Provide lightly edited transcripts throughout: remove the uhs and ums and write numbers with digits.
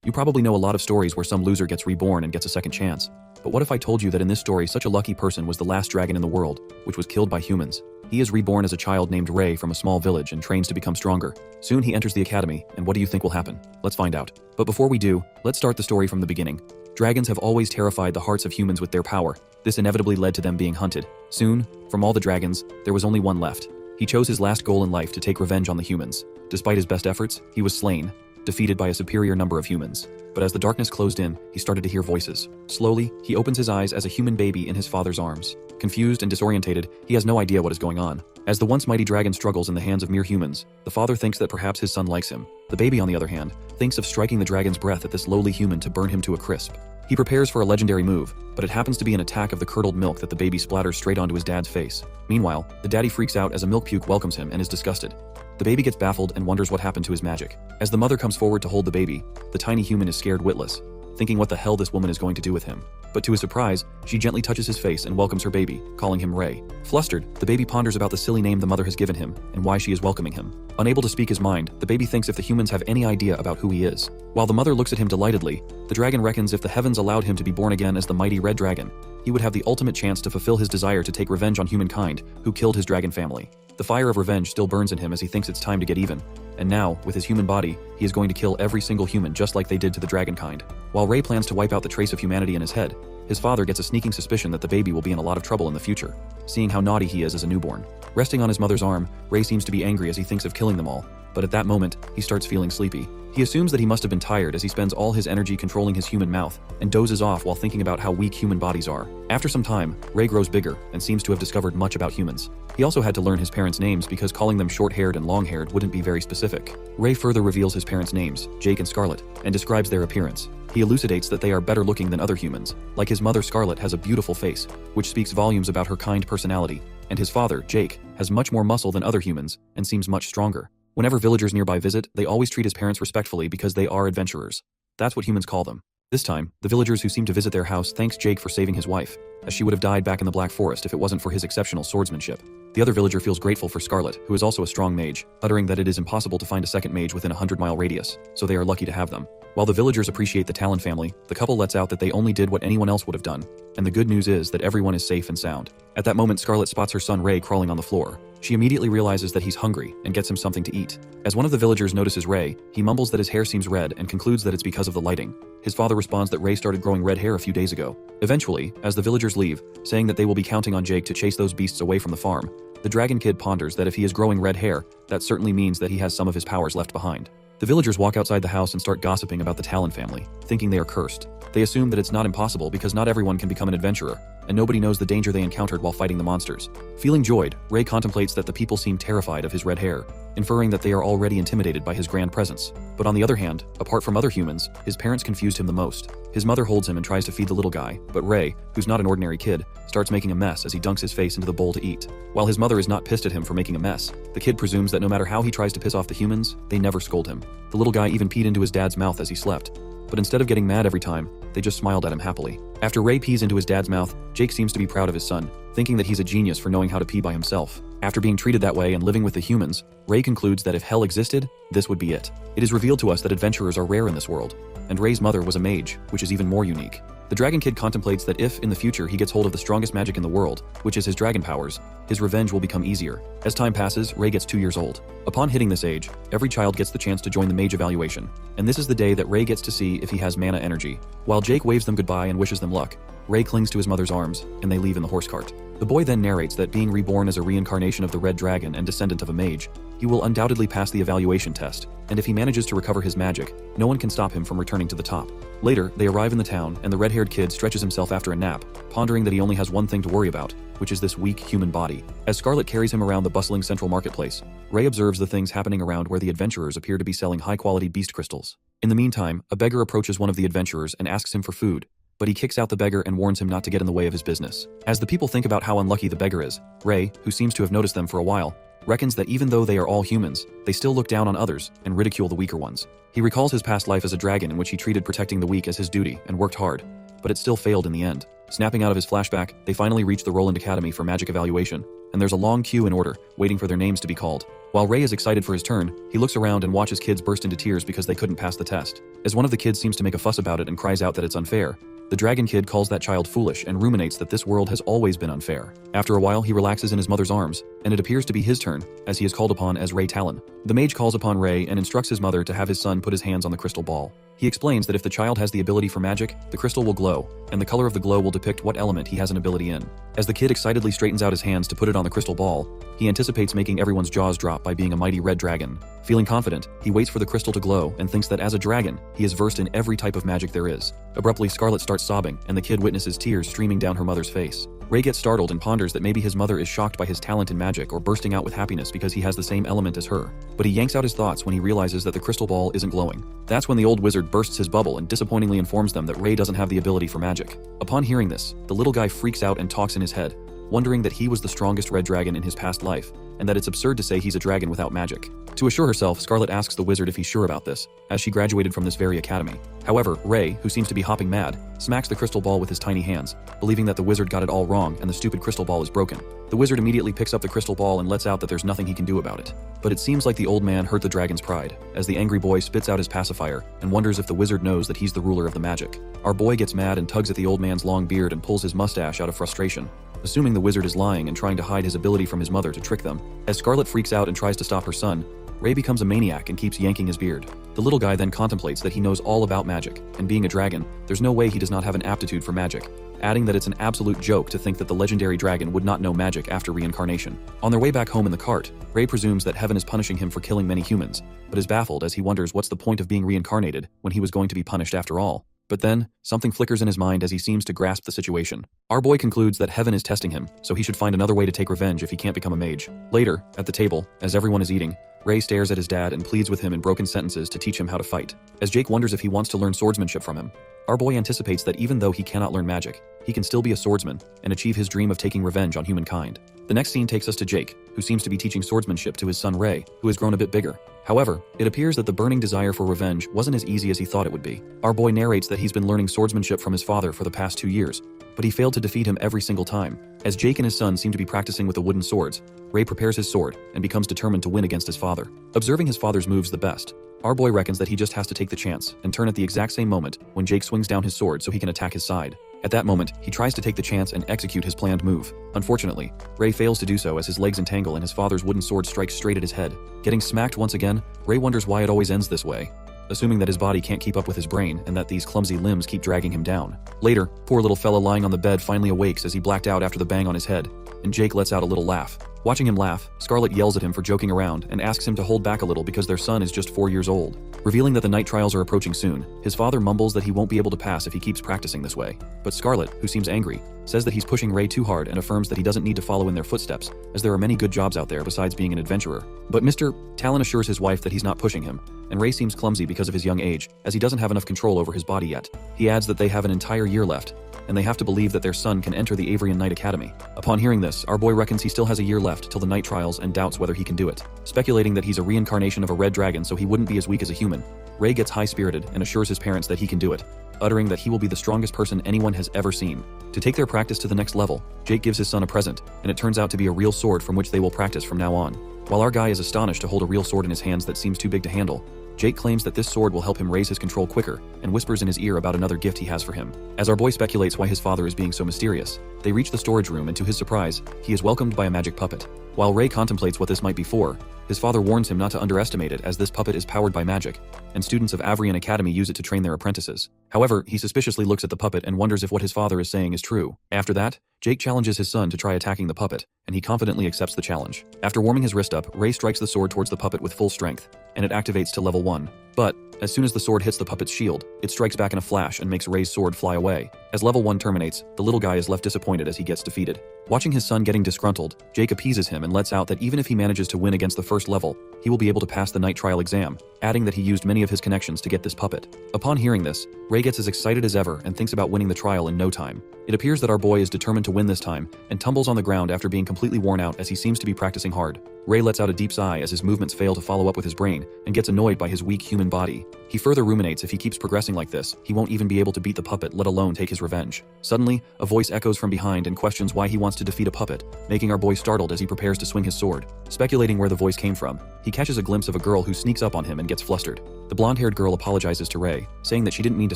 You probably know a lot of stories where some loser gets reborn and gets a second chance. But what if I told you that in this story such a lucky person was the last dragon in the world, which was killed by humans? He is reborn as a child named Rei from a small village and trains to become stronger. Soon he enters the academy, and what do you think will happen? Let's find out. But before we do, let's start the story from the beginning. Dragons have always terrified the hearts of humans with their power. This inevitably led to them being hunted. Soon, from all the dragons, there was only one left. He chose his last goal in life to take revenge on the humans. Despite his best efforts, he was slain, defeated by a superior number of humans. But as the darkness closed in, he started to hear voices. Slowly, he opens his eyes as a human baby in his father's arms. Confused and disorientated, he has no idea what is going on. As the once mighty dragon struggles in the hands of mere humans, the father thinks that perhaps his son likes him. The baby, on the other hand, thinks of striking the dragon's breath at this lowly human to burn him to a crisp. He prepares for a legendary move, but it happens to be an attack of the curdled milk that the baby splatters straight onto his dad's face. Meanwhile, the daddy freaks out as a milk puke welcomes him and is disgusted. The baby gets baffled and wonders what happened to his magic. As the mother comes forward to hold the baby, the tiny human is scared witless, thinking what the hell this woman is going to do with him. But to his surprise, she gently touches his face and welcomes her baby, calling him Rei. Flustered, the baby ponders about the silly name the mother has given him and why she is welcoming him. Unable to speak his mind, the baby thinks if the humans have any idea about who he is. While the mother looks at him delightedly, the dragon reckons if the heavens allowed him to be born again as the mighty red dragon, he would have the ultimate chance to fulfill his desire to take revenge on humankind who killed his dragon family. The fire of revenge still burns in him as he thinks it's time to get even. And now, with his human body, he is going to kill every single human just like they did to the dragonkind. While Rei plans to wipe out the trace of humanity in his head, his father gets a sneaking suspicion that the baby will be in a lot of trouble in the future, seeing how naughty he is as a newborn. Resting on his mother's arm, Rei seems to be angry as he thinks of killing them all, but at that moment, he starts feeling sleepy. He assumes that he must have been tired as he spends all his energy controlling his human mouth and dozes off while thinking about how weak human bodies are. After some time, Rei grows bigger and seems to have discovered much about humans. He also had to learn his parents' names because calling them short-haired and long-haired wouldn't be very specific. Rei further reveals his parents' names, Jake and Scarlet, and describes their appearance. He elucidates that they are better looking than other humans. Like his mother, Scarlet has a beautiful face, which speaks volumes about her kind personality, and his father, Jake, has much more muscle than other humans and seems much stronger. Whenever villagers nearby visit, they always treat his parents respectfully because they are adventurers. That's what humans call them. This time, the villagers who seem to visit their house thanks Jake for saving his wife, as she would have died back in the Black Forest if it wasn't for his exceptional swordsmanship. The other villager feels grateful for Scarlet, who is also a strong mage, uttering that it is impossible to find a second mage within a 100-mile radius, so they are lucky to have them. While the villagers appreciate the Talon family, the couple lets out that they only did what anyone else would have done, and the good news is that everyone is safe and sound. At that moment, Scarlet spots her son Rei crawling on the floor. She immediately realizes that he's hungry and gets him something to eat. As one of the villagers notices Rei, he mumbles that his hair seems red and concludes that it's because of the lighting. His father responds that Rei started growing red hair a few days ago. Eventually, as the villagers leave, saying that they will be counting on Jake to chase those beasts away from the farm, the dragon kid ponders that if he is growing red hair, that certainly means that he has some of his powers left behind. The villagers walk outside the house and start gossiping about the Talon family, thinking they are cursed. They assume that it's not impossible because not everyone can become an adventurer, and nobody knows the danger they encountered while fighting the monsters. Feeling joyed, Rei contemplates that the people seem terrified of his red hair, inferring that they are already intimidated by his grand presence. But on the other hand, apart from other humans, his parents confused him the most. His mother holds him and tries to feed the little guy, but Rei, who's not an ordinary kid, starts making a mess as he dunks his face into the bowl to eat. While his mother is not pissed at him for making a mess, the kid presumes that no matter how he tries to piss off the humans, they never scold him. The little guy even peed into his dad's mouth as he slept. But instead of getting mad every time, they just smiled at him happily. After Rei pees into his dad's mouth, Jake seems to be proud of his son, thinking that he's a genius for knowing how to pee by himself. After being treated that way and living with the humans, Rei concludes that if hell existed, this would be it. It is revealed to us that adventurers are rare in this world, and Rei's mother was a mage, which is even more unique. The dragon kid contemplates that if, in the future, he gets hold of the strongest magic in the world, which is his dragon powers, his revenge will become easier. As time passes, Rei gets 2 years old. Upon hitting this age, every child gets the chance to join the mage evaluation, and this is the day that Rei gets to see if he has mana energy. While Jake waves them goodbye and wishes them luck, Rei clings to his mother's arms, and they leave in the horse cart. The boy then narrates that being reborn as a reincarnation of the red dragon and descendant of a mage, he will undoubtedly pass the evaluation test, and if he manages to recover his magic, no one can stop him from returning to the top. Later, they arrive in the town, and the red-haired kid stretches himself after a nap, pondering that he only has one thing to worry about, which is this weak human body. As Scarlet carries him around the bustling central marketplace, Rei observes the things happening around where the adventurers appear to be selling high-quality beast crystals. In the meantime, a beggar approaches one of the adventurers and asks him for food, but he kicks out the beggar and warns him not to get in the way of his business. As the people think about how unlucky the beggar is, Rei, who seems to have noticed them for a while, reckons that even though they are all humans, they still look down on others and ridicule the weaker ones. He recalls his past life as a dragon in which he treated protecting the weak as his duty and worked hard, but it still failed in the end. Snapping out of his flashback, they finally reach the Roland Academy for magic evaluation, and there's a long queue in order, waiting for their names to be called. While Ray is excited for his turn, he looks around and watches kids burst into tears because they couldn't pass the test. As one of the kids seems to make a fuss about it and cries out that it's unfair, the dragon kid calls that child foolish and ruminates that this world has always been unfair. After a while, he relaxes in his mother's arms, and it appears to be his turn, as he is called upon as Ray Talon. The mage calls upon Ray and instructs his mother to have his son put his hands on the crystal ball. He explains that if the child has the ability for magic, the crystal will glow, and the color of the glow will depict what element he has an ability in. As the kid excitedly straightens out his hands to put it on the crystal ball, he anticipates making everyone's jaws drop by being a mighty red dragon. Feeling confident, he waits for the crystal to glow and thinks that as a dragon, he is versed in every type of magic there is. Abruptly, Scarlet starts sobbing, and the kid witnesses tears streaming down her mother's face. Ray gets startled and ponders that maybe his mother is shocked by his talent in magic or bursting out with happiness because he has the same element as her. But he yanks out his thoughts when he realizes that the crystal ball isn't glowing. That's when the old wizard bursts his bubble and disappointingly informs them that Ray doesn't have the ability for magic. Upon hearing this, the little guy freaks out and talks in his head, wondering that he was the strongest red dragon in his past life, and that it's absurd to say he's a dragon without magic. To assure herself, Scarlet asks the wizard if he's sure about this, as she graduated from this very academy. However, Ray, who seems to be hopping mad, smacks the crystal ball with his tiny hands, believing that the wizard got it all wrong and the stupid crystal ball is broken. The wizard immediately picks up the crystal ball and lets out that there's nothing he can do about it. But it seems like the old man hurt the dragon's pride, as the angry boy spits out his pacifier and wonders if the wizard knows that he's the ruler of the magic. Our boy gets mad and tugs at the old man's long beard and pulls his mustache out of frustration, assuming the wizard is lying and trying to hide his ability from his mother to trick them. As Scarlet freaks out and tries to stop her son, Ray becomes a maniac and keeps yanking his beard. The little guy then contemplates that he knows all about magic, and being a dragon, there's no way he does not have an aptitude for magic, adding that it's an absolute joke to think that the legendary dragon would not know magic after reincarnation. On their way back home in the cart, Ray presumes that heaven is punishing him for killing many humans, but is baffled as he wonders what's the point of being reincarnated when he was going to be punished after all. But then, something flickers in his mind as he seems to grasp the situation. Our boy concludes that heaven is testing him, so he should find another way to take revenge if he can't become a mage. Later, at the table, as everyone is eating, Ray stares at his dad and pleads with him in broken sentences to teach him how to fight. As Jake wonders if he wants to learn swordsmanship from him, our boy anticipates that even though he cannot learn magic, he can still be a swordsman and achieve his dream of taking revenge on humankind. The next scene takes us to Jake, who seems to be teaching swordsmanship to his son Ray, who has grown a bit bigger. However, it appears that the burning desire for revenge wasn't as easy as he thought it would be. Our boy narrates that he's been learning swordsmanship from his father for the past 2 years, but he failed to defeat him every single time. As Jake and his son seem to be practicing with the wooden swords, Ray prepares his sword and becomes determined to win against his father. Observing his father's moves the best, our boy reckons that he just has to take the chance and turn at the exact same moment when Jake swings down his sword so he can attack his side. At that moment, he tries to take the chance and execute his planned move. Unfortunately, Ray fails to do so as his legs entangle and his father's wooden sword strikes straight at his head. Getting smacked once again, Ray wonders why it always ends this way, assuming that his body can't keep up with his brain and that these clumsy limbs keep dragging him down. Later, poor little fella lying on the bed finally awakes as he blacked out after the bang on his head, and Jake lets out a little laugh. Watching him laugh, Scarlet yells at him for joking around and asks him to hold back a little because their son is just 4 years old. Revealing that the night trials are approaching soon, his father mumbles that he won't be able to pass if he keeps practicing this way. But Scarlet, who seems angry, says that he's pushing Ray too hard and affirms that he doesn't need to follow in their footsteps, as there are many good jobs out there besides being an adventurer. But Mr. Talon assures his wife that he's not pushing him, and Ray seems clumsy because of his young age, as he doesn't have enough control over his body yet. He adds that they have an entire year left, and they have to believe that their son can enter the Avrian Knight Academy. Upon hearing this, our boy reckons he still has a year left till the night trials and doubts whether he can do it. Speculating that he's a reincarnation of a red dragon so he wouldn't be as weak as a human, Ray gets high-spirited and assures his parents that he can do it, uttering that he will be the strongest person anyone has ever seen. To take their practice to the next level, Jake gives his son a present, and it turns out to be a real sword from which they will practice from now on. While our guy is astonished to hold a real sword in his hands that seems too big to handle, Jake claims that this sword will help him raise his control quicker and whispers in his ear about another gift he has for him. As our boy speculates why his father is being so mysterious, they reach the storage room and to his surprise, he is welcomed by a magic puppet. While Ray contemplates what this might be for, his father warns him not to underestimate it as this puppet is powered by magic, and students of Avrian Academy use it to train their apprentices. However, he suspiciously looks at the puppet and wonders if what his father is saying is true. After that, Jake challenges his son to try attacking the puppet, and he confidently accepts the challenge. After warming his wrist up, Ray strikes the sword towards the puppet with full strength, and it activates to level 1. But, as soon as the sword hits the puppet's shield, it strikes back in a flash and makes Ray's sword fly away. As level 1 terminates, the little guy is left disappointed as he gets defeated. Watching his son getting disgruntled, Jake appeases him and lets out that even if he manages to win against the first level, he will be able to pass the night trial exam, adding that he used many of his connections to get this puppet. Upon hearing this, Ray gets as excited as ever and thinks about winning the trial in no time. It appears that our boy is determined to win this time and tumbles on the ground after being completely worn out as he seems to be practicing hard. Ray lets out a deep sigh as his movements fail to follow up with his brain and gets annoyed by his weak human body. He further ruminates if he keeps progressing like this, he won't even be able to beat the puppet, let alone take his revenge. Suddenly, a voice echoes from behind and questions why he wants to defeat a puppet, making our boy startled as he prepares to swing his sword. Speculating where the voice came from, he catches a glimpse of a girl who sneaks up on him and gets flustered. The blonde-haired girl apologizes to Ray, saying that she didn't mean to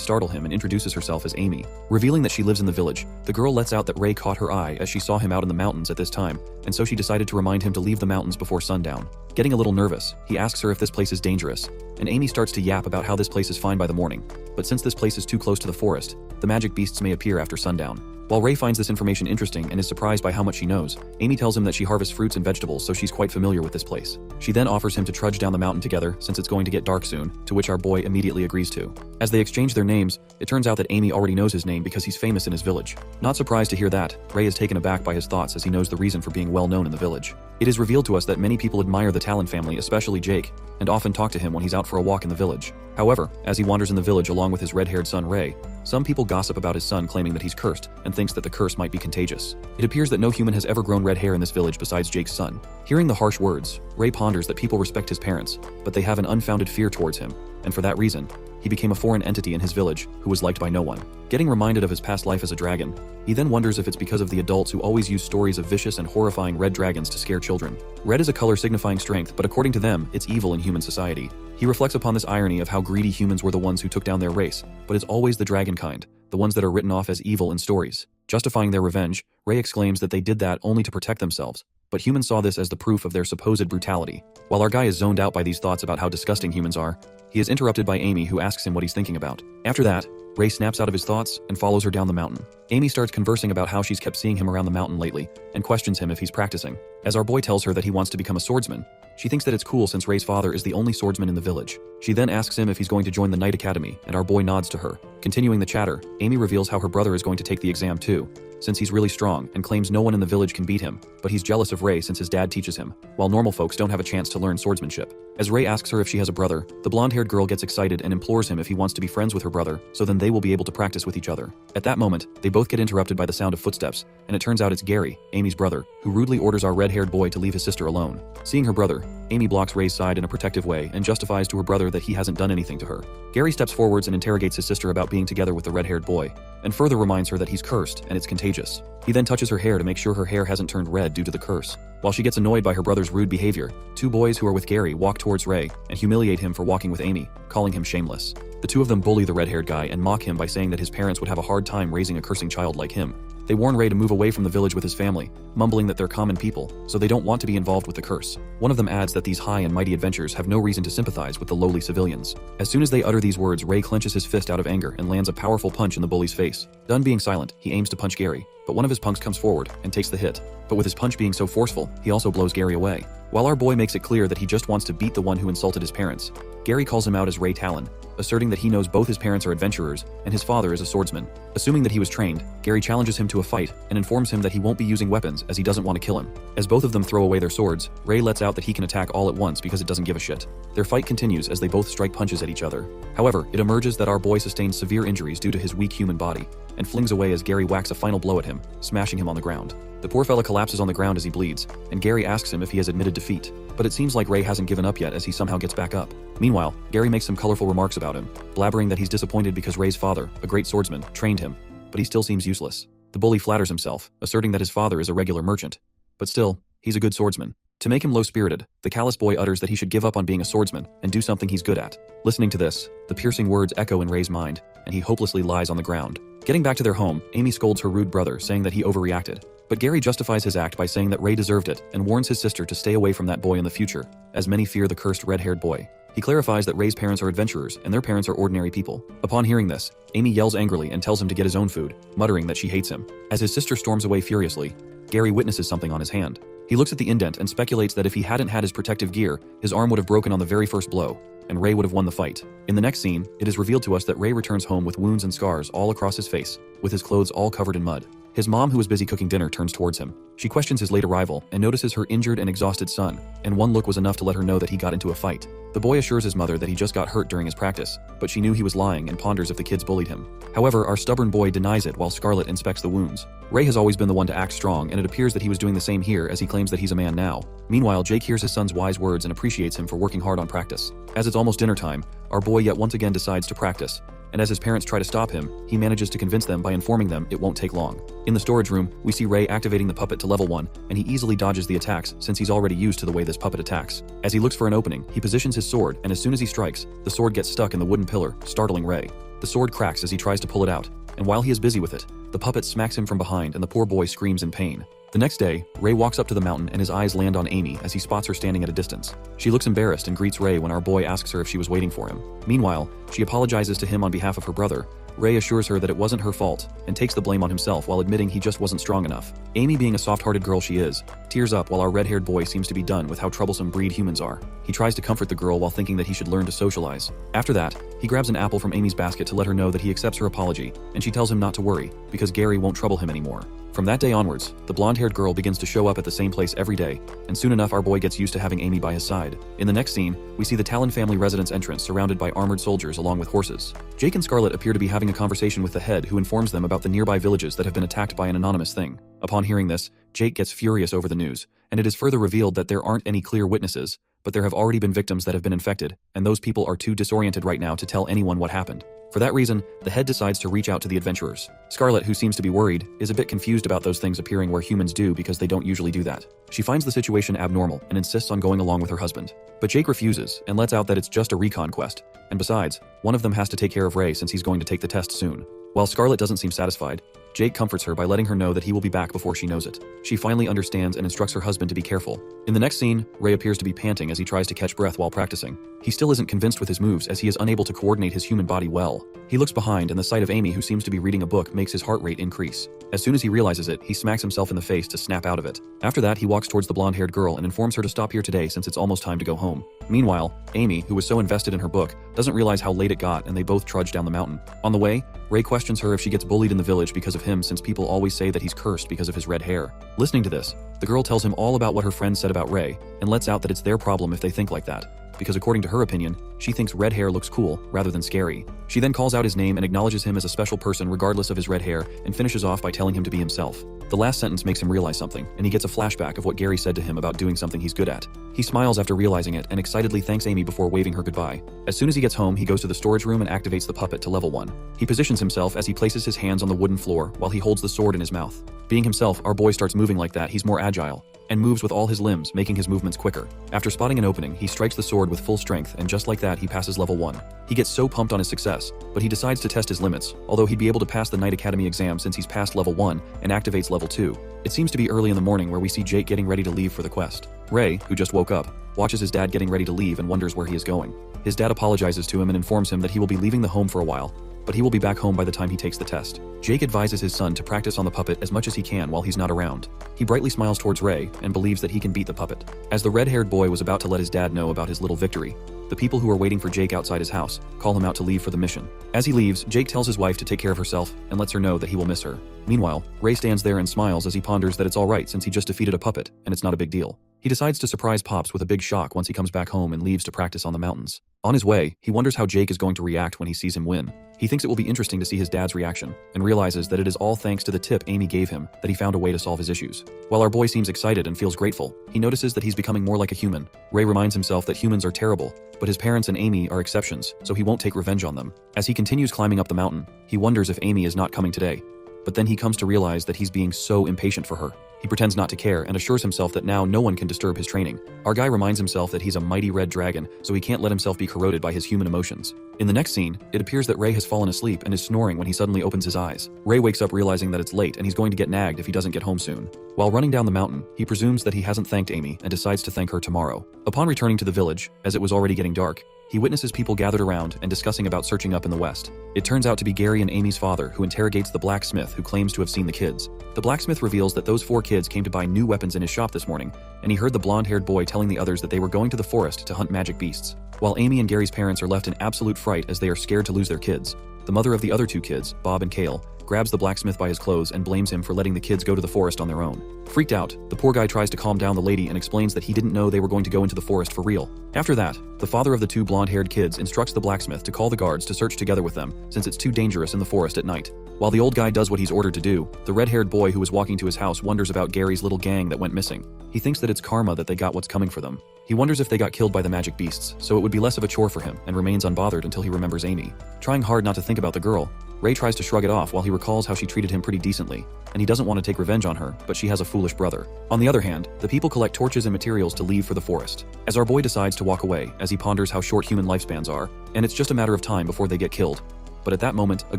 startle him and introduces herself as Amy. Revealing that she lives in the village, the girl lets out that Ray caught her eye as she saw him out in the mountains at this time, and so she decided to remind him to leave the mountains before sundown. Getting a little nervous, he asks her if this place is dangerous, and Amy starts to yap about how this place is fine by the morning, but since this place is too close to the forest, the magic beasts may appear after sundown. While Ray finds this information interesting and is surprised by how much she knows, Amy tells him that she harvests fruits and vegetables, so she's quite familiar with this place. She then offers him to trudge down the mountain together since it's going to get dark soon, to which our boy immediately agrees to. As they exchange their names, it turns out that Amy already knows his name because he's famous in his village. Not surprised to hear that, Ray is taken aback by his thoughts as he knows the reason for being well known in the village. It is revealed to us that many people admire the Talon family, especially Jake, and often talk to him when he's out for a walk in the village. However, as he wanders in the village along with his red-haired son Ray, some people gossip about his son, claiming that he's cursed and thinks that the curse might be contagious. It appears that no human has ever grown red hair in this village besides Jake's son. Hearing the harsh words, Ray ponders that people respect his parents, but they have an unfounded fear towards him, and for that reason, he became a foreign entity in his village who was liked by no one. Getting reminded of his past life as a dragon, he then wonders if it's because of the adults who always use stories of vicious and horrifying red dragons to scare children. Red is a color signifying strength, but according to them, it's evil in human society. He reflects upon this irony of how greedy humans were the ones who took down their race, but it's always the dragon kind, the ones that are written off as evil in stories. Justifying their revenge, Ray exclaims that they did that only to protect themselves, but humans saw this as the proof of their supposed brutality. While our guy is zoned out by these thoughts about how disgusting humans are, he is interrupted by Amy, who asks him what he's thinking about. After that, Ray snaps out of his thoughts and follows her down the mountain. Amy starts conversing about how she's kept seeing him around the mountain lately and questions him if he's practicing. As our boy tells her that he wants to become a swordsman, she thinks that it's cool since Ray's father is the only swordsman in the village. She then asks him if he's going to join the Knight Academy, and our boy nods to her. Continuing the chatter, Amy reveals how her brother is going to take the exam too, since he's really strong and claims no one in the village can beat him, but he's jealous of Ray since his dad teaches him, while normal folks don't have a chance to learn swordsmanship. As Ray asks her if she has a brother, the blonde-haired girl gets excited and implores him if he wants to be friends with her brother, so then they will be able to practice with each other. At that moment, they both get interrupted by the sound of footsteps, and it turns out it's Gary, Amy's brother, who rudely orders our red-haired boy to leave his sister alone. Seeing her brother, Amy blocks Ray's side in a protective way and justifies to her brother that he hasn't done anything to her. Gary steps forwards and interrogates his sister about being together with the red-haired boy, and further reminds her that he's cursed and it's contagious. He then touches her hair to make sure her hair hasn't turned red due to the curse. While she gets annoyed by her brother's rude behavior, two boys who are with Gary walk towards Ray and humiliate him for walking with Amy, calling him shameless. The two of them bully the red-haired guy and mock him by saying that his parents would have a hard time raising a cursing child like him. They warn Ray to move away from the village with his family, mumbling that they're common people, so they don't want to be involved with the curse. One of them adds that these high and mighty adventurers have no reason to sympathize with the lowly civilians. As soon as they utter these words, Ray clenches his fist out of anger and lands a powerful punch in the bully's face. Done being silent, he aims to punch Gary, but one of his punks comes forward and takes the hit. But with his punch being so forceful, he also blows Gary away. While our boy makes it clear that he just wants to beat the one who insulted his parents, Gary calls him out as Ray Talon, asserting that he knows both his parents are adventurers and his father is a swordsman. Assuming that he was trained, Gary challenges him to a fight and informs him that he won't be using weapons as he doesn't want to kill him. As both of them throw away their swords, Ray lets out that he can attack all at once because it doesn't give a shit. Their fight continues as they both strike punches at each other. However, it emerges that our boy sustains severe injuries due to his weak human body, and flings away as Gary whacks a final blow at him, smashing him on the ground. The poor fella collapses on the ground as he bleeds, and Gary asks him if he has admitted defeat, but it seems like Ray hasn't given up yet as he somehow gets back up. Meanwhile, Gary makes some colorful remarks about him, blabbering that he's disappointed because Ray's father, a great swordsman, trained him, but he still seems useless. The bully flatters himself, asserting that his father is a regular merchant, but still, he's a good swordsman. To make him low-spirited, the callous boy utters that he should give up on being a swordsman and do something he's good at. Listening to this, the piercing words echo in Ray's mind, and he hopelessly lies on the ground. Getting back to their home, Amy scolds her rude brother, saying that he overreacted. But Gary justifies his act by saying that Ray deserved it and warns his sister to stay away from that boy in the future, as many fear the cursed red-haired boy. He clarifies that Ray's parents are adventurers and their parents are ordinary people. Upon hearing this, Amy yells angrily and tells him to get his own food, muttering that she hates him. As his sister storms away furiously, Gary witnesses something on his hand. He looks at the indent and speculates that if he hadn't had his protective gear, his arm would have broken on the very first blow, and Ray would have won the fight. In the next scene, it is revealed to us that Ray returns home with wounds and scars all across his face, with his clothes all covered in mud. His mom, who was busy cooking dinner, turns towards him. She questions his late arrival and notices her injured and exhausted son, and one look was enough to let her know that he got into a fight. The boy assures his mother that he just got hurt during his practice, but she knew he was lying and ponders if the kids bullied him. However, our stubborn boy denies it while Scarlet inspects the wounds. Ray has always been the one to act strong, and it appears that he was doing the same here as he claims that he's a man now. Meanwhile, Jake hears his son's wise words and appreciates him for working hard on practice. As it's almost dinner time, our boy yet once again decides to practice, and as his parents try to stop him, he manages to convince them by informing them it won't take long. In the storage room, we see Ray activating the puppet to level 1, and he easily dodges the attacks since he's already used to the way this puppet attacks. As he looks for an opening, he positions his sword, and as soon as he strikes, the sword gets stuck in the wooden pillar, startling Ray. The sword cracks as he tries to pull it out, and while he is busy with it, the puppet smacks him from behind and the poor boy screams in pain. The next day, Ray walks up to the mountain and his eyes land on Amy as he spots her standing at a distance. She looks embarrassed and greets Ray when our boy asks her if she was waiting for him. Meanwhile, she apologizes to him on behalf of her brother. Ray assures her that it wasn't her fault and takes the blame on himself while admitting he just wasn't strong enough. Amy, being a soft-hearted girl she is, tears up while our red-haired boy seems to be done with how troublesome breed humans are. He tries to comfort the girl while thinking that he should learn to socialize. After that, he grabs an apple from Amy's basket to let her know that he accepts her apology, and she tells him not to worry, because Gary won't trouble him anymore. From that day onwards, the blonde-haired girl begins to show up at the same place every day, and soon enough our boy gets used to having Amy by his side. In the next scene, we see the Talon family residence entrance surrounded by armored soldiers along with horses. Jake and Scarlet appear to be having a conversation with the head, who informs them about the nearby villages that have been attacked by an anonymous thing. Upon hearing this, Jake gets furious over the news, and it is further revealed that there aren't any clear witnesses, but there have already been victims that have been infected, and those people are too disoriented right now to tell anyone what happened. For that reason, the head decides to reach out to the adventurers. Scarlet, who seems to be worried, is a bit confused about those things appearing where humans do because they don't usually do that. She finds the situation abnormal and insists on going along with her husband. But Jake refuses and lets out that it's just a recon quest, and besides, one of them has to take care of Ray since he's going to take the test soon. While Scarlet doesn't seem satisfied, Jake comforts her by letting her know that he will be back before she knows it. She finally understands and instructs her husband to be careful. In the next scene, Ray appears to be panting as he tries to catch breath while practicing. He still isn't convinced with his moves as he is unable to coordinate his human body well. He looks behind and the sight of Amy, who seems to be reading a book, makes his heart rate increase. As soon as he realizes it, he smacks himself in the face to snap out of it. After that, he walks towards the blonde-haired girl and informs her to stop here today since it's almost time to go home. Meanwhile, Amy, who was so invested in her book, doesn't realize how late it got and they both trudge down the mountain. On the way, Ray questions her if she gets bullied in the village because of him since people always say that he's cursed because of his red hair. Listening to this, the girl tells him all about what her friends said about Ray and lets out that it's their problem if they think like that, because according to her opinion, she thinks red hair looks cool rather than scary. She then calls out his name and acknowledges him as a special person regardless of his red hair and finishes off by telling him to be himself. The last sentence makes him realize something, and he gets a flashback of what Gary said to him about doing something he's good at. He smiles after realizing it and excitedly thanks Amy before waving her goodbye. As soon as he gets home, he goes to the storage room and activates the puppet to level 1. He positions himself as he places his hands on the wooden floor while he holds the sword in his mouth. Being himself, our boy starts moving like that. He's more agile and moves with all his limbs, making his movements quicker. After spotting an opening, he strikes the sword with full strength, and just like that, he passes level 1. He gets so pumped on his success, but he decides to test his limits, although he'd be able to pass the Knight Academy exam since he's passed level 1 and activates level 2. It seems to be early in the morning where we see Jake getting ready to leave for the quest. Ray, who just woke up, watches his dad getting ready to leave and wonders where he is going. His dad apologizes to him and informs him that he will be leaving the home for a while, but he will be back home by the time he takes the test. Jake advises his son to practice on the puppet as much as he can while he's not around. He brightly smiles towards Ray and believes that he can beat the puppet. As the red-haired boy was about to let his dad know about his little victory, the people who are waiting for Jake outside his house call him out to leave for the mission. As he leaves, Jake tells his wife to take care of herself and lets her know that he will miss her. Meanwhile, Ray stands there and smiles as he ponders that it's alright since he just defeated a puppet and it's not a big deal. He decides to surprise Pops with a big shock once he comes back home and leaves to practice on the mountains. On his way, he wonders how Jake is going to react when he sees him win. He thinks it will be interesting to see his dad's reaction, and realizes that it is all thanks to the tip Amy gave him that he found a way to solve his issues. While our boy seems excited and feels grateful, he notices that he's becoming more like a human. Ray reminds himself that humans are terrible, but his parents and Amy are exceptions, so he won't take revenge on them. As he continues climbing up the mountain, he wonders if Amy is not coming today. But then he comes to realize that he's being so impatient for her. He pretends not to care and assures himself that now no one can disturb his training. Our guy reminds himself that he's a mighty red dragon, so he can't let himself be corroded by his human emotions. In the next scene, it appears that Ray has fallen asleep and is snoring when he suddenly opens his eyes. Ray wakes up realizing that it's late and he's going to get nagged if he doesn't get home soon. While running down the mountain, he presumes that he hasn't thanked Amy and decides to thank her tomorrow. Upon returning to the village, as it was already getting dark, he witnesses people gathered around and discussing about searching up in the west. It turns out to be Gary and Amy's father, who interrogates the blacksmith who claims to have seen the kids. The blacksmith reveals that those 4 kids came to buy new weapons in his shop this morning, and he heard the blonde-haired boy telling the others that they were going to the forest to hunt magic beasts. While Amy and Gary's parents are left in absolute fright as they are scared to lose their kids, the mother of the other 2 kids, Bob and Kale, grabs the blacksmith by his clothes and blames him for letting the kids go to the forest on their own. Freaked out, the poor guy tries to calm down the lady and explains that he didn't know they were going to go into the forest for real. After that, the father of the two blonde-haired kids instructs the blacksmith to call the guards to search together with them, since it's too dangerous in the forest at night. While the old guy does what he's ordered to do, the red-haired boy who was walking to his house wonders about Gary's little gang that went missing. He thinks that it's karma that they got what's coming for them. He wonders if they got killed by the magic beasts, so it would be less of a chore for him, and remains unbothered until he remembers Amy. Trying hard not to think about the girl, Ray tries to shrug it off while he recalls how she treated him pretty decently, and he doesn't want to take revenge on her, but she has a foolish brother. On the other hand, the people collect torches and materials to leave for the forest. As our boy decides to walk away, as he ponders how short human lifespans are, and it's just a matter of time before they get killed. But at that moment, a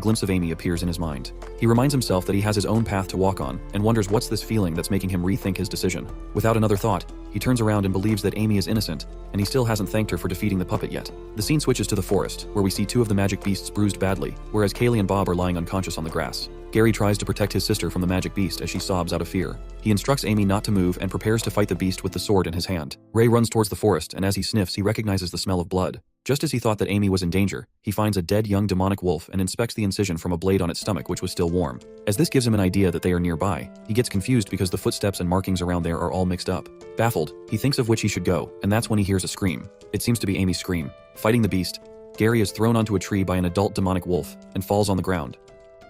glimpse of Amy appears in his mind. He reminds himself that he has his own path to walk on, and wonders what's this feeling that's making him rethink his decision. Without another thought, he turns around and believes that Amy is innocent, and he still hasn't thanked her for defeating the puppet yet. The scene switches to the forest, where we see two of the magic beasts bruised badly, whereas Kaylee and Bob are lying unconscious on the grass. Gary tries to protect his sister from the magic beast as she sobs out of fear. He instructs Amy not to move and prepares to fight the beast with the sword in his hand. Ray runs towards the forest, and as he sniffs, he recognizes the smell of blood. Just as he thought that Amy was in danger, he finds a dead young demonic wolf and inspects the incision from a blade on its stomach, which was still warm. As this gives him an idea that they are nearby, he gets confused because the footsteps and markings around there are all mixed up. Baffled, he thinks of which he should go, and that's when he hears a scream. It seems to be Amy's scream. Fighting the beast, Gary is thrown onto a tree by an adult demonic wolf and falls on the ground.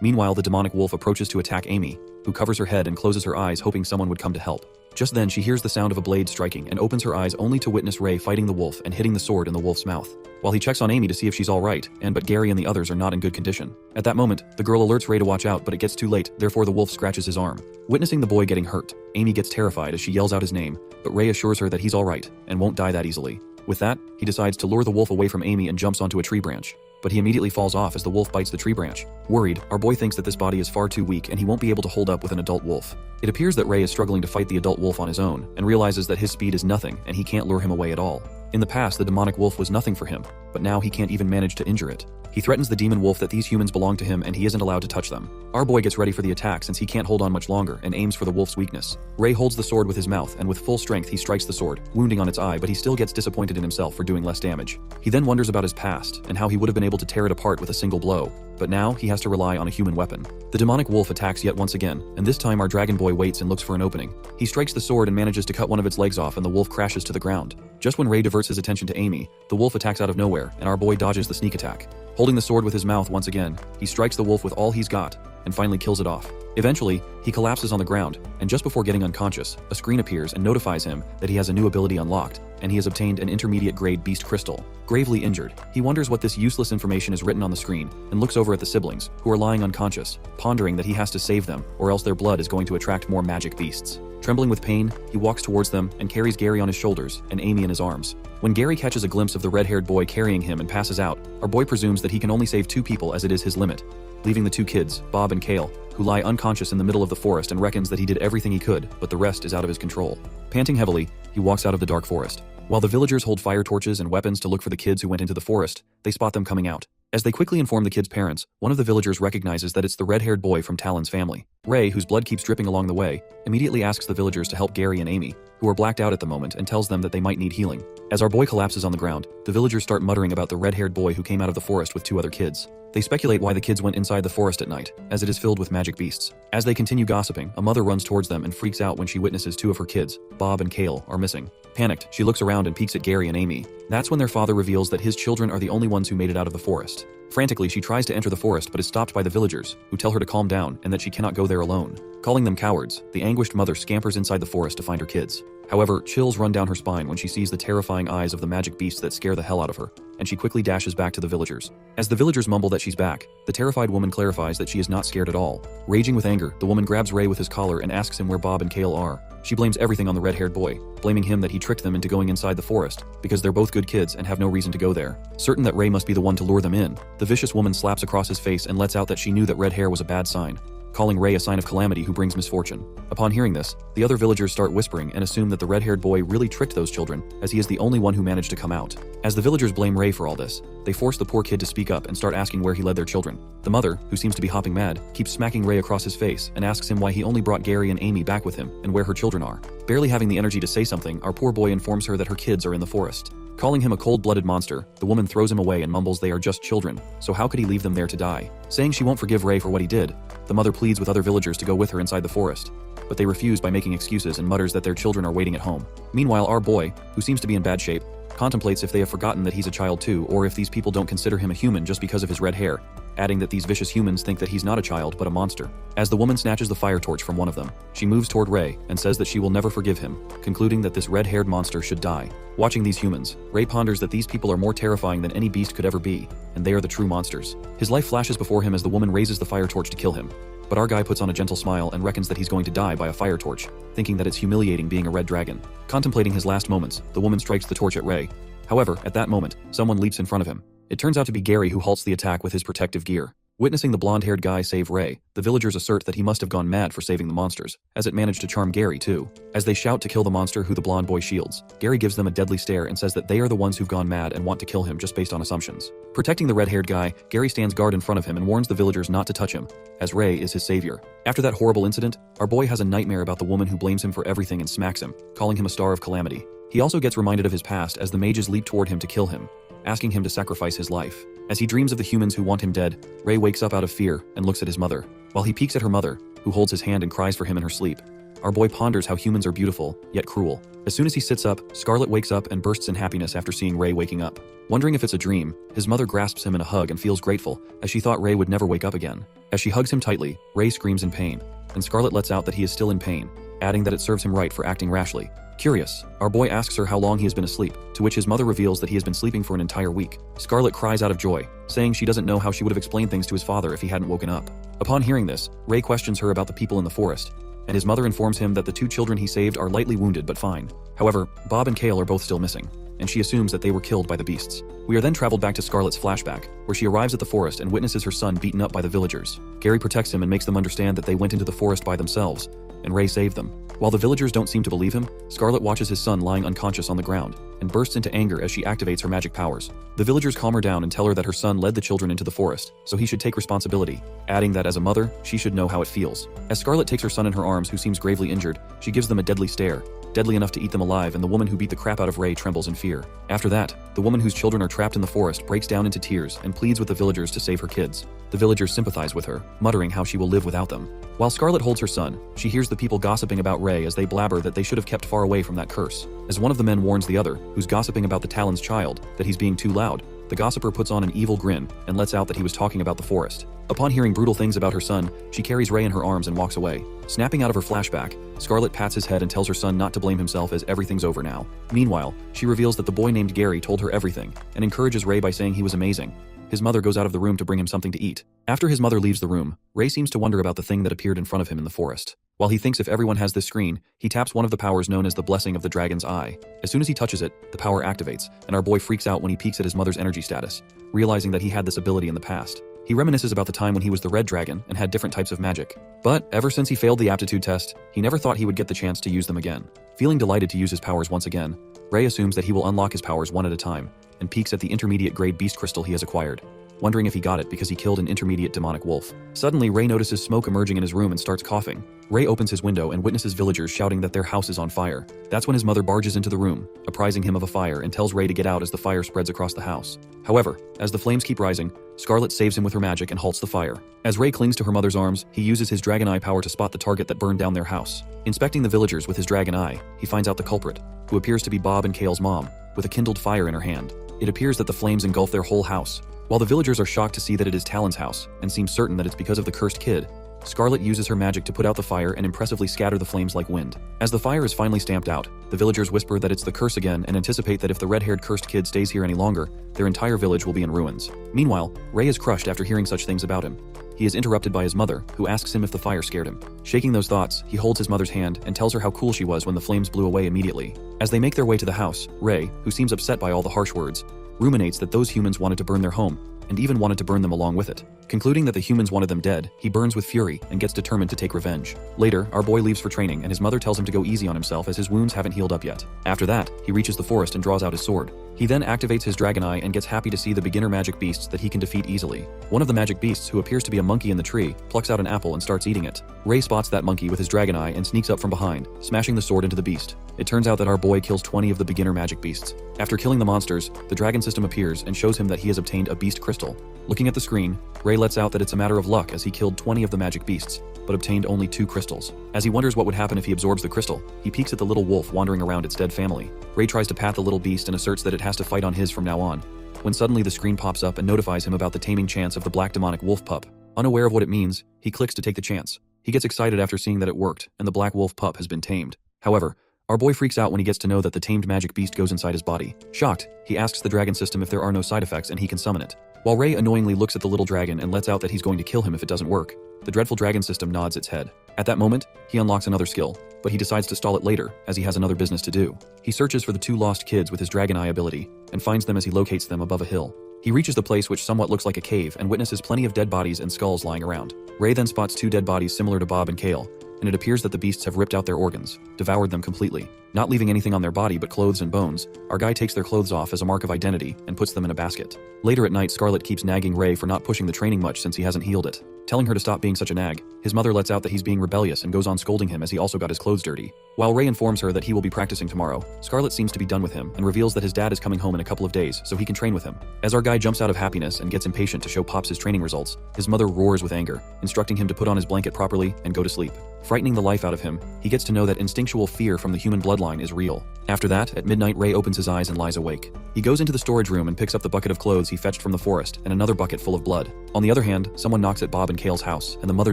Meanwhile, the demonic wolf approaches to attack Amy, who covers her head and closes her eyes, hoping someone would come to help. Just then, she hears the sound of a blade striking and opens her eyes only to witness Ray fighting the wolf and hitting the sword in the wolf's mouth. While he checks on Amy to see if she's alright, but Gary and the others are not in good condition. At that moment, the girl alerts Ray to watch out, but it gets too late, therefore the wolf scratches his arm. Witnessing the boy getting hurt, Amy gets terrified as she yells out his name, but Ray assures her that he's alright and won't die that easily. With that, he decides to lure the wolf away from Amy and jumps onto a tree branch. But he immediately falls off as the wolf bites the tree branch. Worried, our boy thinks that this body is far too weak and he won't be able to hold up with an adult wolf. It appears that Ray is struggling to fight the adult wolf on his own, and realizes that his speed is nothing and he can't lure him away at all. In the past, the demonic wolf was nothing for him, but now he can't even manage to injure it. He threatens the demon wolf that these humans belong to him and he isn't allowed to touch them. Our boy gets ready for the attack since he can't hold on much longer and aims for the wolf's weakness. Ray holds the sword with his mouth and with full strength he strikes the sword, wounding on its eye, but he still gets disappointed in himself for doing less damage. He then wonders about his past and how he would have been able to tear it apart with a single blow, but now he has to rely on a human weapon. The demonic wolf attacks yet once again, and this time our dragon boy waits and looks for an opening. He strikes the sword and manages to cut one of its legs off and the wolf crashes to the ground. Just when Ray diverts his attention to Amy, the wolf attacks out of nowhere and our boy dodges the sneak attack. Holding the sword with his mouth once again, he strikes the wolf with all he's got and finally kills it off. Eventually, he collapses on the ground, and just before getting unconscious, a screen appears and notifies him that he has a new ability unlocked, and he has obtained an intermediate grade beast crystal. Gravely injured, he wonders what this useless information is written on the screen and looks over at the siblings, who are lying unconscious, pondering that he has to save them or else their blood is going to attract more magic beasts. Trembling with pain, he walks towards them and carries Gary on his shoulders and Amy in his arms. When Gary catches a glimpse of the red-haired boy carrying him and passes out, our boy presumes that he can only save 2 people as it is his limit, leaving the 2 kids, Bob and Kale, who lie unconscious in the middle of the forest and reckons that he did everything he could, but the rest is out of his control. Panting heavily, he walks out of the dark forest. While the villagers hold fire torches and weapons to look for the kids who went into the forest, they spot them coming out. As they quickly inform the kids' parents, one of the villagers recognizes that it's the red-haired boy from Talon's family. Ray, whose blood keeps dripping along the way, immediately asks the villagers to help Gary and Amy, who are blacked out at the moment, and tells them that they might need healing. As our boy collapses on the ground, the villagers start muttering about the red-haired boy who came out of the forest with 2 other kids. They speculate why the kids went inside the forest at night, as it is filled with magic beasts. As they continue gossiping, a mother runs towards them and freaks out when she witnesses 2 of her kids, Bob and Kale, are missing. Panicked, she looks around and peeks at Gary and Amy. That's when their father reveals that his children are the only ones who made it out of the forest. Frantically, she tries to enter the forest but is stopped by the villagers, who tell her to calm down and that she cannot go there alone. Calling them cowards, the anguished mother scampers inside the forest to find her kids. However, chills run down her spine when she sees the terrifying eyes of the magic beasts that scare the hell out of her, and she quickly dashes back to the villagers. As the villagers mumble that she's back, the terrified woman clarifies that she is not scared at all. Raging with anger, the woman grabs Ray with his collar and asks him where Bob and Kale are. She blames everything on the red-haired boy, blaming him that he tricked them into going inside the forest, because they're both good kids and have no reason to go there. Certain that Ray must be the one to lure them in, the vicious woman slaps across his face and lets out that she knew that red hair was a bad sign, calling Ray a sign of calamity who brings misfortune. Upon hearing this, the other villagers start whispering and assume that the red-haired boy really tricked those children, as he is the only one who managed to come out. As the villagers blame Ray for all this, they force the poor kid to speak up and start asking where he led their children. The mother, who seems to be hopping mad, keeps smacking Ray across his face and asks him why he only brought Gary and Amy back with him and where her children are. Barely having the energy to say something, our poor boy informs her that her kids are in the forest. Calling him a cold-blooded monster, the woman throws him away and mumbles they are just children, so how could he leave them there to die? Saying she won't forgive Ray for what he did, The mother pleads with other villagers to go with her inside the forest, but they refuse by making excuses and mutters that their children are waiting at home. Meanwhile, our boy, who seems to be in bad shape, contemplates if they have forgotten that he's a child too, or if these people don't consider him a human just because of his red hair, adding that these vicious humans think that he's not a child but a monster. As the woman snatches the fire torch from one of them, she moves toward Rei and says that she will never forgive him, concluding that this red-haired monster should die. Watching these humans, Rei ponders that these people are more terrifying than any beast could ever be, and they are the true monsters. His life flashes before him as the woman raises the fire torch to kill him, but our guy puts on a gentle smile and reckons that he's going to die by a fire torch, thinking that it's humiliating being a red dragon. Contemplating his last moments, the woman strikes the torch at Rei. However, at that moment, someone leaps in front of him. It turns out to be Gary, who halts the attack with his protective gear. Witnessing the blonde-haired guy save Rei, the villagers assert that he must have gone mad for saving the monsters, as it managed to charm Gary too. As they shout to kill the monster who the blonde boy shields, Gary gives them a deadly stare and says that they are the ones who've gone mad and want to kill him just based on assumptions. Protecting the red-haired guy, Gary stands guard in front of him and warns the villagers not to touch him, as Rei is his savior. After that horrible incident, our boy has a nightmare about the woman who blames him for everything and smacks him, calling him a star of calamity. He also gets reminded of his past as the mages leap toward him to kill him, asking him to sacrifice his life. As he dreams of the humans who want him dead, Rei wakes up out of fear and looks at his mother. While he peeks at her mother, who holds his hand and cries for him in her sleep, our boy ponders how humans are beautiful, yet cruel. As soon as he sits up, Scarlet wakes up and bursts in happiness after seeing Rei waking up. Wondering if it's a dream, his mother grasps him in a hug and feels grateful, as she thought Rei would never wake up again. As she hugs him tightly, Rei screams in pain, and Scarlet lets out that he is still in pain, adding that it serves him right for acting rashly. Curious, our boy asks her how long he has been asleep, to which his mother reveals that he has been sleeping for an entire week. Scarlet cries out of joy, saying she doesn't know how she would have explained things to his father if he hadn't woken up. Upon hearing this, Rei questions her about the people in the forest, and his mother informs him that the two children he saved are lightly wounded but fine. However, Bob and Kale are both still missing, and she assumes that they were killed by the beasts. We are then traveled back to Scarlet's flashback, where she arrives at the forest and witnesses her son beaten up by the villagers. Gary protects him and makes them understand that they went into the forest by themselves, and Rei saved them. While the villagers don't seem to believe him, Scarlet watches his son lying unconscious on the ground and bursts into anger as she activates her magic powers. The villagers calm her down and tell her that her son led the children into the forest, so he should take responsibility, adding that as a mother, she should know how it feels. As Scarlet takes her son in her arms, who seems gravely injured, she gives them a deadly stare, deadly enough to eat them alive, and the woman who beat the crap out of Rei trembles in fear. After that, the woman whose children are trapped in the forest breaks down into tears and pleads with the villagers to save her kids. The villagers sympathize with her, muttering how she will live without them. While Scarlet holds her son, she hears the people gossiping about Rei as they blabber that they should have kept far away from that curse. As one of the men warns the other, who's gossiping about the Talon's child, that he's being too loud, the gossiper puts on an evil grin and lets out that he was talking about the forest. Upon hearing brutal things about her son, she carries Rei in her arms and walks away. Snapping out of her flashback, Scarlet pats his head and tells her son not to blame himself as everything's over now. Meanwhile, she reveals that the boy named Gary told her everything and encourages Rei by saying he was amazing. His mother goes out of the room to bring him something to eat. After his mother leaves the room, Rei seems to wonder about the thing that appeared in front of him in the forest. While he thinks if everyone has this screen, he taps one of the powers known as the Blessing of the Dragon's Eye. As soon as he touches it, the power activates, and our boy freaks out when he peeks at his mother's energy status, realizing that he had this ability in the past. He reminisces about the time when he was the red dragon and had different types of magic. But ever since he failed the aptitude test, he never thought he would get the chance to use them again. Feeling delighted to use his powers once again, Rei assumes that he will unlock his powers one at a time, and peeks at the intermediate grade beast crystal he has acquired, wondering if he got it because he killed an intermediate demonic wolf. Suddenly, Rei notices smoke emerging in his room and starts coughing. Rei opens his window and witnesses villagers shouting that their house is on fire. That's when his mother barges into the room, apprising him of a fire, and tells Rei to get out as the fire spreads across the house. However, as the flames keep rising, Scarlet saves him with her magic and halts the fire. As Rei clings to her mother's arms, he uses his dragon eye power to spot the target that burned down their house. Inspecting the villagers with his dragon eye, he finds out the culprit, who appears to be Bob and Kale's mom, with a kindled fire in her hand. It appears that the flames engulf their whole house. While the villagers are shocked to see that it is Talon's house, and seem certain that it's because of the cursed kid, Scarlet uses her magic to put out the fire and impressively scatter the flames like wind. As the fire is finally stamped out, the villagers whisper that it's the curse again and anticipate that if the red-haired cursed kid stays here any longer, their entire village will be in ruins. Meanwhile, Rei is crushed after hearing such things about him. He is interrupted by his mother, who asks him if the fire scared him. Shaking those thoughts, he holds his mother's hand and tells her how cool she was when the flames blew away immediately. As they make their way to the house, Rei, who seems upset by all the harsh words, ruminates that those humans wanted to burn their home, and even wanted to burn them along with it. Concluding that the humans wanted them dead, he burns with fury and gets determined to take revenge. Later, our boy leaves for training and his mother tells him to go easy on himself as his wounds haven't healed up yet. After that, he reaches the forest and draws out his sword. He then activates his dragon eye and gets happy to see the beginner magic beasts that he can defeat easily. One of the magic beasts, who appears to be a monkey in the tree, plucks out an apple and starts eating it. Rei spots that monkey with his dragon eye and sneaks up from behind, smashing the sword into the beast. It turns out that our boy kills 20 of the beginner magic beasts. After killing the monsters, the dragon system appears and shows him that he has obtained a beast crystal crystal. Looking at the screen, Ray lets out that it's a matter of luck as he killed 20 of the magic beasts, but obtained only 2 crystals. As he wonders what would happen if he absorbs the crystal, he peeks at the little wolf wandering around its dead family. Ray tries to pat the little beast and asserts that it has to fight on his from now on, when suddenly the screen pops up and notifies him about the taming chance of the black demonic wolf pup. Unaware of what it means, he clicks to take the chance. He gets excited after seeing that it worked, and the black wolf pup has been tamed. However, our boy freaks out when he gets to know that the tamed magic beast goes inside his body. Shocked, he asks the dragon system if there are no side effects and he can summon it. While Ray annoyingly looks at the little dragon and lets out that he's going to kill him if it doesn't work, the dreadful dragon system nods its head. At that moment, he unlocks another skill, but he decides to stall it later as he has another business to do. He searches for the 2 lost kids with his dragon eye ability and finds them as he locates them above a hill. He reaches the place which somewhat looks like a cave and witnesses plenty of dead bodies and skulls lying around. Ray then spots 2 dead bodies similar to Bob and Kale, and it appears that the beasts have ripped out their organs, devoured them completely. Not leaving anything on their body but clothes and bones, our guy takes their clothes off as a mark of identity and puts them in a basket. Later at night, Scarlet keeps nagging Ray for not pushing the training much since he hasn't healed it. Telling her to stop being such a nag, his mother lets out that he's being rebellious and goes on scolding him as he also got his clothes dirty. While Ray informs her that he will be practicing tomorrow, Scarlet seems to be done with him and reveals that his dad is coming home in a couple of days so he can train with him. As our guy jumps out of happiness and gets impatient to show Pops his training results, his mother roars with anger, instructing him to put on his blanket properly and go to sleep. Frightening the life out of him, he gets to know that instinctual fear from the human bloodline is real. After that, at midnight, Ray opens his eyes and lies awake. He goes into the storage room and picks up the bucket of clothes he fetched from the forest and another bucket full of blood. On the other hand, someone knocks at Bob and Kale's house, and the mother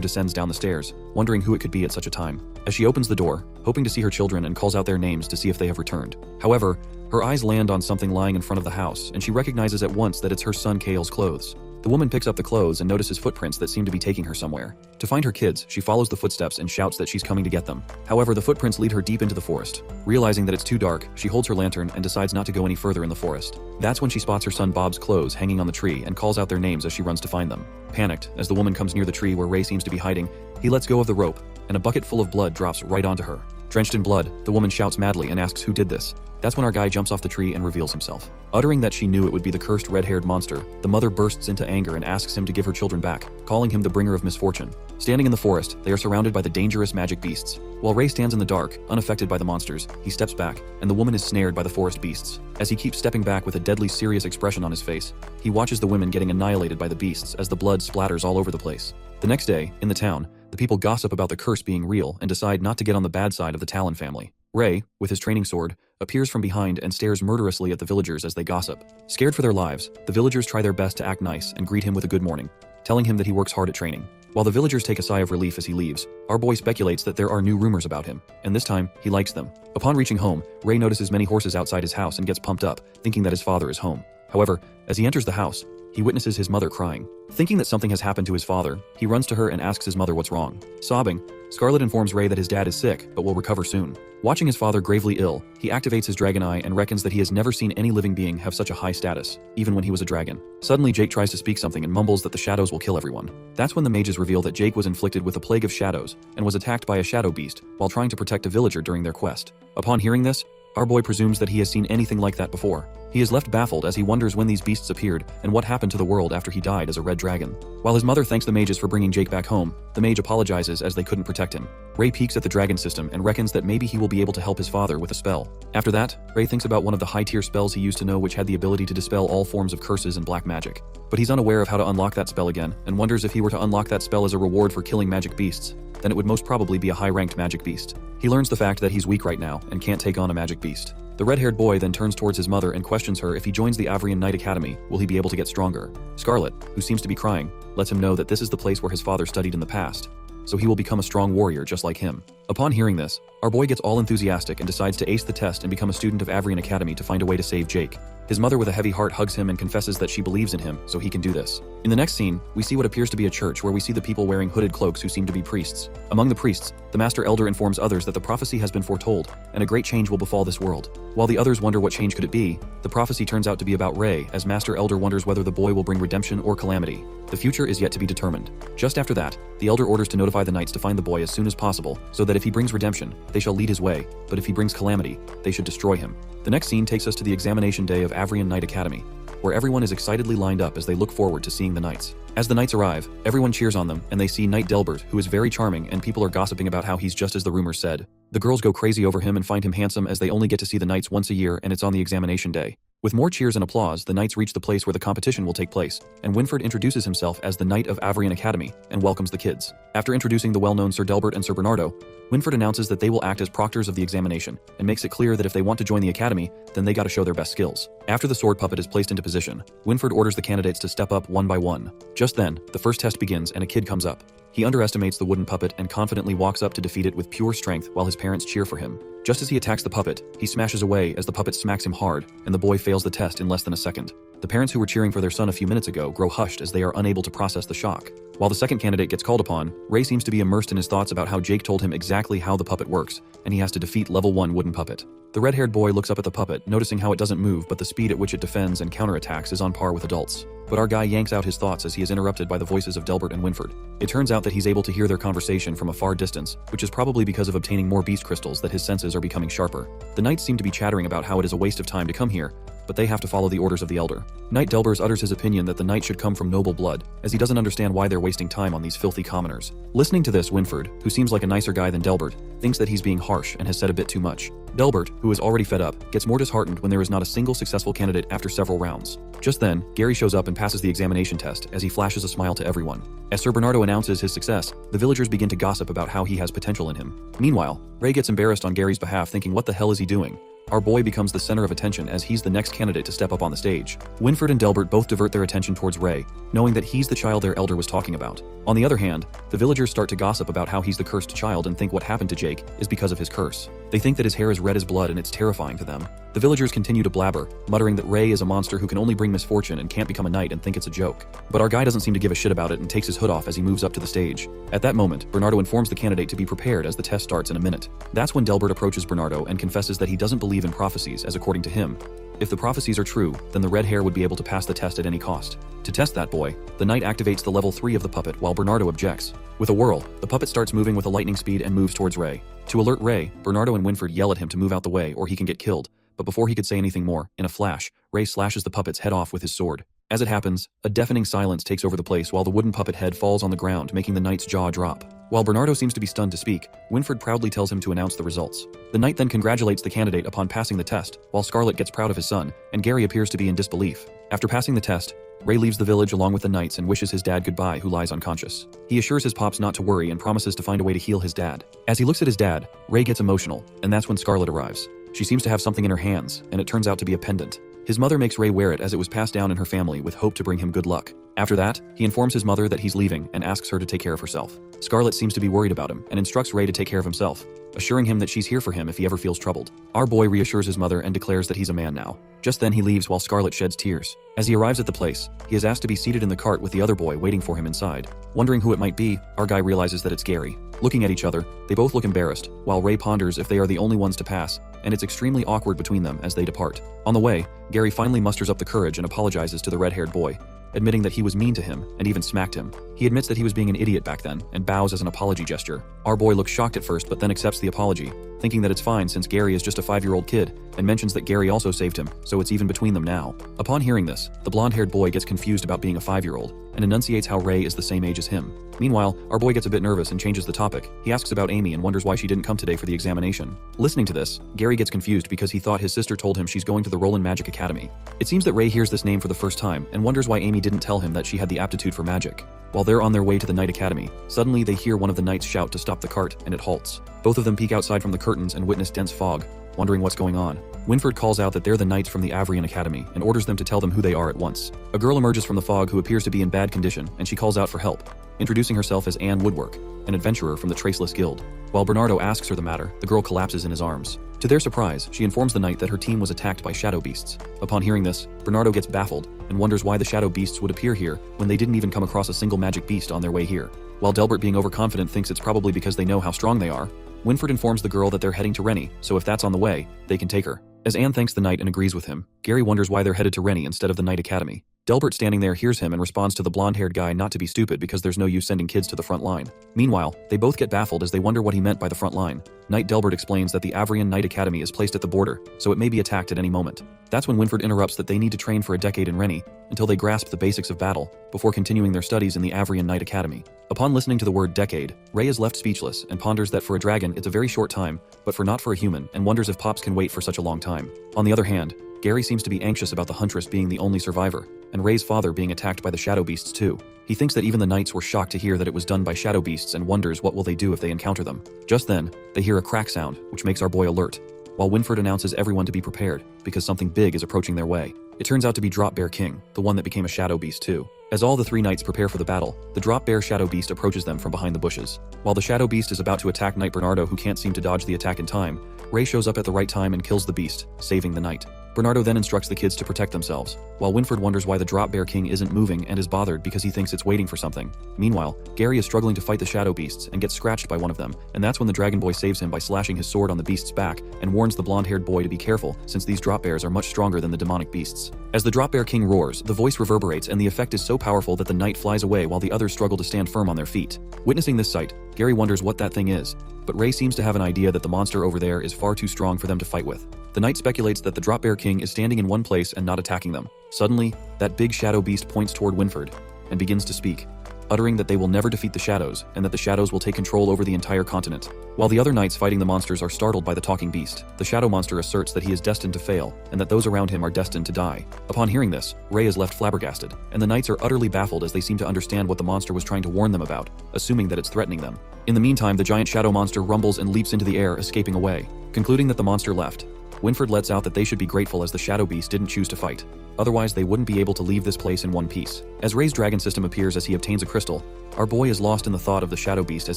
descends down the stairs, wondering who it could be at such a time. As she opens the door, hoping to see her children and calls out their names to see if they have returned. However, her eyes land on something lying in front of the house, and she recognizes at once that it's her son Kale's clothes. The woman picks up the clothes and notices footprints that seem to be taking her somewhere. To find her kids, she follows the footsteps and shouts that she's coming to get them. However, the footprints lead her deep into the forest. Realizing that it's too dark, she holds her lantern and decides not to go any further in the forest. That's when she spots her son Bob's clothes hanging on the tree and calls out their names as she runs to find them. Panicked, as the woman comes near the tree where Ray seems to be hiding, he lets go of the rope, and a bucket full of blood drops right onto her. Drenched in blood, the woman shouts madly and asks who did this. That's when our guy jumps off the tree and reveals himself. Uttering that she knew it would be the cursed red-haired monster, the mother bursts into anger and asks him to give her children back, calling him the bringer of misfortune. Standing in the forest, they are surrounded by the dangerous magic beasts. While Ray stands in the dark, unaffected by the monsters, he steps back, and the woman is snared by the forest beasts. As he keeps stepping back with a deadly serious expression on his face, he watches the women getting annihilated by the beasts as the blood splatters all over the place. The next day, in the town, the people gossip about the curse being real and decide not to get on the bad side of the Talon family. Ray, with his training sword, appears from behind and stares murderously at the villagers as they gossip. Scared for their lives, the villagers try their best to act nice and greet him with a good morning, telling him that he works hard at training. While the villagers take a sigh of relief as he leaves, our boy speculates that there are new rumors about him, and this time, he likes them. Upon reaching home, Ray notices many horses outside his house and gets pumped up, thinking that his father is home. However, as he enters the house, he witnesses his mother crying. Thinking that something has happened to his father, he runs to her and asks his mother what's wrong. Sobbing, Scarlet informs Ray that his dad is sick, but will recover soon. Watching his father gravely ill, he activates his dragon eye and reckons that he has never seen any living being have such a high status, even when he was a dragon. Suddenly, Jake tries to speak something and mumbles that the shadows will kill everyone. That's when the mages reveal that Jake was inflicted with a plague of shadows and was attacked by a shadow beast while trying to protect a villager during their quest. Upon hearing this, our boy presumes that he has seen anything like that before. He is left baffled as he wonders when these beasts appeared and what happened to the world after he died as a red dragon. While his mother thanks the mages for bringing Jake back home, the mage apologizes as they couldn't protect him. Ray peeks at the dragon system and reckons that maybe he will be able to help his father with a spell. After that, Ray thinks about one of the high-tier spells he used to know which had the ability to dispel all forms of curses and black magic. But he's unaware of how to unlock that spell again and wonders if he were to unlock that spell as a reward for killing magic beasts, then it would most probably be a high-ranked magic beast. He learns the fact that he's weak right now and can't take on a magic beast. The red-haired boy then turns towards his mother and questions her if he joins the Avrian Knight Academy, will he be able to get stronger? Scarlet, who seems to be crying, lets him know that this is the place where his father studied in the past, so he will become a strong warrior just like him. Upon hearing this, our boy gets all enthusiastic and decides to ace the test and become a student of Avrian Academy to find a way to save Jake. His mother with a heavy heart hugs him and confesses that she believes in him, so he can do this. In the next scene, we see what appears to be a church where we see the people wearing hooded cloaks who seem to be priests. Among the priests, the Master Elder informs others that the prophecy has been foretold, and a great change will befall this world. While the others wonder what change could it be, the prophecy turns out to be about Ray, as Master Elder wonders whether the boy will bring redemption or calamity. The future is yet to be determined. Just after that, the Elder orders to notify the knights to find the boy as soon as possible, so that if he brings redemption, they shall lead his way, but if he brings calamity, they should destroy him. The next scene takes us to the examination day of Avrian Knight Academy, where everyone is excitedly lined up as they look forward to seeing the knights. As the knights arrive, everyone cheers on them, and they see Knight Delbert, who is very charming, and people are gossiping about how he's just as the rumors said. The girls go crazy over him and find him handsome as they only get to see the knights once a year and it's on the examination day. With more cheers and applause, the knights reach the place where the competition will take place, and Winford introduces himself as the Knight of Avrian Academy and welcomes the kids. After introducing the well-known Sir Delbert and Sir Bernardo, Winford announces that they will act as proctors of the examination and makes it clear that if they want to join the academy, then they gotta show their best skills. After the sword puppet is placed into position, Winford orders the candidates to step up one by one. Just then, the first test begins and a kid comes up. He underestimates the wooden puppet and confidently walks up to defeat it with pure strength while his parents cheer for him. Just as he attacks the puppet, he smashes away as the puppet smacks him hard, and the boy fails the test in less than a second. The parents who were cheering for their son a few minutes ago grow hushed as they are unable to process the shock. While the second candidate gets called upon, Ray seems to be immersed in his thoughts about how Jake told him exactly how the puppet works, and he has to defeat level 1 wooden puppet. The red-haired boy looks up at the puppet, noticing how it doesn't move, but the speed at which it defends and counterattacks is on par with adults. But our guy yanks out his thoughts as he is interrupted by the voices of Delbert and Winford. It turns out that he's able to hear their conversation from a far distance, which is probably because of obtaining more beast crystals that his senses are becoming sharper. The knights seem to be chattering about how it is a waste of time to come here, but they have to follow the orders of the elder. Knight Delbers utters his opinion that the knight should come from noble blood, as he doesn't understand why they're wasting time on these filthy commoners. Listening to this, Winford, who seems like a nicer guy than Delbert, thinks that he's being harsh and has said a bit too much. Delbert, who is already fed up, gets more disheartened when there is not a single successful candidate after several rounds. Just then, Gary shows up and passes the examination test as he flashes a smile to everyone. As Sir Bernardo announces his success, the villagers begin to gossip about how he has potential in him. Meanwhile, Ray gets embarrassed on Gary's behalf, thinking, what the hell is he doing? Our boy becomes the center of attention as he's the next candidate to step up on the stage. Winford and Delbert both divert their attention towards Ray, knowing that he's the child their elder was talking about. On the other hand, the villagers start to gossip about how he's the cursed child and think what happened to Jake is because of his curse. They think that his hair is red as blood and it's terrifying to them. The villagers continue to blabber, muttering that Ray is a monster who can only bring misfortune and can't become a knight and think it's a joke. But our guy doesn't seem to give a shit about it and takes his hood off as he moves up to the stage. At that moment, Bernardo informs the candidate to be prepared as the test starts in a minute. That's when Delbert approaches Bernardo and confesses that he doesn't believe in prophecies, as according to him, if the prophecies are true, then the red hair would be able to pass the test at any cost. To test that boy, the knight activates the level 3 of the puppet while Bernardo objects. With a whirl, the puppet starts moving with a lightning speed and moves towards Ray. To alert Ray, Bernardo and Winford yell at him to move out the way or he can get killed. But before he could say anything more, in a flash, Ray slashes the puppet's head off with his sword. As it happens, a deafening silence takes over the place while the wooden puppet head falls on the ground, making the knight's jaw drop. While Bernardo seems to be stunned to speak, Winford proudly tells him to announce the results. The knight then congratulates the candidate upon passing the test, while Scarlet gets proud of his son, and Gary appears to be in disbelief. After passing the test, Ray leaves the village along with the knights and wishes his dad goodbye, who lies unconscious. He assures his pops not to worry and promises to find a way to heal his dad. As he looks at his dad, Ray gets emotional, and that's when Scarlet arrives. She seems to have something in her hands, and it turns out to be a pendant. His mother makes Ray wear it as it was passed down in her family with hope to bring him good luck. After that, he informs his mother that he's leaving and asks her to take care of herself. Scarlet seems to be worried about him and instructs Ray to take care of himself, assuring him that she's here for him if he ever feels troubled. Our boy reassures his mother and declares that he's a man now. Just then he leaves while Scarlet sheds tears. As he arrives at the place, he is asked to be seated in the cart with the other boy waiting for him inside. Wondering who it might be, our guy realizes that it's Gary. Looking at each other, they both look embarrassed, while Ray ponders if they are the only ones to pass, and it's extremely awkward between them as they depart. On the way, Gary finally musters up the courage and apologizes to the red-haired boy, admitting that he was mean to him and even smacked him. He admits that he was being an idiot back then and bows as an apology gesture. Our boy looks shocked at first but then accepts the apology, thinking that it's fine since Gary is just a 5-year-old kid, and mentions that Gary also saved him, so it's even between them now. Upon hearing this, the blonde-haired boy gets confused about being a 5-year-old and enunciates how Ray is the same age as him. Meanwhile, our boy gets a bit nervous and changes the topic. He asks about Amy and wonders why she didn't come today for the examination. Listening to this, Gary gets confused because he thought his sister told him she's going to the Roland Magic Academy. It seems that Ray hears this name for the first time and wonders why Amy didn't tell him that she had the aptitude for magic. While they're on their way to the Knight Academy, suddenly they hear one of the knights shout to stop the cart, and it halts. Both of them peek outside from the curtains and witness dense fog, wondering what's going on. Winford calls out that they're the knights from the Avrian Academy and orders them to tell them who they are at once. A girl emerges from the fog who appears to be in bad condition, and she calls out for help, introducing herself as Anne Woodwork, an adventurer from the Traceless Guild. While Bernardo asks her the matter, the girl collapses in his arms. To their surprise, she informs the knight that her team was attacked by shadow beasts. Upon hearing this, Bernardo gets baffled and wonders why the shadow beasts would appear here when they didn't even come across a single magic beast on their way here. While Delbert, being overconfident, thinks it's probably because they know how strong they are, Winford informs the girl that they're heading to Rennie, so if that's on the way, they can take her. As Anne thanks the knight and agrees with him, Gary wonders why they're headed to Rennie instead of the Knight Academy. Delbert, standing there, hears him and responds to the blonde-haired guy not to be stupid because there's no use sending kids to the front line. Meanwhile, they both get baffled as they wonder what he meant by the front line. Knight Delbert explains that the Avrian Knight Academy is placed at the border, so it may be attacked at any moment. That's when Winford interrupts that they need to train for a decade in Rennie until they grasp the basics of battle before continuing their studies in the Avrian Knight Academy. Upon listening to the word decade, Ray is left speechless and ponders that for a dragon it's a very short time, but not for a human, and wonders if Pops can wait for such a long time. On the other hand, Gary seems to be anxious about the huntress being the only survivor, and Ray's father being attacked by the shadow beasts too. He thinks that even the knights were shocked to hear that it was done by shadow beasts and wonders what will they do if they encounter them. Just then, they hear a crack sound, which makes our boy alert, while Winford announces everyone to be prepared, because something big is approaching their way. It turns out to be Drop Bear King, the one that became a shadow beast too. As all the three knights prepare for the battle, the Drop Bear Shadow Beast approaches them from behind the bushes. While the Shadow Beast is about to attack Knight Bernardo, who can't seem to dodge the attack in time, Ray shows up at the right time and kills the beast, saving the knight. Bernardo then instructs the kids to protect themselves, while Winford wonders why the Drop Bear King isn't moving and is bothered because he thinks it's waiting for something. Meanwhile, Gary is struggling to fight the shadow beasts and gets scratched by one of them, and that's when the Dragon Boy saves him by slashing his sword on the beast's back and warns the blonde-haired boy to be careful since these drop bears are much stronger than the demonic beasts. As the Drop Bear King roars, the voice reverberates and the effect is so powerful that the knight flies away while the others struggle to stand firm on their feet. Witnessing this sight, Gary wonders what that thing is, but Ray seems to have an idea that the monster over there is far too strong for them to fight with. The knight speculates that the Drop Bear King is standing in one place and not attacking them. Suddenly, that big shadow beast points toward Winford and begins to speak, uttering that they will never defeat the shadows and that the shadows will take control over the entire continent. While the other knights fighting the monsters are startled by the talking beast, the shadow monster asserts that he is destined to fail and that those around him are destined to die. Upon hearing this, Ray is left flabbergasted, and the knights are utterly baffled as they seem to understand what the monster was trying to warn them about, assuming that it's threatening them. In the meantime, the giant shadow monster rumbles and leaps into the air, escaping away. Concluding that the monster left, Winford lets out that they should be grateful as the shadow beast didn't choose to fight. Otherwise, they wouldn't be able to leave this place in one piece. As Ray's dragon system appears as he obtains a crystal, our boy is lost in the thought of the shadow beast as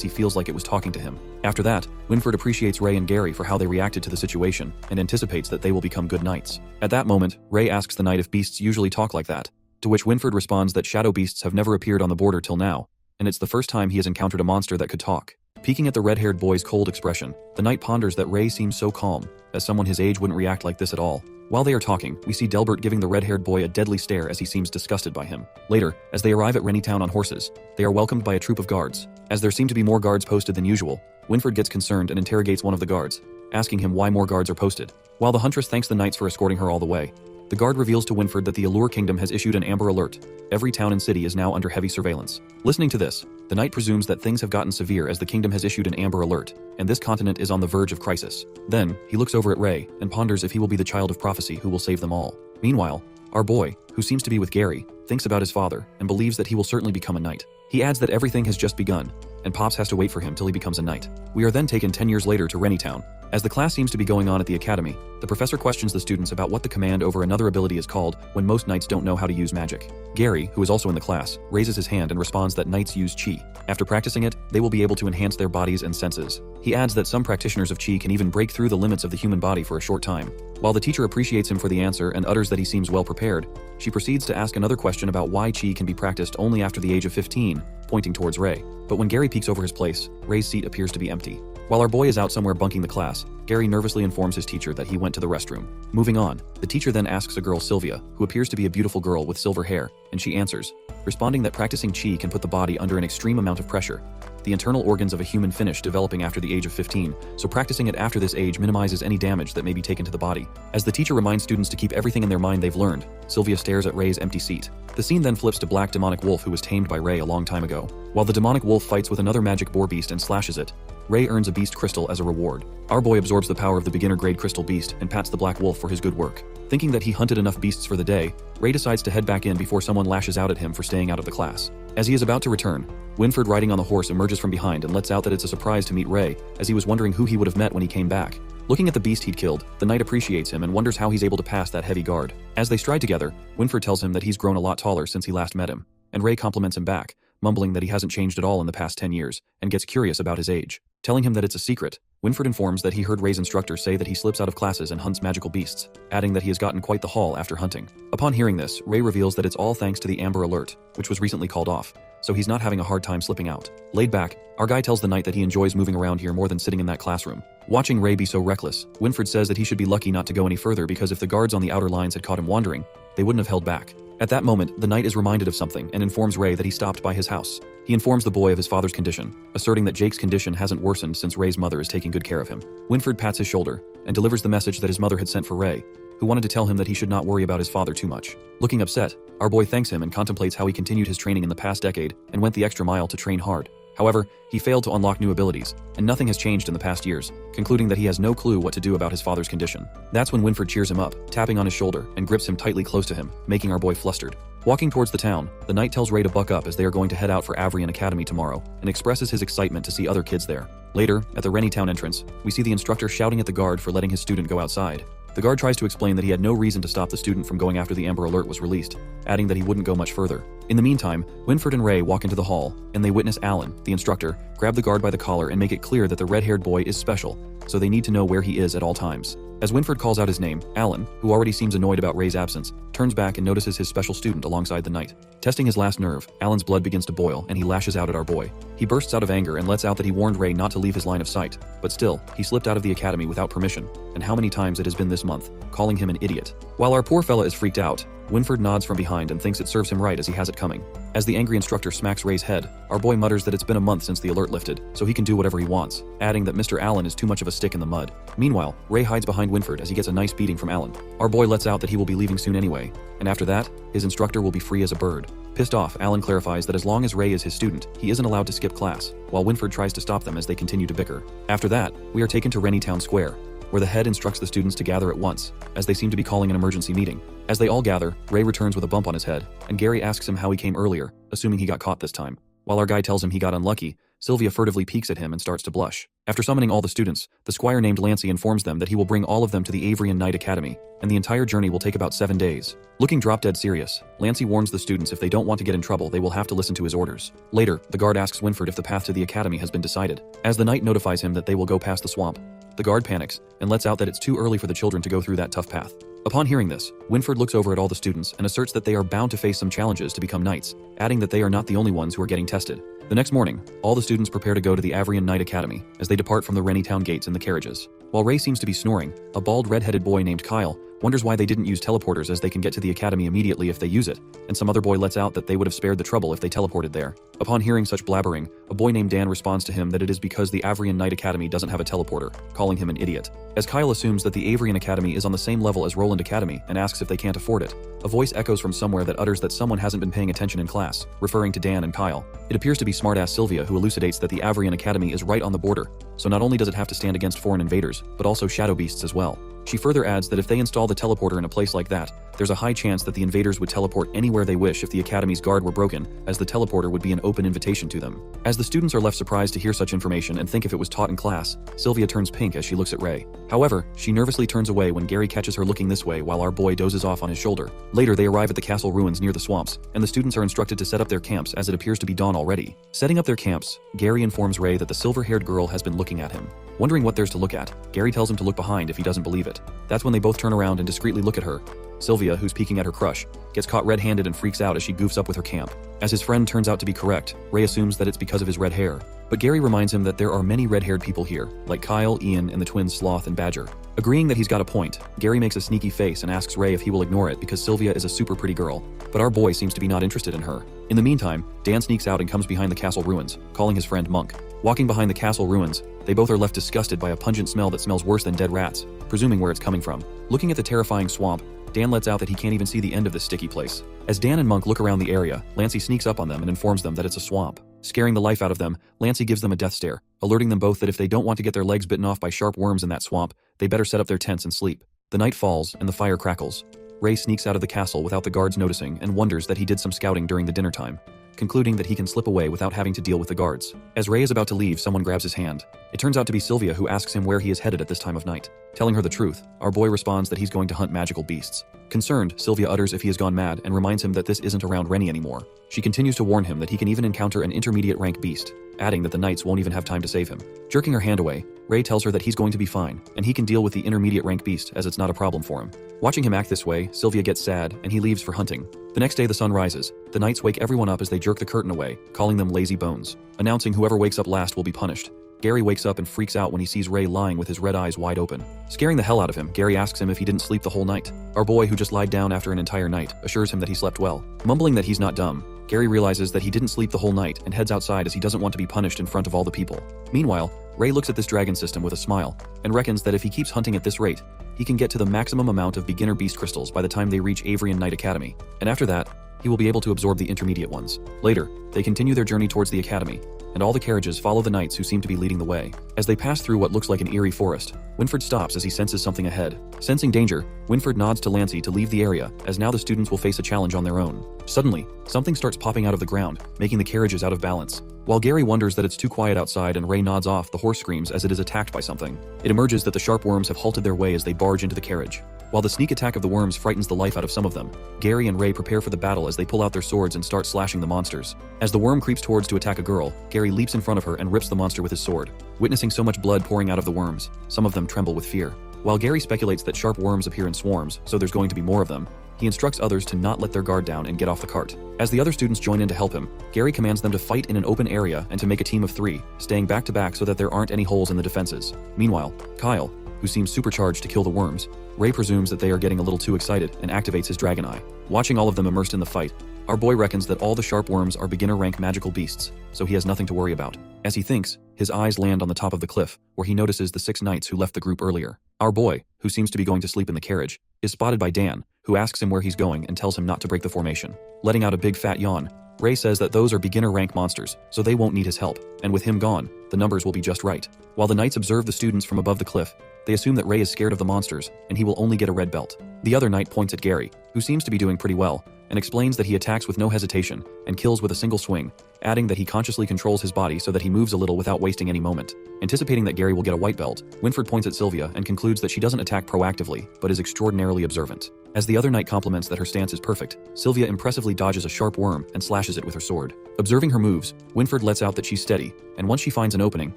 he feels like it was talking to him. After that, Winford appreciates Ray and Gary for how they reacted to the situation and anticipates that they will become good knights. At that moment, Ray asks the knight if beasts usually talk like that, to which Winford responds that shadow beasts have never appeared on the border till now, and it's the first time he has encountered a monster that could talk. Peeking at the red-haired boy's cold expression, the knight ponders that Ray seems so calm, as someone his age wouldn't react like this at all. While they are talking, we see Delbert giving the red-haired boy a deadly stare as he seems disgusted by him. Later, as they arrive at Rennytown on horses, they are welcomed by a troop of guards. As there seem to be more guards posted than usual, Winford gets concerned and interrogates one of the guards, asking him why more guards are posted. While the huntress thanks the knights for escorting her all the way, the guard reveals to Winford that the Allure Kingdom has issued an Amber Alert. Every town and city is now under heavy surveillance. Listening to this, the knight presumes that things have gotten severe as the kingdom has issued an Amber Alert, and this continent is on the verge of crisis. Then, he looks over at Ray and ponders if he will be the child of prophecy who will save them all. Meanwhile, our boy, who seems to be with Gary, thinks about his father and believes that he will certainly become a knight. He adds that everything has just begun, and Pops has to wait for him till he becomes a knight. We are then taken 10 years later to Rennytown. As the class seems to be going on at the academy, the professor questions the students about what the command over another ability is called when most knights don't know how to use magic. Gary, who is also in the class, raises his hand and responds that knights use chi. After practicing it, they will be able to enhance their bodies and senses. He adds that some practitioners of chi can even break through the limits of the human body for a short time. While the teacher appreciates him for the answer and utters that he seems well prepared, she proceeds to ask another question about why chi can be practiced only after the age of 15, pointing towards Ray. But when Gary peeks over his place, Ray's seat appears to be empty. While our boy is out somewhere bunking the class, Gary nervously informs his teacher that he went to the restroom. Moving on, the teacher then asks a girl, Sylvia, who appears to be a beautiful girl with silver hair, and she answers, responding that practicing chi can put the body under an extreme amount of pressure. The internal organs of a human finish developing after the age of 15, so practicing it after this age minimizes any damage that may be taken to the body. As the teacher reminds students to keep everything in their mind they've learned, Sylvia stares at Ray's empty seat. The scene then flips to Black Demonic Wolf, who was tamed by Ray a long time ago. While the demonic wolf fights with another magic boar beast and slashes it, Ray earns a beast crystal as a reward. Our boy absorbs the power of the beginner-grade crystal beast and pats the black wolf for his good work. Thinking that he hunted enough beasts for the day, Ray decides to head back in before someone lashes out at him for staying out of the class. As he is about to return, Winford riding on the horse emerges from behind and lets out that it's a surprise to meet Ray, as he was wondering who he would have met when he came back. Looking at the beast he'd killed, the knight appreciates him and wonders how he's able to pass that heavy guard. As they stride together, Winford tells him that he's grown a lot taller since he last met him, and Ray compliments him back, mumbling that he hasn't changed at all in the past 10 years, and gets curious about his age. Telling him that it's a secret, Winford informs that he heard Ray's instructor say that he slips out of classes and hunts magical beasts, adding that he has gotten quite the haul after hunting. Upon hearing this, Ray reveals that it's all thanks to the Amber Alert, which was recently called off, so he's not having a hard time slipping out. Laid back, our guy tells the knight that he enjoys moving around here more than sitting in that classroom. Watching Ray be so reckless, Winford says that he should be lucky not to go any further because if the guards on the outer lines had caught him wandering, they wouldn't have held back. At that moment, the knight is reminded of something and informs Ray that he stopped by his house. He informs the boy of his father's condition, asserting that Jake's condition hasn't worsened since Ray's mother is taking good care of him. Winford pats his shoulder and delivers the message that his mother had sent for Ray, who wanted to tell him that he should not worry about his father too much. Looking upset, our boy thanks him and contemplates how he continued his training in the past decade and went the extra mile to train hard. However, he failed to unlock new abilities, and nothing has changed in the past years, concluding that he has no clue what to do about his father's condition. That's when Winfred cheers him up, tapping on his shoulder, and grips him tightly close to him, making our boy flustered. Walking towards the town, the knight tells Ray to buck up as they are going to head out for Avrian Academy tomorrow, and expresses his excitement to see other kids there. Later, at the Rennie Town entrance, we see the instructor shouting at the guard for letting his student go outside. The guard tries to explain that he had no reason to stop the student from going after the Amber Alert was released, adding that he wouldn't go much further. In the meantime, Winfred and Ray walk into the hall, and they witness Alan, the instructor, grab the guard by the collar and make it clear that the red-haired boy is special, so they need to know where he is at all times. As Winfred calls out his name, Alan, who already seems annoyed about Ray's absence, turns back and notices his special student alongside the knight. Testing his last nerve, Alan's blood begins to boil and he lashes out at our boy. He bursts out of anger and lets out that he warned Ray not to leave his line of sight, but still, he slipped out of the academy without permission, and how many times it has been this month, calling him an idiot. While our poor fella is freaked out, Winfred nods from behind and thinks it serves him right as he has it coming. As the angry instructor smacks Ray's head, our boy mutters that it's been a month since the alert lifted, so he can do whatever he wants, adding that Mr. Allen is too much of a stick in the mud. Meanwhile, Ray hides behind Winfred as he gets a nice beating from Alan. Our boy lets out that he will be leaving soon anyway, and after that, his instructor will be free as a bird. Pissed off, Alan clarifies that as long as Ray is his student, he isn't allowed to skip class, while Winfred tries to stop them as they continue to bicker. After that, we are taken to Rennie Town Square, where the head instructs the students to gather at once, as they seem to be calling an emergency meeting. As they all gather, Ray returns with a bump on his head, and Gary asks him how he came earlier, assuming he got caught this time. While our guy tells him he got unlucky, Sylvia furtively peeks at him and starts to blush. After summoning all the students, the squire named Lancy informs them that he will bring all of them to the Avrian Knight Academy, and the entire journey will take about 7 days. Looking drop-dead serious, Lancy warns the students if they don't want to get in trouble, they will have to listen to his orders. Later, the guard asks Winfred if the path to the academy has been decided. As the knight notifies him that they will go past the swamp, the guard panics and lets out that it's too early for the children to go through that tough path. Upon hearing this, Winfred looks over at all the students and asserts that they are bound to face some challenges to become knights, adding that they are not the only ones who are getting tested. The next morning, all the students prepare to go to the Avrian Knight Academy as they depart from the Rennie Town gates in the carriages. While Ray seems to be snoring, a bald red-headed boy named Kyle wonders why they didn't use teleporters as they can get to the academy immediately if they use it, and some other boy lets out that they would have spared the trouble if they teleported there. Upon hearing such blabbering, a boy named Dan responds to him that it is because the Avrian Knight Academy doesn't have a teleporter, calling him an idiot. As Kyle assumes that the Avrian Academy is on the same level as Roland Academy and asks if they can't afford it, a voice echoes from somewhere that utters that someone hasn't been paying attention in class, referring to Dan and Kyle. It appears to be smartass Sylvia who elucidates that the Avrian Academy is right on the border, so not only does it have to stand against foreign invaders, but also shadow beasts as well. She further adds that if they install the teleporter in a place like that, there's a high chance that the invaders would teleport anywhere they wish if the Academy's guard were broken, as the teleporter would be an open invitation to them. As the students are left surprised to hear such information and think if it was taught in class, Sylvia turns pink as she looks at Ray. However, she nervously turns away when Gary catches her looking this way while our boy dozes off on his shoulder. Later they arrive at the castle ruins near the swamps, and the students are instructed to set up their camps as it appears to be dawn already. Setting up their camps, Gary informs Ray that the silver-haired girl has been looking at him. Wondering what there's to look at, Gary tells him to look behind if he doesn't believe it. That's when they both turn around and discreetly look at her. Sylvia, who's peeking at her crush, gets caught red-handed and freaks out as she goofs up with her camp. As his friend turns out to be correct, Ray assumes that it's because of his red hair. But Gary reminds him that there are many red-haired people here, like Kyle, Ian, and the twins Sloth and Badger. Agreeing that he's got a point, Gary makes a sneaky face and asks Ray if he will ignore it because Sylvia is a super pretty girl, but our boy seems to be not interested in her. In the meantime, Dan sneaks out and comes behind the castle ruins, calling his friend Monk. Walking behind the castle ruins, they both are left disgusted by a pungent smell that smells worse than dead rats, presuming where it's coming from. Looking at the terrifying swamp, Dan lets out that he can't even see the end of this sticky place. As Dan and Monk look around the area, Lancy sneaks up on them and informs them that it's a swamp. Scaring the life out of them, Lancy gives them a death stare, alerting them both that if they don't want to get their legs bitten off by sharp worms in that swamp, they better set up their tents and sleep. The night falls and the fire crackles. Ray sneaks out of the castle without the guards noticing and wonders that he did some scouting during the dinner time, concluding that he can slip away without having to deal with the guards. As Ray is about to leave, someone grabs his hand. It turns out to be Sylvia who asks him where he is headed at this time of night. Telling her the truth, our boy responds that he's going to hunt magical beasts. Concerned, Sylvia utters if he has gone mad and reminds him that this isn't around Rennie anymore. She continues to warn him that he can even encounter an intermediate rank beast, adding that the knights won't even have time to save him. Jerking her hand away, Ray tells her that he's going to be fine, and he can deal with the intermediate rank beast as it's not a problem for him. Watching him act this way, Sylvia gets sad and he leaves for hunting. The next day the sun rises. The knights wake everyone up as they jerk the curtain away, calling them lazy bones, announcing whoever wakes up last will be punished. Gary wakes up and freaks out when he sees Ray lying with his red eyes wide open. Scaring the hell out of him, Gary asks him if he didn't sleep the whole night. Our boy, who just lied down after an entire night, assures him that he slept well. Mumbling that he's not dumb, Gary realizes that he didn't sleep the whole night and heads outside as he doesn't want to be punished in front of all the people. Meanwhile, Ray looks at this dragon system with a smile and reckons that if he keeps hunting at this rate, he can get to the maximum amount of beginner beast crystals by the time they reach Avrian Knight Academy. And after that, he will be able to absorb the intermediate ones. Later, they continue their journey towards the academy, and all the carriages follow the knights who seem to be leading the way. As they pass through what looks like an eerie forest, Winford stops as he senses something ahead. Sensing danger, Winford nods to Lancey to leave the area, as now the students will face a challenge on their own. Suddenly, something starts popping out of the ground, making the carriages out of balance. While Gary wonders that it's too quiet outside and Ray nods off, the horse screams as it is attacked by something. It emerges that the sharp worms have halted their way as they barge into the carriage. While the sneak attack of the worms frightens the life out of some of them, Gary and Ray prepare for the battle as they pull out their swords and start slashing the monsters. As the worm creeps towards to attack a girl, Gary leaps in front of her and rips the monster with his sword. Witnessing so much blood pouring out of the worms, some of them tremble with fear. While Gary speculates that sharp worms appear in swarms, so there's going to be more of them, he instructs others to not let their guard down and get off the cart. As the other students join in to help him, Gary commands them to fight in an open area and to make a team of 3, staying back to back so that there aren't any holes in the defenses. Meanwhile, Kyle, who seems supercharged to kill the worms, Ray presumes that they are getting a little too excited and activates his dragon eye. Watching all of them immersed in the fight, our boy reckons that all the sharp worms are beginner rank magical beasts, so he has nothing to worry about. As he thinks, his eyes land on the top of the cliff, where he notices the 6 knights who left the group earlier. Our boy, who seems to be going to sleep in the carriage, is spotted by Dan, who asks him where he's going and tells him not to break the formation. Letting out a big fat yawn, Ray says that those are beginner rank monsters, so they won't need his help, and with him gone, the numbers will be just right. While the knights observe the students from above the cliff, they assume that Ray is scared of the monsters, and he will only get a red belt. The other knight points at Gary, who seems to be doing pretty well, and explains that he attacks with no hesitation and kills with a single swing, adding that he consciously controls his body so that he moves a little without wasting any moment. Anticipating that Gary will get a white belt, Winford points at Sylvia and concludes that she doesn't attack proactively, but is extraordinarily observant. As the other knight compliments that her stance is perfect, Sylvia impressively dodges a sharp worm and slashes it with her sword. Observing her moves, Winford lets out that she's steady, and once she finds an opening,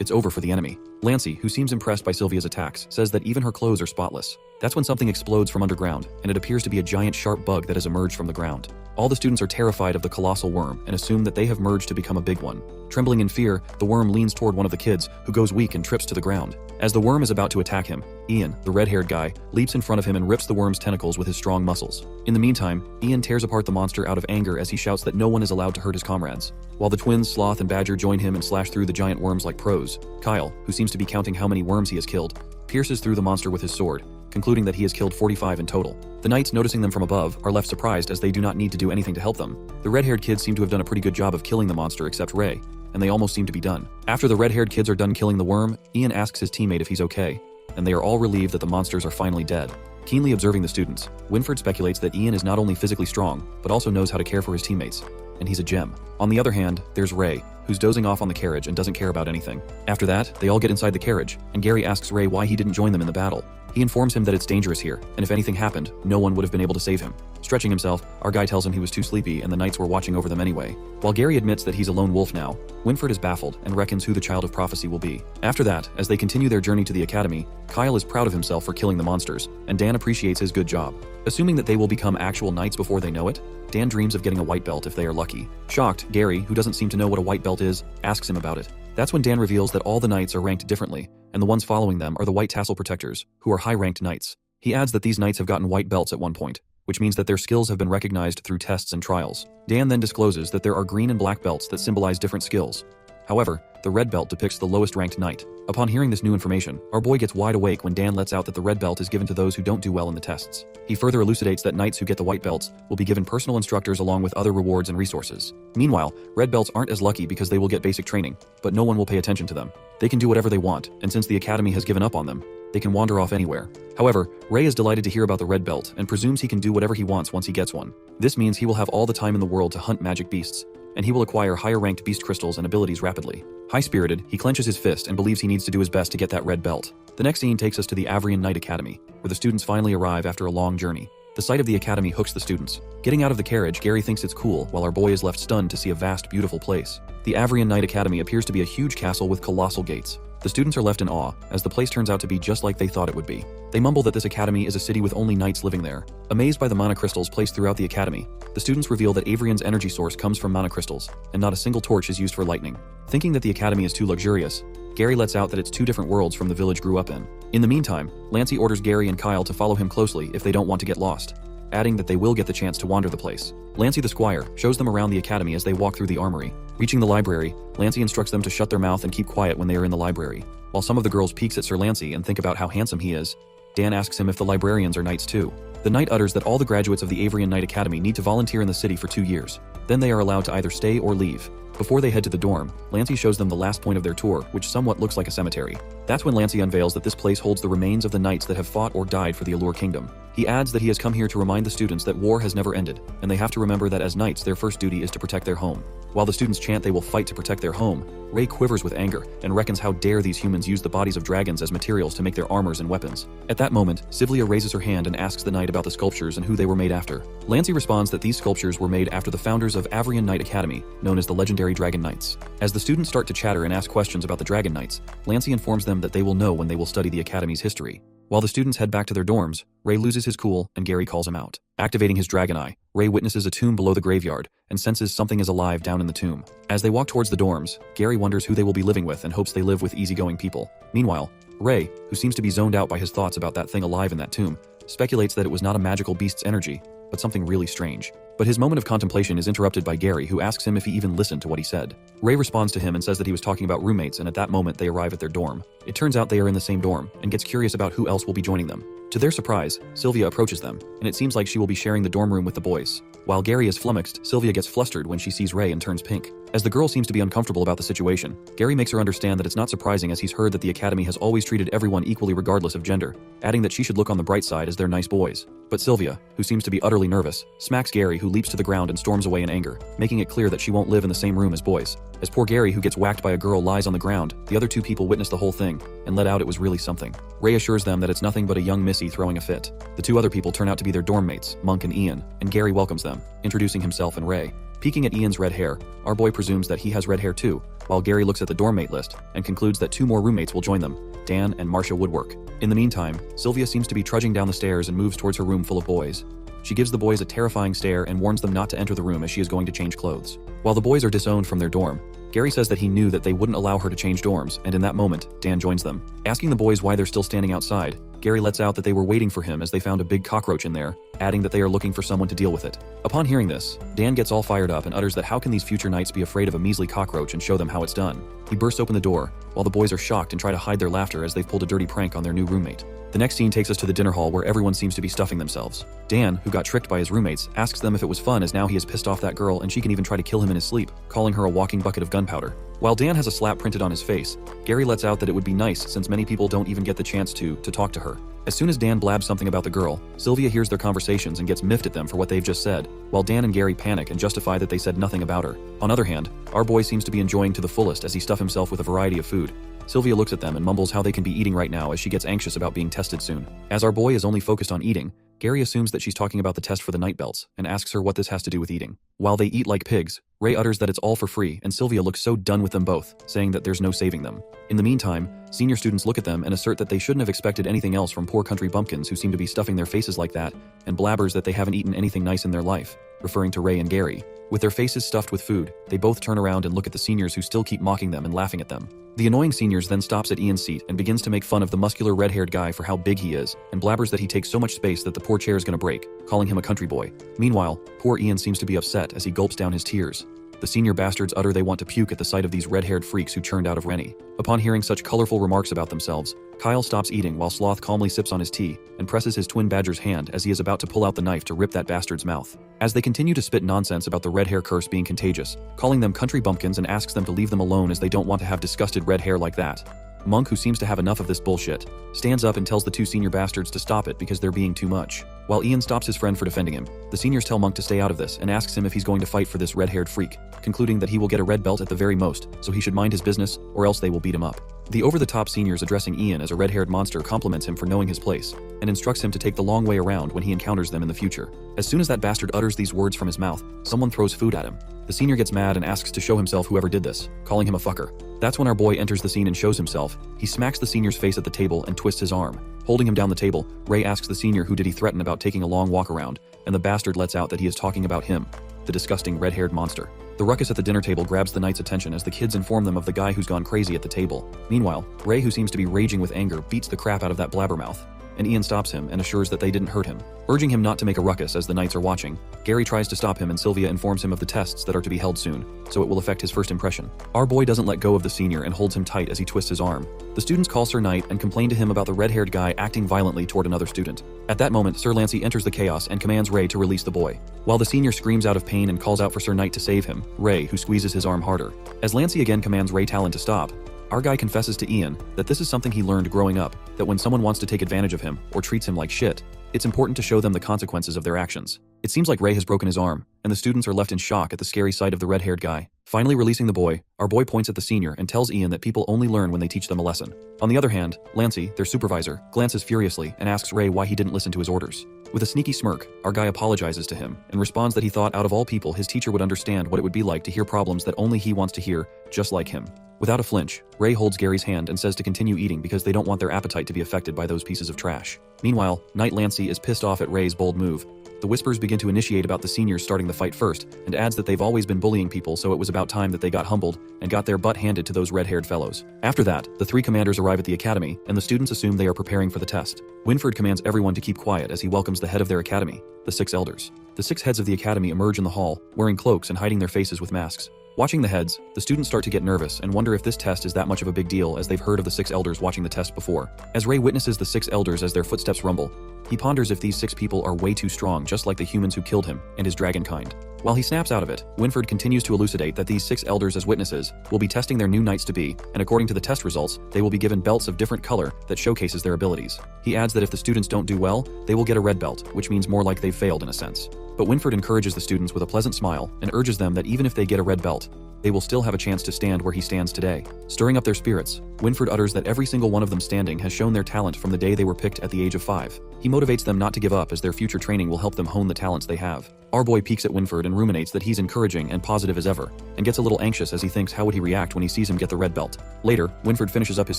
it's over for the enemy. Lancey, who seems impressed by Sylvia's attacks, says that even her clothes are spotless. That's when something explodes from underground, and it appears to be a giant sharp bug that has emerged from the ground. All the students are terrified of the colossal worm and assume that they have merged to become a big one. Trembling in fear, the worm leans toward one of the kids, who goes weak and trips to the ground. As the worm is about to attack him, Ian, the red-haired guy, leaps in front of him and rips the worm's tentacles with his strong muscles. In the meantime, Ian tears apart the monster out of anger as he shouts that no one is allowed to hurt his comrades. While the twins, Sloth and Badger, join him and slash through the giant worms like pros, Kyle, who seems to be counting how many worms he has killed, pierces through the monster with his sword, concluding that he has killed 45 in total. The knights, noticing them from above, are left surprised as they do not need to do anything to help them. The red-haired kids seem to have done a pretty good job of killing the monster except Ray, and they almost seem to be done. After the red-haired kids are done killing the worm, Ian asks his teammate if he's okay, and they are all relieved that the monsters are finally dead. Keenly observing the students, Winford speculates that Ian is not only physically strong, but also knows how to care for his teammates, and he's a gem. On the other hand, there's Ray, who's dozing off on the carriage and doesn't care about anything. After that, they all get inside the carriage, and Gary asks Ray why he didn't join them in the battle. He informs him that it's dangerous here, and if anything happened, no one would have been able to save him. Stretching himself, our guy tells him he was too sleepy and the knights were watching over them anyway. While Gary admits that he's a lone wolf now, Winford is baffled and reckons who the child of prophecy will be. After that, as they continue their journey to the academy, Kyle is proud of himself for killing the monsters, and Dan appreciates his good job. Assuming that they will become actual knights before they know it, Dan dreams of getting a white belt if they are lucky. Shocked, Gary, who doesn't seem to know what a white belt is, asks him about it. That's when Dan reveals that all the knights are ranked differently, and the ones following them are the white tassel protectors, who are high-ranked knights. He adds that these knights have gotten white belts at one point, which means that their skills have been recognized through tests and trials. Dan then discloses that there are green and black belts that symbolize different skills. However, the red belt depicts the lowest ranked knight. Upon hearing this new information, our boy gets wide awake when Dan lets out that the red belt is given to those who don't do well in the tests. He further elucidates that knights who get the white belts will be given personal instructors along with other rewards and resources. Meanwhile, red belts aren't as lucky because they will get basic training, but no one will pay attention to them. They can do whatever they want, and since the academy has given up on them, they can wander off anywhere. However, Ray is delighted to hear about the red belt and presumes he can do whatever he wants once he gets one. This means he will have all the time in the world to hunt magic beasts, and he will acquire higher ranked beast crystals and abilities rapidly. High-spirited, he clenches his fist and believes he needs to do his best to get that red belt. The next scene takes us to the Avrian Knight Academy, where the students finally arrive after a long journey. The sight of the academy hooks the students. Getting out of the carriage, Gary thinks it's cool, while our boy is left stunned to see a vast, beautiful place. The Avrian Knight Academy appears to be a huge castle with colossal gates. The students are left in awe, as the place turns out to be just like they thought it would be. They mumble that this academy is a city with only knights living there. Amazed by the mana crystals placed throughout the academy, the students reveal that Avrian's energy source comes from mana crystals, and not a single torch is used for lightning. Thinking that the academy is too luxurious, Gary lets out that it's 2 different worlds from the village grew up in. In the meantime, Lancey orders Gary and Kyle to follow him closely if they don't want to get lost, adding that they will get the chance to wander the place. Lancey the squire shows them around the academy as they walk through the armory. Reaching the library, Lancey instructs them to shut their mouth and keep quiet when they are in the library. While some of the girls peeks at Sir Lancey and think about how handsome he is, Dan asks him if the librarians are knights too. The knight utters that all the graduates of the Avrian Knight Academy need to volunteer in the city for 2 years. Then they are allowed to either stay or leave. Before they head to the dorm, Lancey shows them the last point of their tour, which somewhat looks like a cemetery. That's when Lancey unveils that this place holds the remains of the knights that have fought or died for the Allure Kingdom. He adds that he has come here to remind the students that war has never ended, and they have to remember that as knights their first duty is to protect their home. While the students chant they will fight to protect their home, Ray quivers with anger and reckons how dare these humans use the bodies of dragons as materials to make their armors and weapons. At that moment, Sivlia raises her hand and asks the knight about the sculptures and who they were made after. Lancey responds that these sculptures were made after the founders of Avrian Knight Academy, known as the legendary Dragon Knights. As the students start to chatter and ask questions about the Dragon Knights, Lancey informs them that they will know when they will study the Academy's history. While the students head back to their dorms, Ray loses his cool and Gary calls him out. Activating his dragon eye, Ray witnesses a tomb below the graveyard and senses something is alive down in the tomb. As they walk towards the dorms, Gary wonders who they will be living with and hopes they live with easygoing people. Meanwhile, Ray, who seems to be zoned out by his thoughts about that thing alive in that tomb, speculates that it was not a magical beast's energy, but something really strange. But his moment of contemplation is interrupted by Gary, who asks him if he even listened to what he said. Ray responds to him and says that he was talking about roommates, and at that moment they arrive at their dorm. It turns out they are in the same dorm, and gets curious about who else will be joining them. To their surprise, Sylvia approaches them, and it seems like she will be sharing the dorm room with the boys. While Gary is flummoxed, Sylvia gets flustered when she sees Ray and turns pink. As the girl seems to be uncomfortable about the situation, Gary makes her understand that it's not surprising as he's heard that the Academy has always treated everyone equally regardless of gender, adding that she should look on the bright side as they're nice boys. But Sylvia, who seems to be utterly nervous, smacks Gary, who leaps to the ground and storms away in anger, making it clear that she won't live in the same room as boys. As poor Gary, who gets whacked by a girl, lies on the ground, the other two people witness the whole thing and let out it was really something. Ray assures them that it's nothing but a young Missy throwing a fit. The two other people turn out to be their dorm mates, Monk and Ian, and Gary welcomes them, introducing himself and Ray. Peeking at Ian's red hair, our boy presumes that he has red hair too, while Gary looks at the dorm mate list and concludes that 2 more roommates will join them, Dan and Marcia Woodwork. In the meantime, Sylvia seems to be trudging down the stairs and moves towards her room full of boys. She gives the boys a terrifying stare and warns them not to enter the room as she is going to change clothes. While the boys are disowned from their dorm, Gary says that he knew that they wouldn't allow her to change dorms, and in that moment, Dan joins them. Asking the boys why they're still standing outside, Gary lets out that they were waiting for him as they found a big cockroach in there, adding that they are looking for someone to deal with it. Upon hearing this, Dan gets all fired up and utters that how can these future knights be afraid of a measly cockroach and show them how it's done. He bursts open the door, while the boys are shocked and try to hide their laughter as they've pulled a dirty prank on their new roommate. The next scene takes us to the dinner hall where everyone seems to be stuffing themselves. Dan, who got tricked by his roommates, asks them if it was fun as now he has pissed off that girl and she can even try to kill him in his sleep, calling her a walking bucket of gunpowder. While Dan has a slap printed on his face, Gary lets out that it would be nice since many people don't even get the chance to talk to her. As soon as Dan blabs something about the girl, Sylvia hears their conversations and gets miffed at them for what they've just said, while Dan and Gary panic and justify that they said nothing about her. On the other hand, our boy seems to be enjoying to the fullest as he stuffs himself with a variety of food. Sylvia looks at them and mumbles how they can be eating right now as she gets anxious about being tested soon. As our boy is only focused on eating, Gary assumes that she's talking about the test for the night belts and asks her what this has to do with eating. While they eat like pigs, Ray utters that it's all for free and Sylvia looks so done with them both, saying that there's no saving them. In the meantime, senior students look at them and assert that they shouldn't have expected anything else from poor country bumpkins who seem to be stuffing their faces like that, and blabbers that they haven't eaten anything nice in their life, referring to Ray and Gary. With their faces stuffed with food, they both turn around and look at the seniors who still keep mocking them and laughing at them. The annoying seniors then stops at Ian's seat and begins to make fun of the muscular red-haired guy for how big he is, and blabbers that he takes so much space that the poor chair is gonna break, calling him a country boy. Meanwhile, poor Ian seems to be upset as he gulps down his tears. The senior bastards utter they want to puke at the sight of these red-haired freaks who churned out of Rennie. Upon hearing such colorful remarks about themselves, Kyle stops eating while Sloth calmly sips on his tea and presses his twin badger's hand as he is about to pull out the knife to rip that bastard's mouth. As they continue to spit nonsense about the red hair curse being contagious, calling them country bumpkins and asks them to leave them alone as they don't want to have disgusted red hair like that. Monk, who seems to have enough of this bullshit, stands up and tells the two senior bastards to stop it because they're being too much. While Ian stops his friend for defending him, the seniors tell Monk to stay out of this and asks him if he's going to fight for this red-haired freak, concluding that he will get a red belt at the very most, so he should mind his business or else they will beat him up. The over-the-top seniors addressing Ian as a red-haired monster compliments him for knowing his place and instructs him to take the long way around when he encounters them in the future. As soon as that bastard utters these words from his mouth, someone throws food at him. The senior gets mad and asks to show himself whoever did this, calling him a fucker. That's when our boy enters the scene and shows himself. He smacks the senior's face at the table and twists his arm. Holding him down the table, Ray asks the senior who did he threaten about taking a long walk around, and the bastard lets out that he is talking about him, the disgusting red-haired monster. The ruckus at the dinner table grabs the knights' attention as the kids inform them of the guy who's gone crazy at the table. Meanwhile, Ray, who seems to be raging with anger, beats the crap out of that blabbermouth. and Ian stops him and assures that they didn't hurt him. Urging him not to make a ruckus as the knights are watching, Gary tries to stop him and Sylvia informs him of the tests that are to be held soon, so it will affect his first impression. Our boy doesn't let go of the senior and holds him tight as he twists his arm. The students call Sir Knight and complain to him about the red-haired guy acting violently toward another student. At that moment, Sir Lancey enters the chaos and commands Ray to release the boy. While the senior screams out of pain and calls out for Sir Knight to save him, Ray, who squeezes his arm harder. As Lancey again commands Ray Talon to stop, our guy confesses to Ian that this is something he learned growing up, that when someone wants to take advantage of him or treats him like shit, it's important to show them the consequences of their actions. It seems like Ray has broken his arm, and the students are left in shock at the scary sight of the red-haired guy. Finally releasing the boy, our boy points at the senior and tells Ian that people only learn when they teach them a lesson. On the other hand, Lancey, their supervisor, glances furiously and asks Ray why he didn't listen to his orders. With a sneaky smirk, our guy apologizes to him and responds that he thought out of all people his teacher would understand what it would be like to hear problems that only he wants to hear, just like him. Without a flinch, Ray holds Gary's hand and says to continue eating because they don't want their appetite to be affected by those pieces of trash. Meanwhile, Knight Lancey is pissed off at Ray's bold move. The whispers begin to initiate about the seniors starting the fight first, and adds that they've always been bullying people, so it was about time that they got humbled and got their butt handed to those red-haired fellows. After that, the three commanders arrive at the academy, and the students assume they are preparing for the test. Winford commands everyone to keep quiet as he welcomes the head of their academy, the 6 elders. The 6 heads of the academy emerge in the hall, wearing cloaks and hiding their faces with masks. Watching the heads, the students start to get nervous and wonder if this test is that much of a big deal, as they've heard of the 6 elders watching the test before. As Ray witnesses the 6 elders as their footsteps rumble, he ponders if these 6 people are way too strong, just like the humans who killed him and his dragon kind. While he snaps out of it, Winford continues to elucidate that these 6 elders as witnesses will be testing their new knights-to-be, and according to the test results, they will be given belts of different color that showcases their abilities. He adds that if the students don't do well, they will get a red belt, which means more like they've failed in a sense. But Winford encourages the students with a pleasant smile and urges them that even if they get a red belt, they will still have a chance to stand where he stands today. Stirring up their spirits, Winford utters that every single one of them standing has shown their talent from the day they were picked at the age of 5. He motivates them not to give up, as their future training will help them hone the talents they have. Our boy peeks at Winford and ruminates that he's encouraging and positive as ever, and gets a little anxious as he thinks how would he react when he sees him get the red belt. Later, Winford finishes up his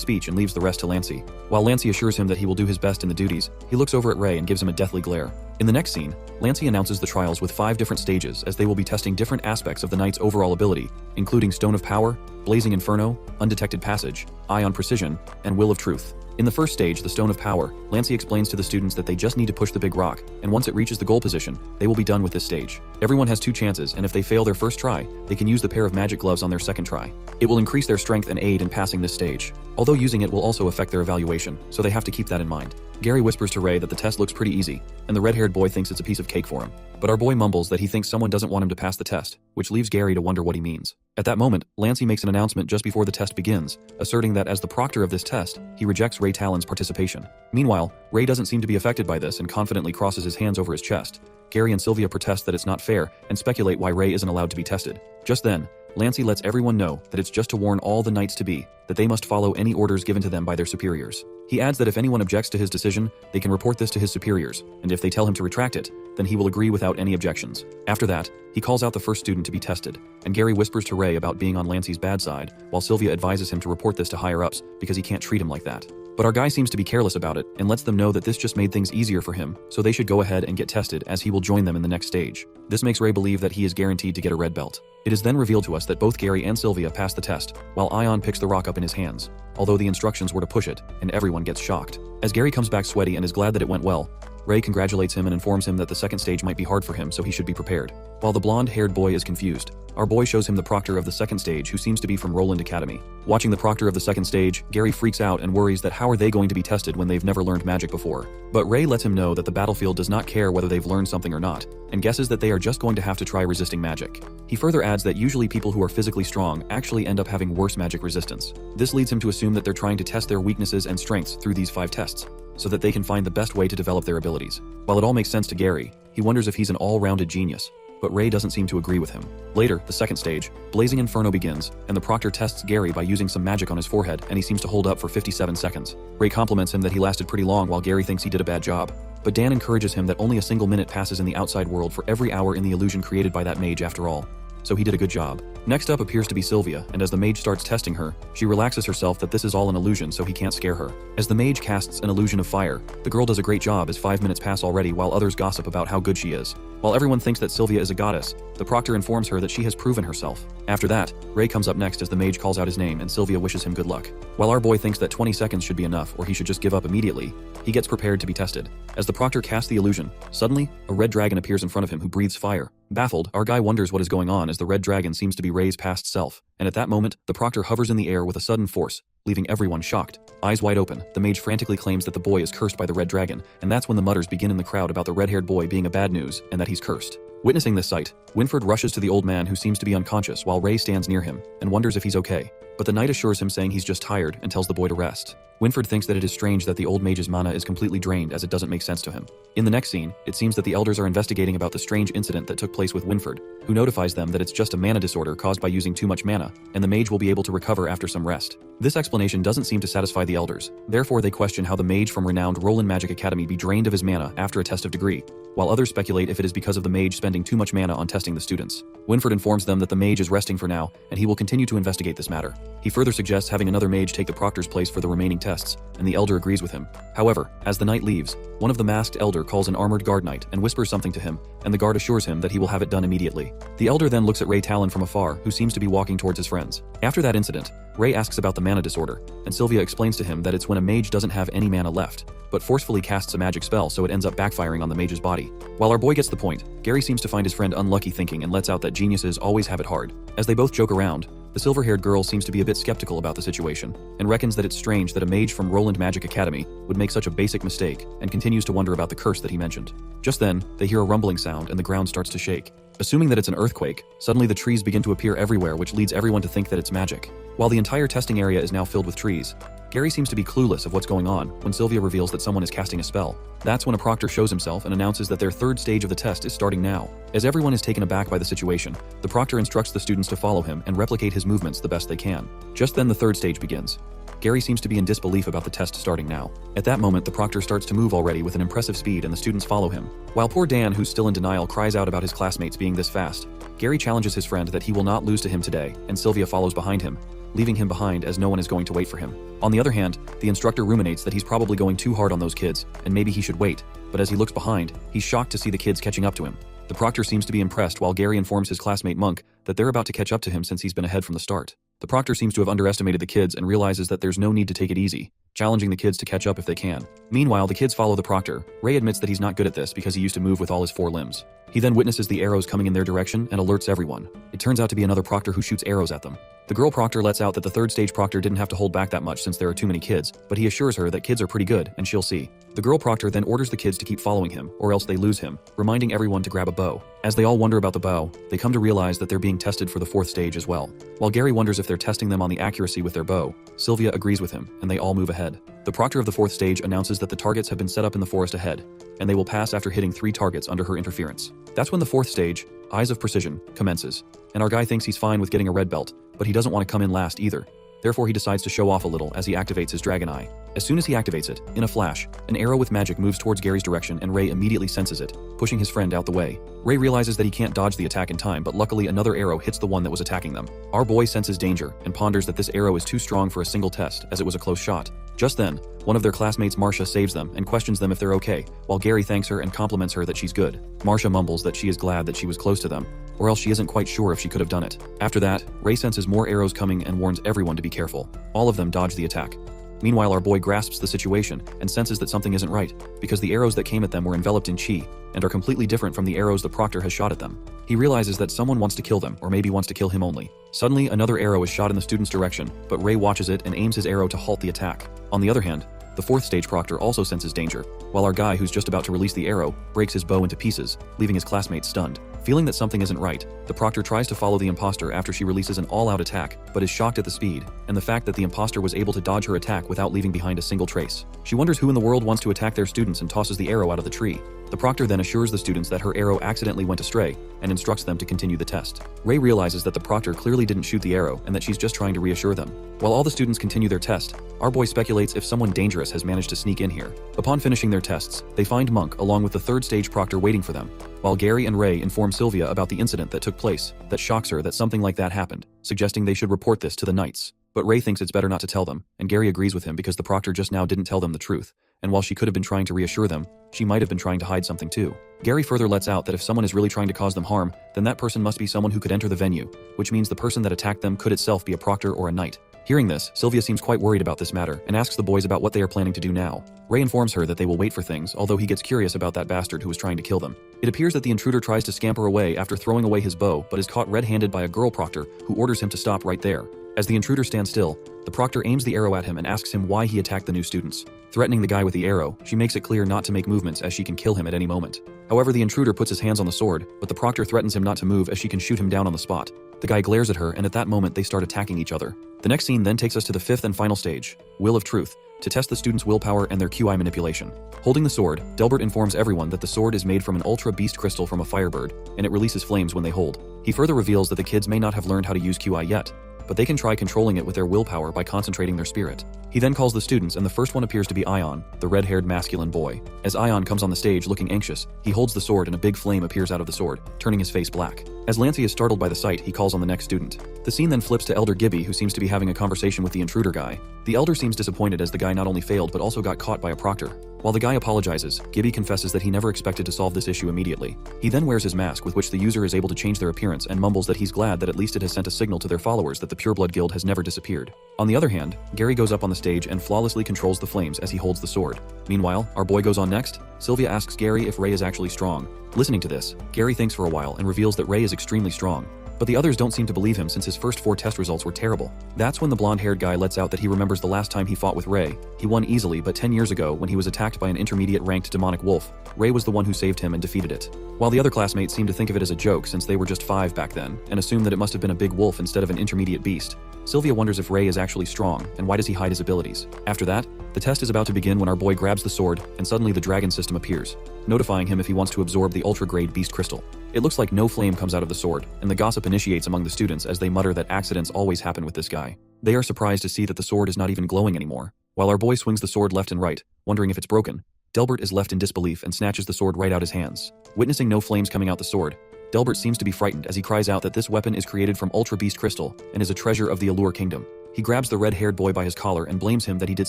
speech and leaves the rest to Lancey. While Lancey assures him that he will do his best in the duties, he looks over at Ray and gives him a deathly glare. In the next scene, Lancey announces the trials with 5 different stages, as they will be testing different aspects of the knight's overall ability, including Stone of Power, Blazing Inferno, Undetected Passage, Eye on Precision, and Will of Truth. In the first stage, the Stone of Power, Lancey explains to the students that they just need to push the big rock, and once it reaches the goal position, they will be done with this stage. Everyone has 2 chances, and if they fail their first try, they can use the pair of magic gloves on their second try. It will increase their strength and aid in passing this stage, although using it will also affect their evaluation, so they have to keep that in mind. Gary whispers to Ray that the test looks pretty easy, and the red-haired boy thinks it's a piece of cake for him. But our boy mumbles that he thinks someone doesn't want him to pass the test, which leaves Gary to wonder what he means. At that moment, Lancey makes an announcement just before the test begins, asserting that as the proctor of this test, he rejects Ray Talon's participation. Meanwhile, Ray doesn't seem to be affected by this and confidently crosses his hands over his chest. Gary and Sylvia protest that it's not fair and speculate why Ray isn't allowed to be tested. Just then, Lancey lets everyone know that it's just to warn all the knights-to-be that they must follow any orders given to them by their superiors. He adds that if anyone objects to his decision, they can report this to his superiors, and if they tell him to retract it, then he will agree without any objections. After that, he calls out the first student to be tested, and Gary whispers to Ray about being on Lancey's bad side, while Sylvia advises him to report this to higher-ups because he can't treat him like that. But our guy seems to be careless about it and lets them know that this just made things easier for him, so they should go ahead and get tested, as he will join them in the next stage. This makes Ray believe that he is guaranteed to get a red belt. It is then revealed to us that both Gary and Sylvia pass the test, while Ion picks the rock up in his hands, although the instructions were to push it, and everyone gets shocked. As Gary comes back sweaty and is glad that it went well, Ray congratulates him and informs him that the second stage might be hard for him, so he should be prepared. While the blonde-haired boy is confused, our boy shows him the proctor of the second stage, who seems to be from Roland Academy. Watching the proctor of the second stage, Gary freaks out and worries that how are they going to be tested when they've never learned magic before. But Ray lets him know that the battlefield does not care whether they've learned something or not, and guesses that they are just going to have to try resisting magic. He further adds that usually people who are physically strong actually end up having worse magic resistance. This leads him to assume that they're trying to test their weaknesses and strengths through these 5 tests, so that they can find the best way to develop their abilities. While it all makes sense to Gary, he wonders if he's an all-rounded genius, but Ray doesn't seem to agree with him. Later, the second stage, Blazing Inferno, begins, and the proctor tests Gary by using some magic on his forehead, and he seems to hold up for 57 seconds. Ray compliments him that he lasted pretty long, while Gary thinks he did a bad job. But Dan encourages him that only a single minute passes in the outside world for every hour in the illusion created by that mage after all. so he did a good job. Next up appears to be Sylvia, and as the mage starts testing her, she relaxes herself that this is all an illusion so he can't scare her. As the mage casts an illusion of fire, the girl does a great job as 5 minutes pass already while others gossip about how good she is. While everyone thinks that Sylvia is a goddess, the proctor informs her that she has proven herself. After that, Ray comes up next as the mage calls out his name and Sylvia wishes him good luck. While our boy thinks that 20 seconds should be enough or he should just give up immediately, he gets prepared to be tested. As the proctor casts the illusion, suddenly, a red dragon appears in front of him who breathes fire. Baffled, our guy wonders what is going on as the red dragon seems to be Ray's past self, and at that moment, the proctor hovers in the air with a sudden force, leaving everyone shocked. Eyes wide open, the mage frantically claims that the boy is cursed by the red dragon, and that's when the mutters begin in the crowd about the red-haired boy being a bad news and that he's cursed. Witnessing this sight, Winfred rushes to the old man who seems to be unconscious while Ray stands near him and wonders if he's okay. But the knight assures him saying he's just tired and tells the boy to rest. Winfred thinks that it is strange that the old mage's mana is completely drained as it doesn't make sense to him. In the next scene, it seems that the elders are investigating about the strange incident that took place with Winfred, who notifies them that it's just a mana disorder caused by using too much mana, and the mage will be able to recover after some rest. This explanation doesn't seem to satisfy the elders, therefore they question how the mage from renowned Roland Magic Academy be drained of his mana after a test of degree, while others speculate if it is because of the mage spending too much mana on testing the students. Winfred informs them that the mage is resting for now, and he will continue to investigate this matter. He further suggests having another mage take the proctor's place for the remaining tests, and the elder agrees with him. However, as the knight leaves, one of the masked elder calls an armored guard knight and whispers something to him, and the guard assures him that he will have it done immediately. The elder then looks at Ray Talon from afar, who seems to be walking towards his friends. After that incident, Ray asks about the mana disorder, and Sylvia explains to him that it's when a mage doesn't have any mana left, but forcefully casts a magic spell so it ends up backfiring on the mage's body. While our boy gets the point, Gary seems to find his friend unlucky thinking and lets out that geniuses always have it hard. As they both joke around, the silver-haired girl seems to be a bit skeptical about the situation, and reckons that it's strange that a mage from Roland Magic Academy would make such a basic mistake, and continues to wonder about the curse that he mentioned. Just then, they hear a rumbling sound and the ground starts to shake. Assuming that it's an earthquake, suddenly the trees begin to appear everywhere, which leads everyone to think that it's magic. While the entire testing area is now filled with trees, Gary seems to be clueless of what's going on when Sylvia reveals that someone is casting a spell. That's when a proctor shows himself and announces that their third stage of the test is starting now. As everyone is taken aback by the situation, the proctor instructs the students to follow him and replicate his movements the best they can. Just then the third stage begins. Gary seems to be in disbelief about the test starting now. At that moment, the proctor starts to move already with an impressive speed and the students follow him. While poor Dan, who's still in denial, cries out about his classmates being this fast, Gary challenges his friend that he will not lose to him today, and Sylvia follows behind him, leaving him behind as no one is going to wait for him. On the other hand, the instructor ruminates that he's probably going too hard on those kids, and maybe he should wait, but as he looks behind, he's shocked to see the kids catching up to him. The proctor seems to be impressed while Gary informs his classmate Monk that they're about to catch up to him since he's been ahead from the start. The proctor seems to have underestimated the kids and realizes that there's no need to take it easy, challenging the kids to catch up if they can. Meanwhile, the kids follow the proctor. Ray admits that he's not good at this because he used to move with all his 4 limbs. He then witnesses the arrows coming in their direction and alerts everyone. It turns out to be another proctor who shoots arrows at them. The girl proctor lets out that the third stage proctor didn't have to hold back that much since there are too many kids, but he assures her that kids are pretty good and she'll see. The girl proctor then orders the kids to keep following him, or else they lose him, reminding everyone to grab a bow. As they all wonder about the bow, they come to realize that they're being tested for the 4th stage as well. While Gary wonders if they're testing them on the accuracy with their bow, Sylvia agrees with him, and they all move ahead. The proctor of the 4th stage announces that the targets have been set up in the forest ahead, and they will pass after hitting 3 targets under her interference. That's when the 4th stage, Eyes of Precision, commences, and our guy thinks he's fine with getting a red belt, but he doesn't want to come in last either. Therefore he decides to show off a little as he activates his dragon eye. As soon as he activates it, in a flash, an arrow with magic moves towards Gary's direction and Ray immediately senses it, pushing his friend out the way. Ray realizes that he can't dodge the attack in time, but luckily another arrow hits the one that was attacking them. Our boy senses danger and ponders that this arrow is too strong for a single test as it was a close shot. Just then, one of their classmates, Marcia, saves them and questions them if they're okay, while Gary thanks her and compliments her that she's good. Marcia mumbles that she is glad that she was close to them, or else she isn't quite sure if she could have done it. After that, Ray senses more arrows coming and warns everyone to be careful. All of them dodge the attack. Meanwhile, our boy grasps the situation and senses that something isn't right, because the arrows that came at them were enveloped in chi, and are completely different from the arrows the proctor has shot at them. He realizes that someone wants to kill them, or maybe wants to kill him only. Suddenly, another arrow is shot in the student's direction, but Ray watches it and aims his arrow to halt the attack. On the other hand, the 4th stage proctor also senses danger, while our guy who's just about to release the arrow breaks his bow into pieces, leaving his classmates stunned. Feeling that something isn't right, the proctor tries to follow the imposter after she releases an all-out attack, but is shocked at the speed, and the fact that the imposter was able to dodge her attack without leaving behind a single trace. She wonders who in the world wants to attack their students and tosses the arrow out of the tree. The proctor then assures the students that her arrow accidentally went astray, and instructs them to continue the test. Ray realizes that the proctor clearly didn't shoot the arrow and that she's just trying to reassure them. While all the students continue their test, our boy speculates if someone dangerous has managed to sneak in here. Upon finishing their tests, they find Monk along with the 3rd stage proctor waiting for them. while Gary and Ray inform Sylvia about the incident that took place. That shocks her that something like that happened, suggesting they should report this to the Knights. But Ray thinks it's better not to tell them, and Gary agrees with him because the proctor just now didn't tell them the truth, and while she could have been trying to reassure them, she might have been trying to hide something too. Gary further lets out that if someone is really trying to cause them harm, then that person must be someone who could enter the venue, which means the person that attacked them could itself be a proctor or a knight. Hearing this, Sylvia seems quite worried about this matter and asks the boys about what they are planning to do now. Ray informs her that they will wait for things, although he gets curious about that bastard who was trying to kill them. It appears that the intruder tries to scamper away after throwing away his bow, but is caught red-handed by a girl proctor who orders him to stop right there. As the intruder stands still, the proctor aims the arrow at him and asks him why he attacked the new students. Threatening the guy with the arrow, she makes it clear not to make movements as she can kill him at any moment. However, the intruder puts his hands on the sword, but the proctor threatens him not to move as she can shoot him down on the spot. The guy glares at her, and at that moment they start attacking each other. The next scene then takes us to the fifth and final stage, Will of Truth, to test the students' willpower and their QI manipulation. Holding the sword, Delbert informs everyone that the sword is made from an ultra beast crystal from a firebird, and it releases flames when they hold. He further reveals that the kids may not have learned how to use QI yet, but they can try controlling it with their willpower by concentrating their spirit. He then calls the students, and the first one appears to be Ion, the red-haired masculine boy. As Ion comes on the stage looking anxious, he holds the sword and a big flame appears out of the sword, turning his face black. As Lancey is startled by the sight, he calls on the next student. The scene then flips to Elder Gibby, who seems to be having a conversation with the intruder guy. The elder seems disappointed as the guy not only failed but also got caught by a proctor. While the guy apologizes, Gibby confesses that he never expected to solve this issue immediately. He then wears his mask, with which the user is able to change their appearance, and mumbles that he's glad that at least it has sent a signal to their followers that the Pureblood Guild has never disappeared. On the other hand, Gary goes up on the stage and flawlessly controls the flames as he holds the sword. Meanwhile, our boy goes on next. Sylvia asks Gary if Ray is actually strong. Listening to this, Gary thinks for a while and reveals that Ray is extremely strong. But the others don't seem to believe him since his first 4 test results were terrible. That's when the blonde-haired guy lets out that he remembers the last time he fought with Ray. He won easily, but 10 years ago, when he was attacked by an intermediate-ranked demonic wolf, Ray was the one who saved him and defeated it. While the other classmates seem to think of it as a joke since they were just 5 back then, and assume that it must have been a big wolf instead of an intermediate beast, Sylvia wonders if Ray is actually strong, and why does he hide his abilities. After that, the test is about to begin when our boy grabs the sword, and suddenly the dragon system appears, notifying him if he wants to absorb the ultra-grade beast crystal. It looks like no flame comes out of the sword, and the gossip initiates among the students as they mutter that accidents always happen with this guy. They are surprised to see that the sword is not even glowing anymore. While our boy swings the sword left and right, wondering if it's broken, Delbert is left in disbelief and snatches the sword right out his hands. Witnessing no flames coming out the sword, Delbert seems to be frightened as he cries out that this weapon is created from Ultra Beast Crystal and is a treasure of the Allure Kingdom. He grabs the red-haired boy by his collar and blames him that he did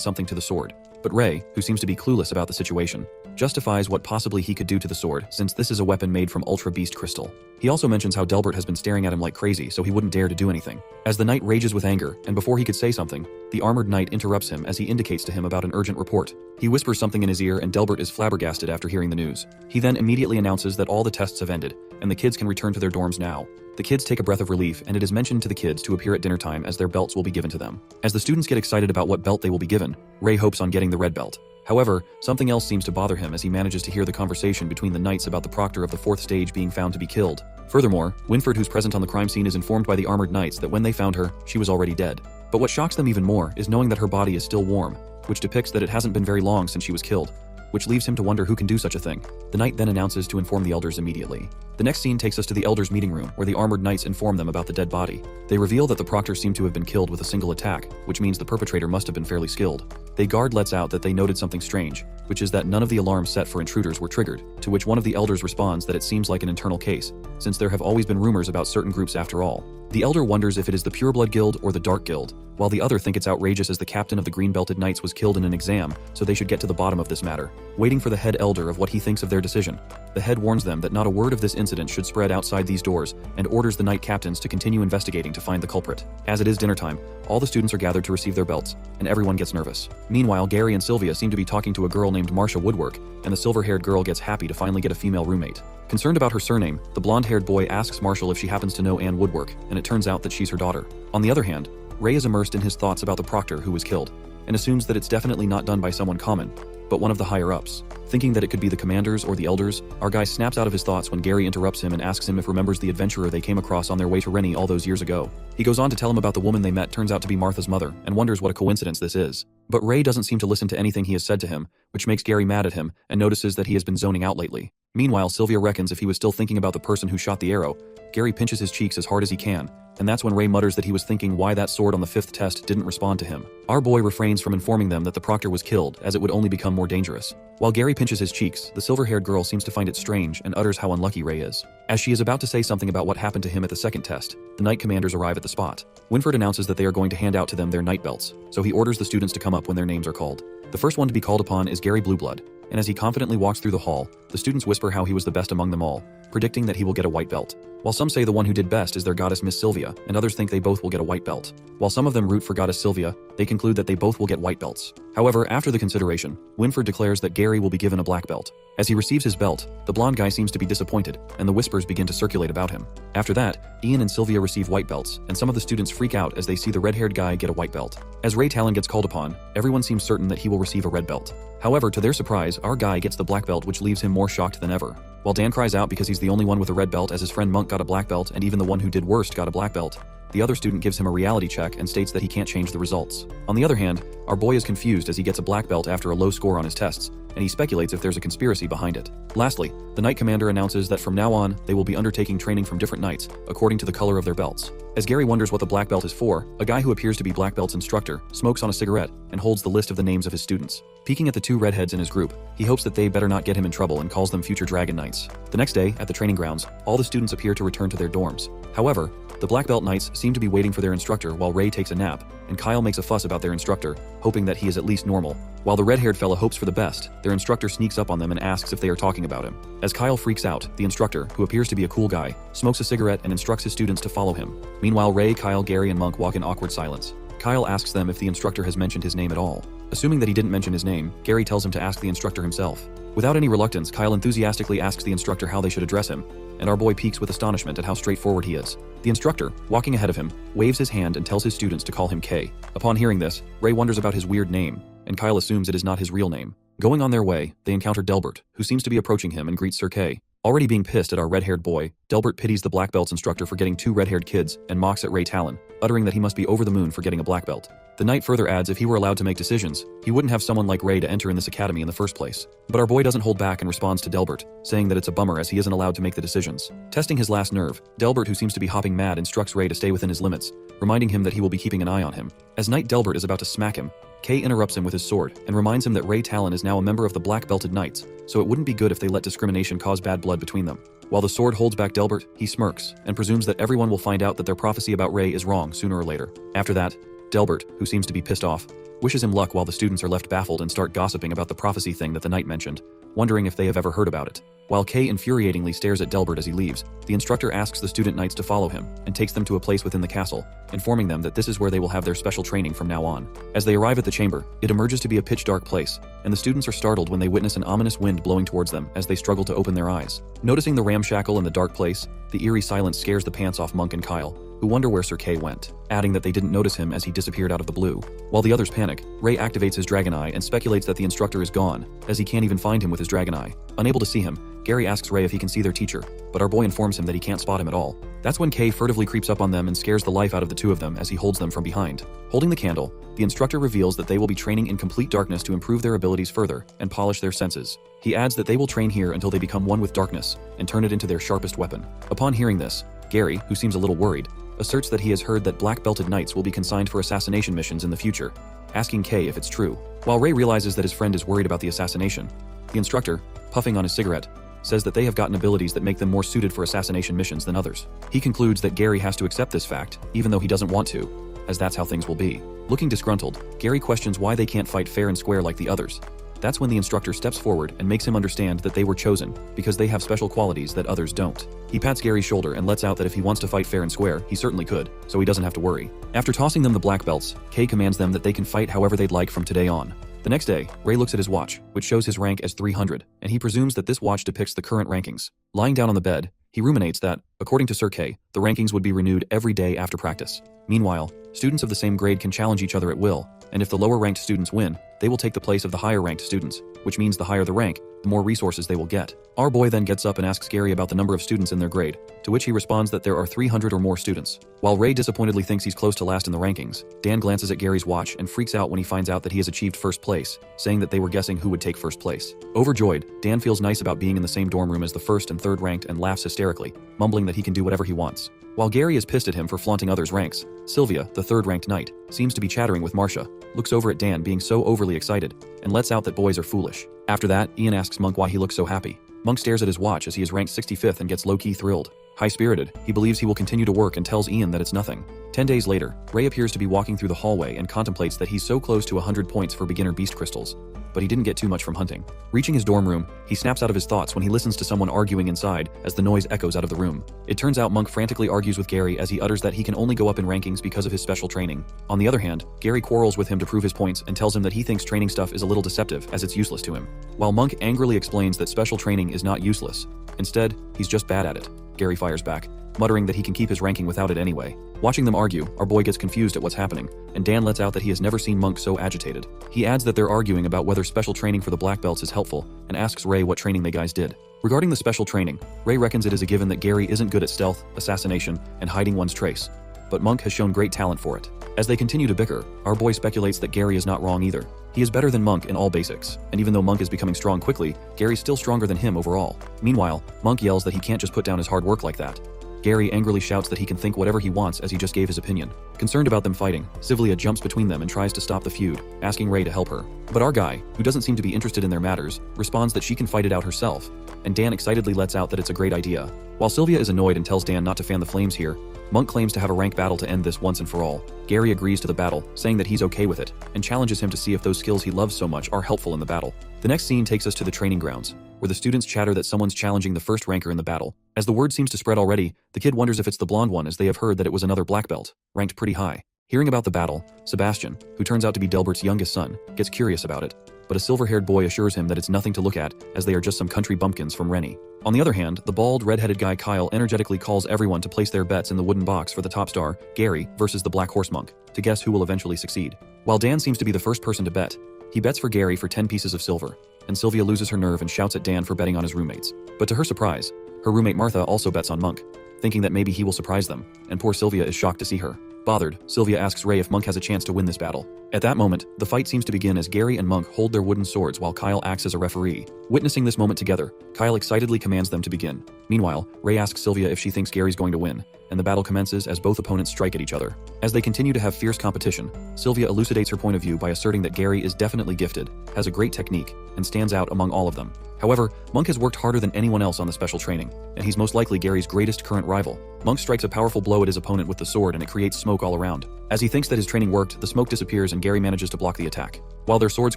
something to the sword. But Ray, who seems to be clueless about the situation, justifies what possibly he could do to the sword, since this is a weapon made from Ultra Beast Crystal. He also mentions how Delbert has been staring at him like crazy, so he wouldn't dare to do anything. As the knight rages with anger, and before he could say something, the armored knight interrupts him as he indicates to him about an urgent report. He whispers something in his ear, and Delbert is flabbergasted after hearing the news. He then immediately announces that all the tests have ended, and the kids can return to their dorms now. The kids take a breath of relief, and it is mentioned to the kids to appear at dinner time as their belts will be given to them. As the students get excited about what belt they will be given, Ray hopes on getting the red belt. However, something else seems to bother him as he manages to hear the conversation between the knights about the proctor of the 4th stage being found to be killed. Furthermore, Winfred, who's present on the crime scene, is informed by the armored knights that when they found her, she was already dead. But what shocks them even more is knowing that her body is still warm, which depicts that it hasn't been very long since she was killed, which leaves him to wonder who can do such a thing. The knight then announces to inform the elders immediately. The next scene takes us to the elders' meeting room, where the armored knights inform them about the dead body. They reveal that the proctor seemed to have been killed with a single attack, which means the perpetrator must have been fairly skilled. The guard lets out that they noted something strange, which is that none of the alarms set for intruders were triggered, to which one of the elders responds that it seems like an internal case, since there have always been rumors about certain groups after all. The elder wonders if it is the Pureblood Guild or the Dark Guild, while the other think it's outrageous as the captain of the Green-Belted Knights was killed in an exam, so they should get to the bottom of this matter. Waiting for the head elder of what he thinks of their decision, the head warns them that not a word of this incident should spread outside these doors, and orders the knight captains to continue investigating to find the culprit. As it is dinner time, all the students are gathered to receive their belts, and everyone gets nervous. Meanwhile, Gary and Sylvia seem to be talking to a girl named Marcia Woodwork, and the silver-haired girl gets happy to finally get a female roommate. Concerned about her surname, the blonde-haired boy asks Marshall if she happens to know Anne Woodwork, and it turns out that she's her daughter. On the other hand, Ray is immersed in his thoughts about the proctor who was killed, and assumes that it's definitely not done by someone common, but one of the higher-ups. Thinking that it could be the commanders or the elders, our guy snaps out of his thoughts when Gary interrupts him and asks him if remembers the adventurer they came across on their way to Rennie all those years ago. He goes on to tell him about the woman they met turns out to be Martha's mother, and wonders what a coincidence this is. But Ray doesn't seem to listen to anything he has said to him, which makes Gary mad at him, and notices that he has been zoning out lately. Meanwhile, Sylvia reckons if he was still thinking about the person who shot the arrow, Gary pinches his cheeks as hard as he can, and that's when Ray mutters that he was thinking why that sword on the 5th test didn't respond to him. Our boy refrains from informing them that the proctor was killed, as it would only become more dangerous. While Gary pinches his cheeks, the silver-haired girl seems to find it strange and utters how unlucky Ray is. As she is about to say something about what happened to him at the 2nd test, the Knight Commanders arrive at the spot. Winford announces that they are going to hand out to them their Knight belts, so he orders the students to come up when their names are called. The first one to be called upon is Gary Blueblood, and as he confidently walks through the hall, the students whisper how he was the best among them all, predicting that he will get a white belt. While some say the one who did best is their goddess Miss Sylvia, and others think they both will get a white belt. While some of them root for goddess Sylvia, they conclude that they both will get white belts. However, after the consideration, Winford declares that Gary will be given a black belt. As he receives his belt, the blonde guy seems to be disappointed, and the whispers begin to circulate about him. After that, Ian and Sylvia receive white belts, and some of the students freak out as they see the red-haired guy get a white belt. As Ray Talon gets called upon, everyone seems certain that he will receive a red belt. However, to their surprise, our guy gets the black belt, which leaves him more shocked than ever. While Dan cries out because he's the only one with a red belt, as his friend Monk got a black belt and even the one who did worst got a black belt, the other student gives him a reality check and states that he can't change the results. On the other hand, our boy is confused as he gets a black belt after a low score on his tests, and he speculates if there's a conspiracy behind it. Lastly, the Knight Commander announces that from now on, they will be undertaking training from different knights, according to the color of their belts. As Gary wonders what the black belt is for, a guy who appears to be Black Belt's instructor smokes on a cigarette and holds the list of the names of his students. Peeking at the 2 redheads in his group, he hopes that they better not get him in trouble and calls them future Dragon Knights. The next day, at the training grounds, all the students appear to return to their dorms. However, the Black Belt Knights seem to be waiting for their instructor while Ray takes a nap, and Kyle makes a fuss about their instructor, hoping that he is at least normal. While the red-haired fella hopes for the best, their instructor sneaks up on them and asks if they are talking about him. As Kyle freaks out, the instructor, who appears to be a cool guy, smokes a cigarette and instructs his students to follow him. Meanwhile, Ray, Kyle, Gary, and Monk walk in awkward silence. Kyle asks them if the instructor has mentioned his name at all. Assuming that he didn't mention his name, Gary tells him to ask the instructor himself. Without any reluctance, Kyle enthusiastically asks the instructor how they should address him, and our boy peeks with astonishment at how straightforward he is. The instructor, walking ahead of him, waves his hand and tells his students to call him K. Upon hearing this, Ray wonders about his weird name, and Kyle assumes it is not his real name. Going on their way, they encounter Delbert, who seems to be approaching him and greets Sir K. Already being pissed at our red-haired boy, Delbert pities the Black Belt's instructor for getting 2 red-haired kids and mocks at Ray Talon, uttering that he must be over the moon for getting a black belt. The knight further adds if he were allowed to make decisions, he wouldn't have someone like Ray to enter in this academy in the first place. But our boy doesn't hold back and responds to Delbert, saying that it's a bummer as he isn't allowed to make the decisions. Testing his last nerve, Delbert, who seems to be hopping mad, instructs Ray to stay within his limits, reminding him that he will be keeping an eye on him. As Knight Delbert is about to smack him, Kay interrupts him with his sword and reminds him that Ray Talon is now a member of the Black Belted Knights, so it wouldn't be good if they let discrimination cause bad blood between them. While the sword holds back Delbert, he smirks and presumes that everyone will find out that their prophecy about Ray is wrong sooner or later. After that, Delbert, who seems to be pissed off, wishes him luck while the students are left baffled and start gossiping about the prophecy thing that the knight mentioned, wondering if they have ever heard about it. While Kay infuriatingly stares at Delbert as he leaves, the instructor asks the student knights to follow him and takes them to a place within the castle, informing them that this is where they will have their special training from now on. As they arrive at the chamber, it emerges to be a pitch-dark place, and the students are startled when they witness an ominous wind blowing towards them as they struggle to open their eyes. Noticing the ramshackle and the dark place, the eerie silence scares the pants off Monk and Kyle, who wonder where Sir Kay went, adding that they didn't notice him as he disappeared out of the blue. While the others panic, Ray activates his Dragon Eye and speculates that the instructor is gone, as he can't even find him with his Dragon Eye. Unable to see him, Gary asks Ray if he can see their teacher, but our boy informs him that he can't spot him at all. That's when Kay furtively creeps up on them and scares the life out of the 2 of them as he holds them from behind. Holding the candle, the instructor reveals that they will be training in complete darkness to improve their abilities further and polish their senses. He adds that they will train here until they become one with darkness and turn it into their sharpest weapon. Upon hearing this, Gary, who seems a little worried, asserts that he has heard that Black Belted Knights will be consigned for assassination missions in the future, asking Kay if it's true. While Ray realizes that his friend is worried about the assassination, the instructor, puffing on his cigarette, says that they have gotten abilities that make them more suited for assassination missions than others. He concludes that Gary has to accept this fact, even though he doesn't want to, as that's how things will be. Looking disgruntled, Gary questions why they can't fight fair and square like the others. That's when the instructor steps forward and makes him understand that they were chosen because they have special qualities that others don't. He pats Gary's shoulder and lets out that if he wants to fight fair and square, he certainly could, so he doesn't have to worry. After tossing them the black belts, Kay commands them that they can fight however they'd like from today on. The next day, Ray looks at his watch, which shows his rank as 300, and he presumes that this watch depicts the current rankings. Lying down on the bed, he ruminates that, according to Sir Kay, the rankings would be renewed every day after practice. Meanwhile, students of the same grade can challenge each other at will, and if the lower-ranked students win, they will take the place of the higher ranked students, which means the higher the rank, the more resources they will get. Our boy then gets up and asks Gary about the number of students in their grade, to which he responds that there are 300 or more students. While Ray disappointedly thinks he's close to last in the rankings, Dan glances at Gary's watch and freaks out when he finds out that he has achieved first place, saying that they were guessing who would take first place. Overjoyed, Dan feels nice about being in the same dorm room as the first and third ranked and laughs hysterically, mumbling that he can do whatever he wants. While Gary is pissed at him for flaunting others' ranks, Sylvia, the third-ranked knight, seems to be chattering with Marcia, looks over at Dan being so overly excited, and lets out that boys are foolish. After that, Ian asks Monk why he looks so happy. Monk stares at his watch as he is ranked 65th and gets low-key thrilled. High-spirited, he believes he will continue to work and tells Ian that it's nothing. 10 days later, Ray appears to be walking through the hallway and contemplates that he's so close to 100 points for beginner beast crystals. But he didn't get too much from hunting. Reaching his dorm room, he snaps out of his thoughts when he listens to someone arguing inside as the noise echoes out of the room. It turns out Monk frantically argues with Gary as he utters that he can only go up in rankings because of his special training. On the other hand, Gary quarrels with him to prove his points and tells him that he thinks training stuff is a little deceptive as it's useless to him. While Monk angrily explains that special training is not useless. Instead, he's just bad at it. Gary fires back, muttering that he can keep his ranking without it anyway. Watching them argue, our boy gets confused at what's happening, and Dan lets out that he has never seen Monk so agitated. He adds that they're arguing about whether special training for the black belts is helpful, and asks Ray what training they guys did. Regarding the special training, Ray reckons it is a given that Gary isn't good at stealth, assassination, and hiding one's trace, but Monk has shown great talent for it. As they continue to bicker, our boy speculates that Gary is not wrong either. He is better than Monk in all basics, and even though Monk is becoming strong quickly, Gary's still stronger than him overall. Meanwhile, Monk yells that he can't just put down his hard work like that. Gary angrily shouts that he can think whatever he wants as he just gave his opinion. Concerned about them fighting, Sylvia jumps between them and tries to stop the feud, asking Ray to help her. But our guy, who doesn't seem to be interested in their matters, responds that she can fight it out herself, and Dan excitedly lets out that it's a great idea. While Sylvia is annoyed and tells Dan not to fan the flames here, Monk claims to have a rank battle to end this once and for all. Gary agrees to the battle, saying that he's okay with it, and challenges him to see if those skills he loves so much are helpful in the battle. The next scene takes us to the training grounds, where the students chatter that someone's challenging the first ranker in the battle. As the word seems to spread already, the kid wonders if it's the blonde one as they have heard that it was another black belt, ranked pretty high. Hearing about the battle, Sebastian, who turns out to be Delbert's youngest son, gets curious about it, but a silver-haired boy assures him that it's nothing to look at, as they are just some country bumpkins from Rennie. On the other hand, the bald, red-headed guy Kyle energetically calls everyone to place their bets in the wooden box for the top star, Gary, versus the Black Horse Monk, to guess who will eventually succeed. While Dan seems to be the first person to bet, he bets for Gary for 10 pieces of silver, and Sylvia loses her nerve and shouts at Dan for betting on his roommates. But to her surprise, her roommate Martha also bets on Monk, thinking that maybe he will surprise them, and poor Sylvia is shocked to see her. Bothered, Sylvia asks Ray if Monk has a chance to win this battle. At that moment, the fight seems to begin as Gary and Monk hold their wooden swords while Kyle acts as a referee. Witnessing this moment together, Kyle excitedly commands them to begin. Meanwhile, Ray asks Sylvia if she thinks Gary's going to win, and the battle commences as both opponents strike at each other. As they continue to have fierce competition, Sylvia elucidates her point of view by asserting that Gary is definitely gifted, has a great technique, and stands out among all of them. However, Monk has worked harder than anyone else on the special training, and he's most likely Gary's greatest current rival. Monk strikes a powerful blow at his opponent with the sword and it creates smoke all around. As he thinks that his training worked, the smoke disappears and Gary manages to block the attack. While their swords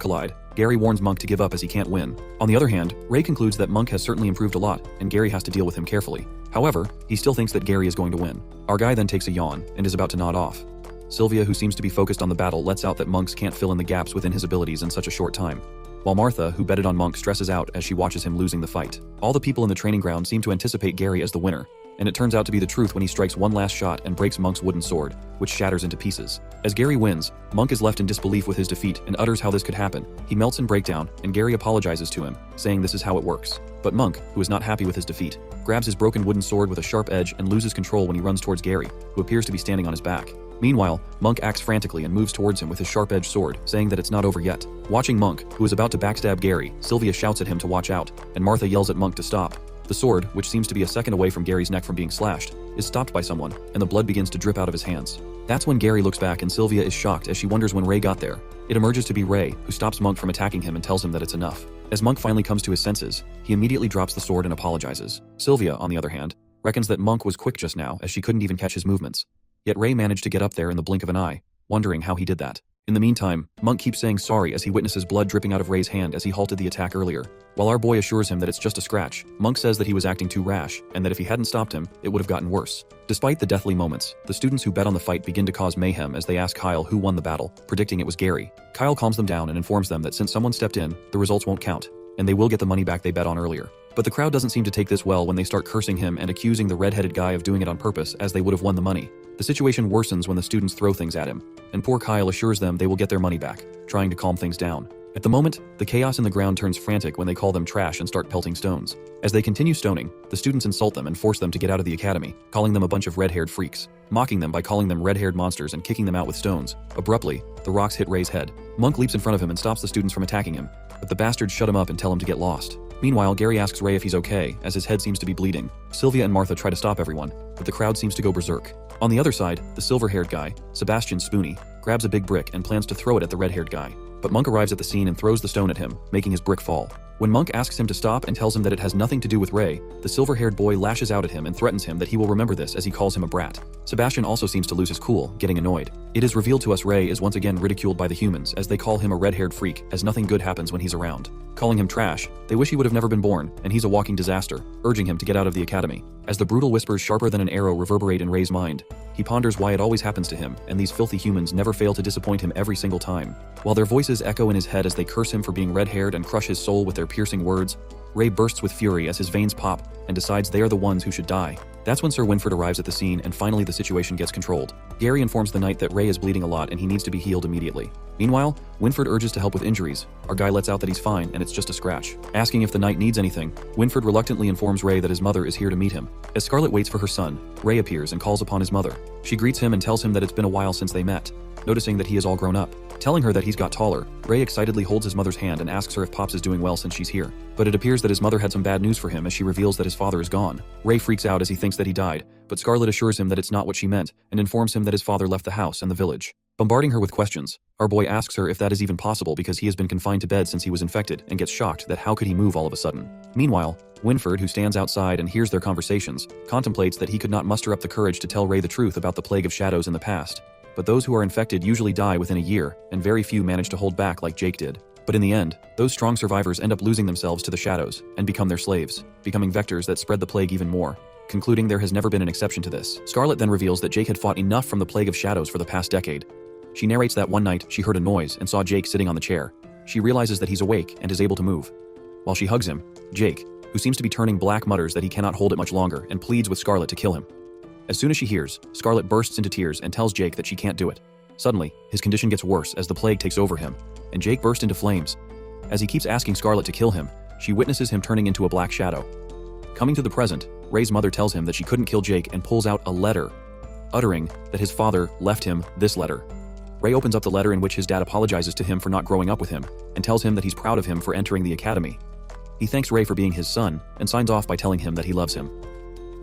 collide, Gary warns Monk to give up as he can't win. On the other hand, Ray concludes that Monk has certainly improved a lot, and Gary has to deal with him carefully. However, he still thinks that Gary is going to win. Our guy then takes a yawn and is about to nod off. Sylvia, who seems to be focused on the battle, lets out that Monks can't fill in the gaps within his abilities in such a short time. While Martha, who betted on Monk, stresses out as she watches him losing the fight. All the people in the training ground seem to anticipate Gary as the winner, and it turns out to be the truth when he strikes one last shot and breaks Monk's wooden sword, which shatters into pieces. As Gary wins, Monk is left in disbelief with his defeat and utters how this could happen. He melts in breakdown, and Gary apologizes to him, saying this is how it works. But Monk, who is not happy with his defeat, grabs his broken wooden sword with a sharp edge and loses control when he runs towards Gary, who appears to be standing on his back. Meanwhile, Monk acts frantically and moves towards him with his sharp-edged sword, saying that it's not over yet. Watching Monk, who is about to backstab Gary, Sylvia shouts at him to watch out, and Martha yells at Monk to stop. The sword, which seems to be a second away from Gary's neck from being slashed, is stopped by someone, and the blood begins to drip out of his hands. That's when Gary looks back and Sylvia is shocked as she wonders when Ray got there. It emerges to be Ray, who stops Monk from attacking him and tells him that it's enough. As Monk finally comes to his senses, he immediately drops the sword and apologizes. Sylvia, on the other hand, reckons that Monk was quick just now as she couldn't even catch his movements. Yet Ray managed to get up there in the blink of an eye, wondering how he did that. In the meantime, Monk keeps saying sorry as he witnesses blood dripping out of Ray's hand as he halted the attack earlier. While our boy assures him that it's just a scratch, Monk says that he was acting too rash, and that if he hadn't stopped him, it would have gotten worse. Despite the deathly moments, the students who bet on the fight begin to cause mayhem as they ask Kyle who won the battle, predicting it was Gary. Kyle calms them down and informs them that since someone stepped in, the results won't count, and they will get the money back they bet on earlier. But the crowd doesn't seem to take this well when they start cursing him and accusing the red-headed guy of doing it on purpose as they would have won the money. The situation worsens when the students throw things at him, and poor Kyle assures them they will get their money back, trying to calm things down. At the moment, the chaos in the ground turns frantic when they call them trash and start pelting stones. As they continue stoning, the students insult them and force them to get out of the academy, calling them a bunch of red-haired freaks, mocking them by calling them red-haired monsters and kicking them out with stones. Abruptly, the rocks hit Ray's head. Monk leaps in front of him and stops the students from attacking him, but the bastards shut him up and tell him to get lost. Meanwhile, Gary asks Ray if he's okay, as his head seems to be bleeding. Sylvia and Martha try to stop everyone, but the crowd seems to go berserk. On the other side, the silver-haired guy, Sebastian Spoony, grabs a big brick and plans to throw it at the red-haired guy. But Monk arrives at the scene and throws the stone at him, making his brick fall. When Monk asks him to stop and tells him that it has nothing to do with Ray, the silver-haired boy lashes out at him and threatens him that he will remember this as he calls him a brat. Sebastian also seems to lose his cool, getting annoyed. It is revealed to us Ray is once again ridiculed by the humans as they call him a red-haired freak, as nothing good happens when he's around. Calling him trash, they wish he would have never been born, and he's a walking disaster, urging him to get out of the academy. As the brutal whispers sharper than an arrow reverberate in Ray's mind, he ponders why it always happens to him, and these filthy humans never fail to disappoint him every single time. While their voices echo in his head as they curse him for being red-haired and crush his soul with their piercing words, Ray bursts with fury as his veins pop and decides they are the ones who should die. That's when Sir Winford arrives at the scene and finally the situation gets controlled. Gary informs the knight that Ray is bleeding a lot and he needs to be healed immediately. Meanwhile, Winford urges to help with injuries. Our guy lets out that he's fine and it's just a scratch. Asking if the knight needs anything, Winford reluctantly informs Ray that his mother is here to meet him. As Scarlet waits for her son, Ray appears and calls upon his mother. She greets him and tells him that it's been a while since they met, noticing that he is all grown up. Telling her that he's got taller, Ray excitedly holds his mother's hand and asks her if Pops is doing well since she's here. But it appears that his mother had some bad news for him as she reveals that his father is gone. Ray freaks out as he thinks that he died, but Scarlet assures him that it's not what she meant and informs him that his father left the house and the village. Bombarding her with questions, our boy asks her if that is even possible because he has been confined to bed since he was infected and gets shocked that how could he move all of a sudden. Meanwhile, Winford, who stands outside and hears their conversations, contemplates that he could not muster up the courage to tell Ray the truth about the plague of shadows in the past. But those who are infected usually die within a year, and very few manage to hold back like Jake did. But in the end, those strong survivors end up losing themselves to the shadows and become their slaves, becoming vectors that spread the plague even more. Concluding there has never been an exception to this, Scarlet then reveals that Jake had fought enough from the plague of shadows for the past decade. She narrates that one night she heard a noise and saw Jake sitting on the chair. She realizes that he's awake and is able to move. While she hugs him, Jake, who seems to be turning black, mutters that he cannot hold it much longer and pleads with Scarlet to kill him. As soon as she hears, Scarlet bursts into tears and tells Jake that she can't do it. Suddenly, his condition gets worse as the plague takes over him, and Jake bursts into flames. As he keeps asking Scarlet to kill him, she witnesses him turning into a black shadow. Coming to the present, Ray's mother tells him that she couldn't kill Jake and pulls out a letter, uttering that his father left him this letter. Ray opens up the letter in which his dad apologizes to him for not growing up with him, and tells him that he's proud of him for entering the academy. He thanks Ray for being his son, and signs off by telling him that he loves him.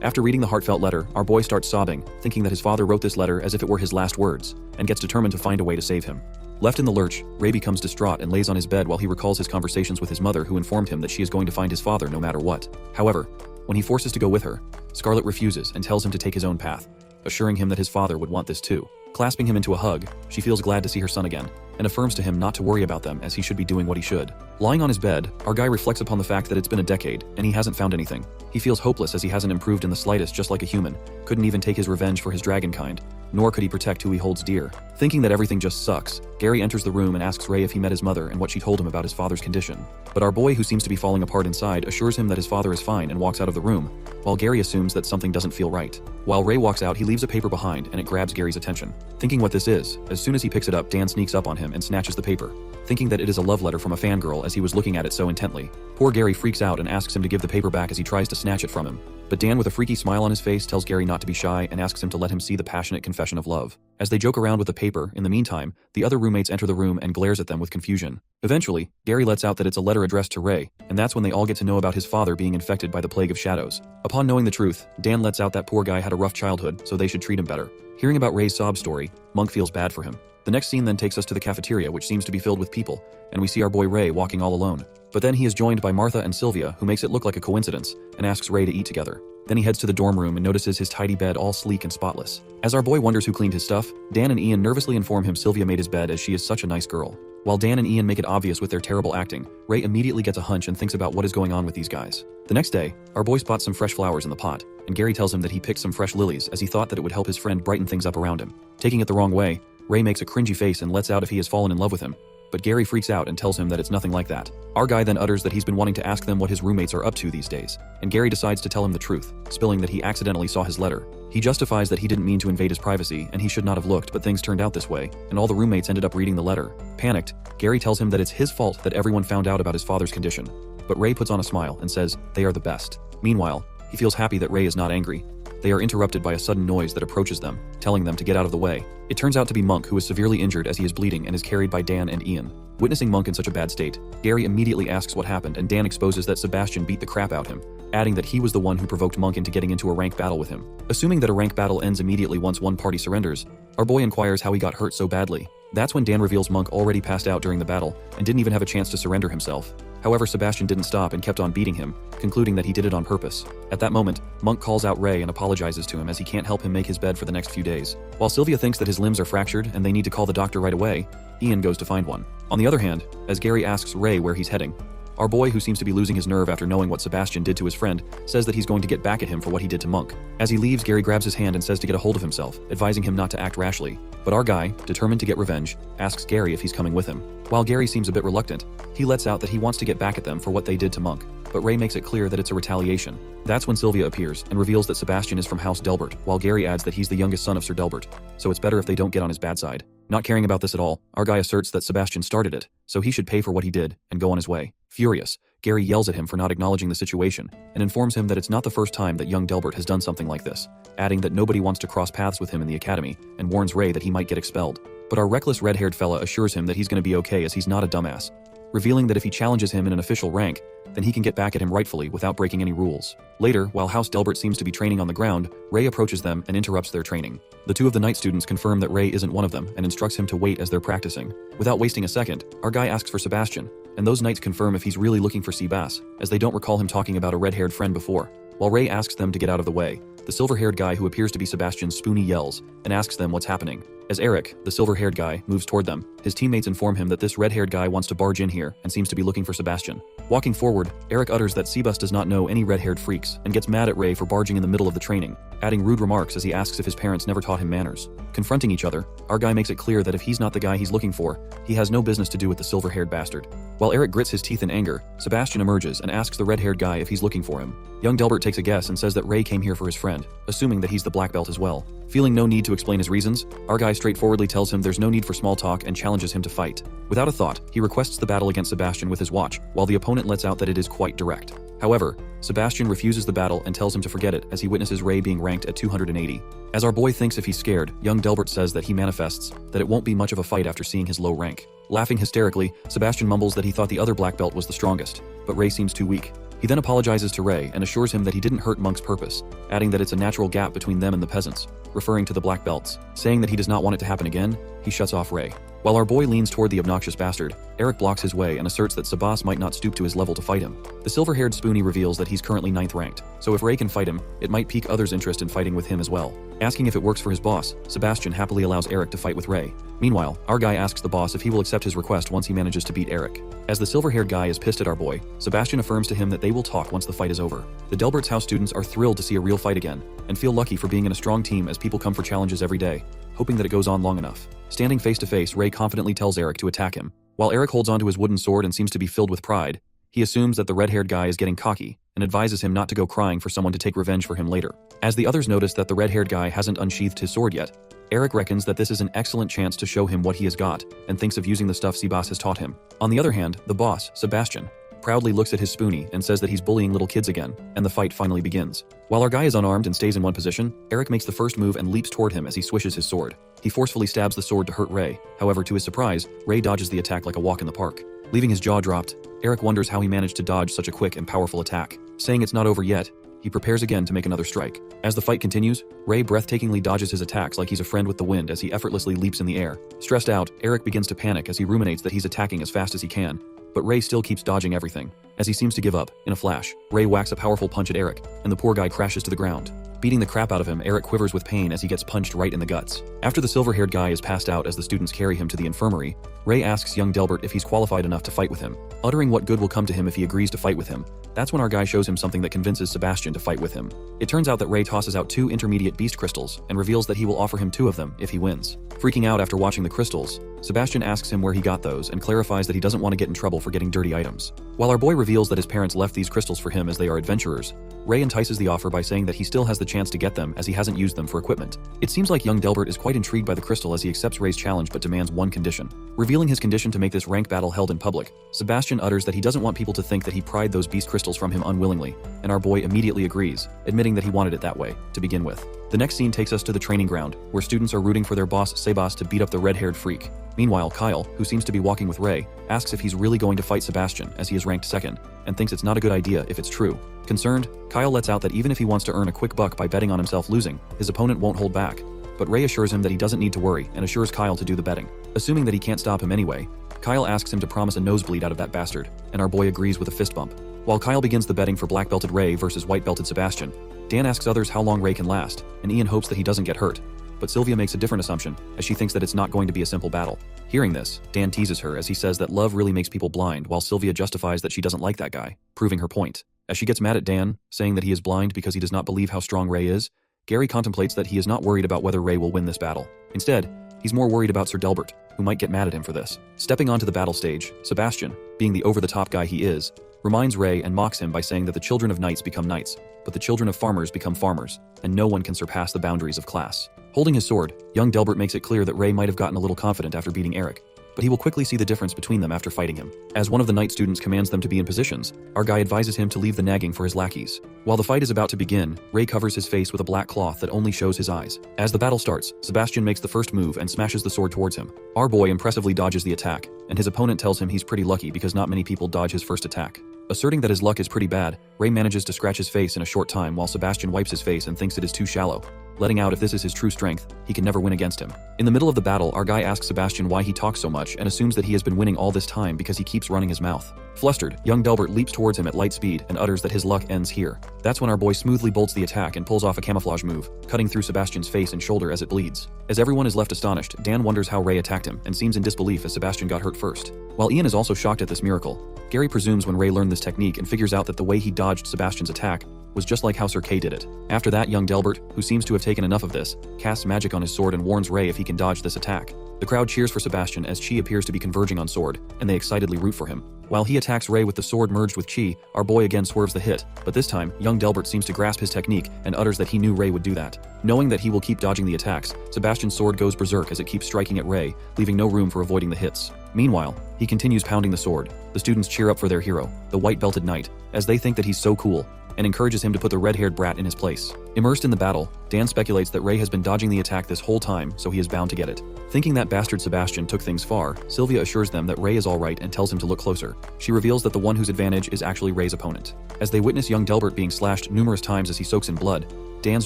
After reading the heartfelt letter, our boy starts sobbing, thinking that his father wrote this letter as if it were his last words, and gets determined to find a way to save him. Left in the lurch, Ray becomes distraught and lays on his bed while he recalls his conversations with his mother, who informed him that she is going to find his father no matter what. However, when he forces to go with her, Scarlet refuses and tells him to take his own path, assuring him that his father would want this too. Clasping him into a hug, she feels glad to see her son again, and affirms to him not to worry about them as he should be doing what he should. Lying on his bed, our guy reflects upon the fact that it's been a decade, and he hasn't found anything. He feels hopeless as he hasn't improved in the slightest, just like a human, couldn't even take his revenge for his dragon kind, nor could he protect who he holds dear. Thinking that everything just sucks, Gary enters the room and asks Ray if he met his mother and what she told him about his father's condition. But our boy, who seems to be falling apart inside, assures him that his father is fine and walks out of the room, while Gary assumes that something doesn't feel right. While Ray walks out, he leaves a paper behind and it grabs Gary's attention. Thinking what this is, as soon as he picks it up, Dan sneaks up on him and snatches the paper, thinking that it is a love letter from a fangirl as he was looking at it so intently. Poor Gary freaks out and asks him to give the paper back as he tries to snatch it from him. But Dan, with a freaky smile on his face, tells Gary not to be shy and asks him to let him see the passionate confession of love. As they joke around with the paper, in the meantime, the other roommates enter the room and glares at them with confusion. Eventually, Gary lets out that it's a letter addressed to Ray, and that's when they all get to know about his father being infected by the plague of shadows. Upon knowing the truth, Dan lets out that poor guy had a rough childhood, so they should treat him better. Hearing about Ray's sob story, Monk feels bad for him. The next scene then takes us to the cafeteria, which seems to be filled with people, and we see our boy Ray walking all alone. But then he is joined by Martha and Sylvia, who makes it look like a coincidence, and asks Ray to eat together. Then he heads to the dorm room and notices his tidy bed all sleek and spotless. As our boy wonders who cleaned his stuff, Dan and Ian nervously inform him Sylvia made his bed as she is such a nice girl. While Dan and Ian make it obvious with their terrible acting, Ray immediately gets a hunch and thinks about what is going on with these guys. The next day, our boy spots some fresh flowers in the pot, and Gary tells him that he picked some fresh lilies as he thought that it would help his friend brighten things up around him. Taking it the wrong way, Ray makes a cringy face and lets out if he has fallen in love with him. but Gary freaks out and tells him that it's nothing like that. Our guy then utters that he's been wanting to ask them what his roommates are up to these days, and Gary decides to tell him the truth, spilling that he accidentally saw his letter. He justifies that he didn't mean to invade his privacy and he should not have looked, but things turned out this way, and all the roommates ended up reading the letter. Panicked, Gary tells him that it's his fault that everyone found out about his father's condition, but Ray puts on a smile and says they are the best. Meanwhile, he feels happy that Ray is not angry. They are interrupted by a sudden noise that approaches them, telling them to get out of the way. It turns out to be Monk, who is severely injured as he is bleeding and is carried by Dan and Ian. Witnessing Monk in such a bad state, Gary immediately asks what happened, and Dan exposes that Sebastian beat the crap out of him, adding that he was the one who provoked Monk into getting into a rank battle with him. Assuming that a rank battle ends immediately once one party surrenders, our boy inquires how he got hurt so badly. That's when Dan reveals Monk already passed out during the battle and didn't even have a chance to surrender himself. However, Sebastian didn't stop and kept on beating him, concluding that he did it on purpose. At that moment, Monk calls out Ray and apologizes to him as he can't help him make his bed for the next few days. While Sylvia thinks that his limbs are fractured and they need to call the doctor right away, Ian goes to find one. On the other hand, as Gary asks Ray where he's heading, our boy, who seems to be losing his nerve after knowing what Sebastian did to his friend, says that he's going to get back at him for what he did to Monk. As he leaves, Gary grabs his hand and says to get a hold of himself, advising him not to act rashly. But our guy, determined to get revenge, asks Gary if he's coming with him. While Gary seems a bit reluctant, he lets out that he wants to get back at them for what they did to Monk, but Ray makes it clear that it's a retaliation. That's when Sylvia appears and reveals that Sebastian is from House Delbert, while Gary adds that he's the youngest son of Sir Delbert, so it's better if they don't get on his bad side. Not caring about this at all, our guy asserts that Sebastian started it, so he should pay for what he did and go on his way. Furious, Gary yells at him for not acknowledging the situation and informs him that it's not the first time that young Delbert has done something like this, adding that nobody wants to cross paths with him in the academy and warns Ray that he might get expelled. But our reckless red-haired fella assures him that he's going to be okay as he's not a dumbass, revealing that if he challenges him in an official rank, then he can get back at him rightfully without breaking any rules. Later, while House Delbert seems to be training on the ground, Ray approaches them and interrupts their training. The two of the night students confirm that Ray isn't one of them and instructs him to wait as they're practicing. Without wasting a second, our guy asks for Sebastian, and those knights confirm if he's really looking for Seabass, as they don't recall him talking about a red-haired friend before. While Ray asks them to get out of the way, the silver-haired guy who appears to be Sebastian Spoonie yells and asks them what's happening. As Eric, the silver-haired guy, moves toward them, his teammates inform him that this red-haired guy wants to barge in here and seems to be looking for Sebastian. Walking forward, Eric utters that Seabass does not know any red-haired freaks and gets mad at Ray for barging in the middle of the training, adding rude remarks as he asks if his parents never taught him manners. Confronting each other, our guy makes it clear that if he's not the guy he's looking for, he has no business to do with the silver-haired bastard. While Eric grits his teeth in anger, Sebastian emerges and asks the red-haired guy if he's looking for him. Young Delbert takes a guess and says that Ray came here for his friend, assuming that he's the black belt as well. Feeling no need to explain his reasons, our guy straightforwardly tells him there's no need for small talk and challenges him to fight. Without a thought, he requests the battle against Sebastian with his watch, while the opponent lets out that it is quite direct. However, Sebastian refuses the battle and tells him to forget it as he witnesses Ray being ranked at 280. As our boy thinks if he's scared, young Delbert says that he manifests that it won't be much of a fight after seeing his low rank. Laughing hysterically, Sebastian mumbles that he thought the other black belt was the strongest, but Ray seems too weak. He then apologizes to Ray and assures him that he didn't hurt Monk's purpose, adding that it's a natural gap between them and the peasants, referring to the black belts. Saying that he does not want it to happen again, he shuts off Ray. While our boy leans toward the obnoxious bastard, Eric blocks his way and asserts that Sebastian might not stoop to his level to fight him. The silver-haired Spoonie reveals that he's currently 9th ranked, so if Ray can fight him, it might pique others' interest in fighting with him as well. Asking if it works for his boss, Sebastian happily allows Eric to fight with Ray. Meanwhile, our guy asks the boss if he will accept his request once he manages to beat Eric. As the silver-haired guy is pissed at our boy, Sebastian affirms to him that they will talk once the fight is over. The Delbert's house students are thrilled to see a real fight again, and feel lucky for being in a strong team as people come for challenges every day, hoping that it goes on long enough. Standing face to face, Ray confidently tells Eric to attack him. While Eric holds onto his wooden sword and seems to be filled with pride, he assumes that the red-haired guy is getting cocky and advises him not to go crying for someone to take revenge for him later. As the others notice that the red-haired guy hasn't unsheathed his sword yet, Eric reckons that this is an excellent chance to show him what he has got and thinks of using the stuff Seabass has taught him. On the other hand, the boss, Sebastian, proudly looks at his Spoonie and says that he's bullying little kids again, and the fight finally begins. While our guy is unarmed and stays in one position, Eric makes the first move and leaps toward him as he swishes his sword. He forcefully stabs the sword to hurt Ray. However, to his surprise, Ray dodges the attack like a walk in the park. Leaving his jaw dropped, Eric wonders how he managed to dodge such a quick and powerful attack. Saying it's not over yet, he prepares again to make another strike. As the fight continues, Ray breathtakingly dodges his attacks like he's a friend with the wind as he effortlessly leaps in the air. Stressed out, Eric begins to panic as he ruminates that he's attacking as fast as he can, but Ray still keeps dodging everything. As he seems to give up, in a flash, Ray whacks a powerful punch at Eric, and the poor guy crashes to the ground. Beating the crap out of him, Eric quivers with pain as he gets punched right in the guts. After the silver-haired guy is passed out as the students carry him to the infirmary, Ray asks young Delbert if he's qualified enough to fight with him, uttering what good will come to him if he agrees to fight with him. That's when our guy shows him something that convinces Sebastian to fight with him. It turns out that Ray tosses out 2 intermediate beast crystals and reveals that he will offer him 2 of them if he wins. Freaking out after watching the crystals, Sebastian asks him where he got those and clarifies that he doesn't want to get in trouble for getting dirty items. While our boy reveals that his parents left these crystals for him as they are adventurers, Ray entices the offer by saying that he still has the chance to get them as he hasn't used them for equipment. It seems like young Delbert is quite intrigued by the crystal as he accepts Ray's challenge but demands one condition. Revealing his condition to make this rank battle held in public, Sebastian utters that he doesn't want people to think that he pried those beast crystals from him unwillingly, and our boy immediately agrees, admitting that he wanted it that way, to begin with. The next scene takes us to the training ground, where students are rooting for their boss Sebas to beat up the red-haired freak. Meanwhile, Kyle, who seems to be walking with Ray, asks if he's really going to fight Sebastian as he is ranked second, and thinks it's not a good idea if it's true. Concerned, Kyle lets out that even if he wants to earn a quick buck by betting on himself losing, his opponent won't hold back. But Ray assures him that he doesn't need to worry and assures Kyle to do the betting. Assuming that he can't stop him anyway, Kyle asks him to promise a nosebleed out of that bastard, and our boy agrees with a fist bump. While Kyle begins the betting for black-belted Ray versus white-belted Sebastian, Dan asks others how long Ray can last, and Ian hopes that he doesn't get hurt. But Sylvia makes a different assumption, as she thinks that it's not going to be a simple battle. Hearing this, Dan teases her as he says that love really makes people blind, while Sylvia justifies that she doesn't like that guy, proving her point. As she gets mad at Dan, saying that he is blind because he does not believe how strong Ray is, Gary contemplates that he is not worried about whether Ray will win this battle. Instead, he's more worried about Sir Delbert, who might get mad at him for this. Stepping onto the battle stage, Sebastian, being the over-the-top guy he is, reminds Ray and mocks him by saying that the children of knights become knights, but the children of farmers become farmers, and no one can surpass the boundaries of class. Holding his sword, young Delbert makes it clear that Ray might have gotten a little confident after beating Eric, but he will quickly see the difference between them after fighting him. As one of the knight students commands them to be in positions, our guy advises him to leave the nagging for his lackeys. While the fight is about to begin, Ray covers his face with a black cloth that only shows his eyes. As the battle starts, Sebastian makes the first move and smashes the sword towards him. Our boy impressively dodges the attack, and his opponent tells him he's pretty lucky because not many people dodge his first attack. Asserting that his luck is pretty bad, Ray manages to scratch his face in a short time while Sebastian wipes his face and thinks it is too shallow, letting out if this is his true strength, he can never win against him. In the middle of the battle, our guy asks Sebastian why he talks so much and assumes that he has been winning all this time because he keeps running his mouth. Flustered, young Delbert leaps towards him at light speed and utters that his luck ends here. That's when our boy smoothly bolts the attack and pulls off a camouflage move, cutting through Sebastian's face and shoulder as it bleeds. As everyone is left astonished, Dan wonders how Ray attacked him and seems in disbelief as Sebastian got hurt first. While Ian is also shocked at this miracle, Gary presumes when Ray learned this technique and figures out that the way he dodged Sebastian's attack was just like how Sir Kay did it. After that, young Delbert, who seems to have taken enough of this, casts magic on his sword and warns Ray if he can dodge this attack. The crowd cheers for Sebastian as Chi appears to be converging on sword, and they excitedly root for him. While he attacks Ray with the sword merged with Chi, our boy again swerves the hit, but this time, young Delbert seems to grasp his technique and utters that he knew Ray would do that. Knowing that he will keep dodging the attacks, Sebastian's sword goes berserk as it keeps striking at Ray, leaving no room for avoiding the hits. Meanwhile, he continues pounding the sword. The students cheer up for their hero, the white-belted knight, as they think that he's so cool, and encourages him to put the red-haired brat in his place. Immersed in the battle, Dan speculates that Ray has been dodging the attack this whole time, so he is bound to get it. Thinking that bastard Sebastian took things far, Sylvia assures them that Ray is alright and tells him to look closer. She reveals that the one whose advantage is actually Ray's opponent. As they witness young Delbert being slashed numerous times as he soaks in blood, Dan's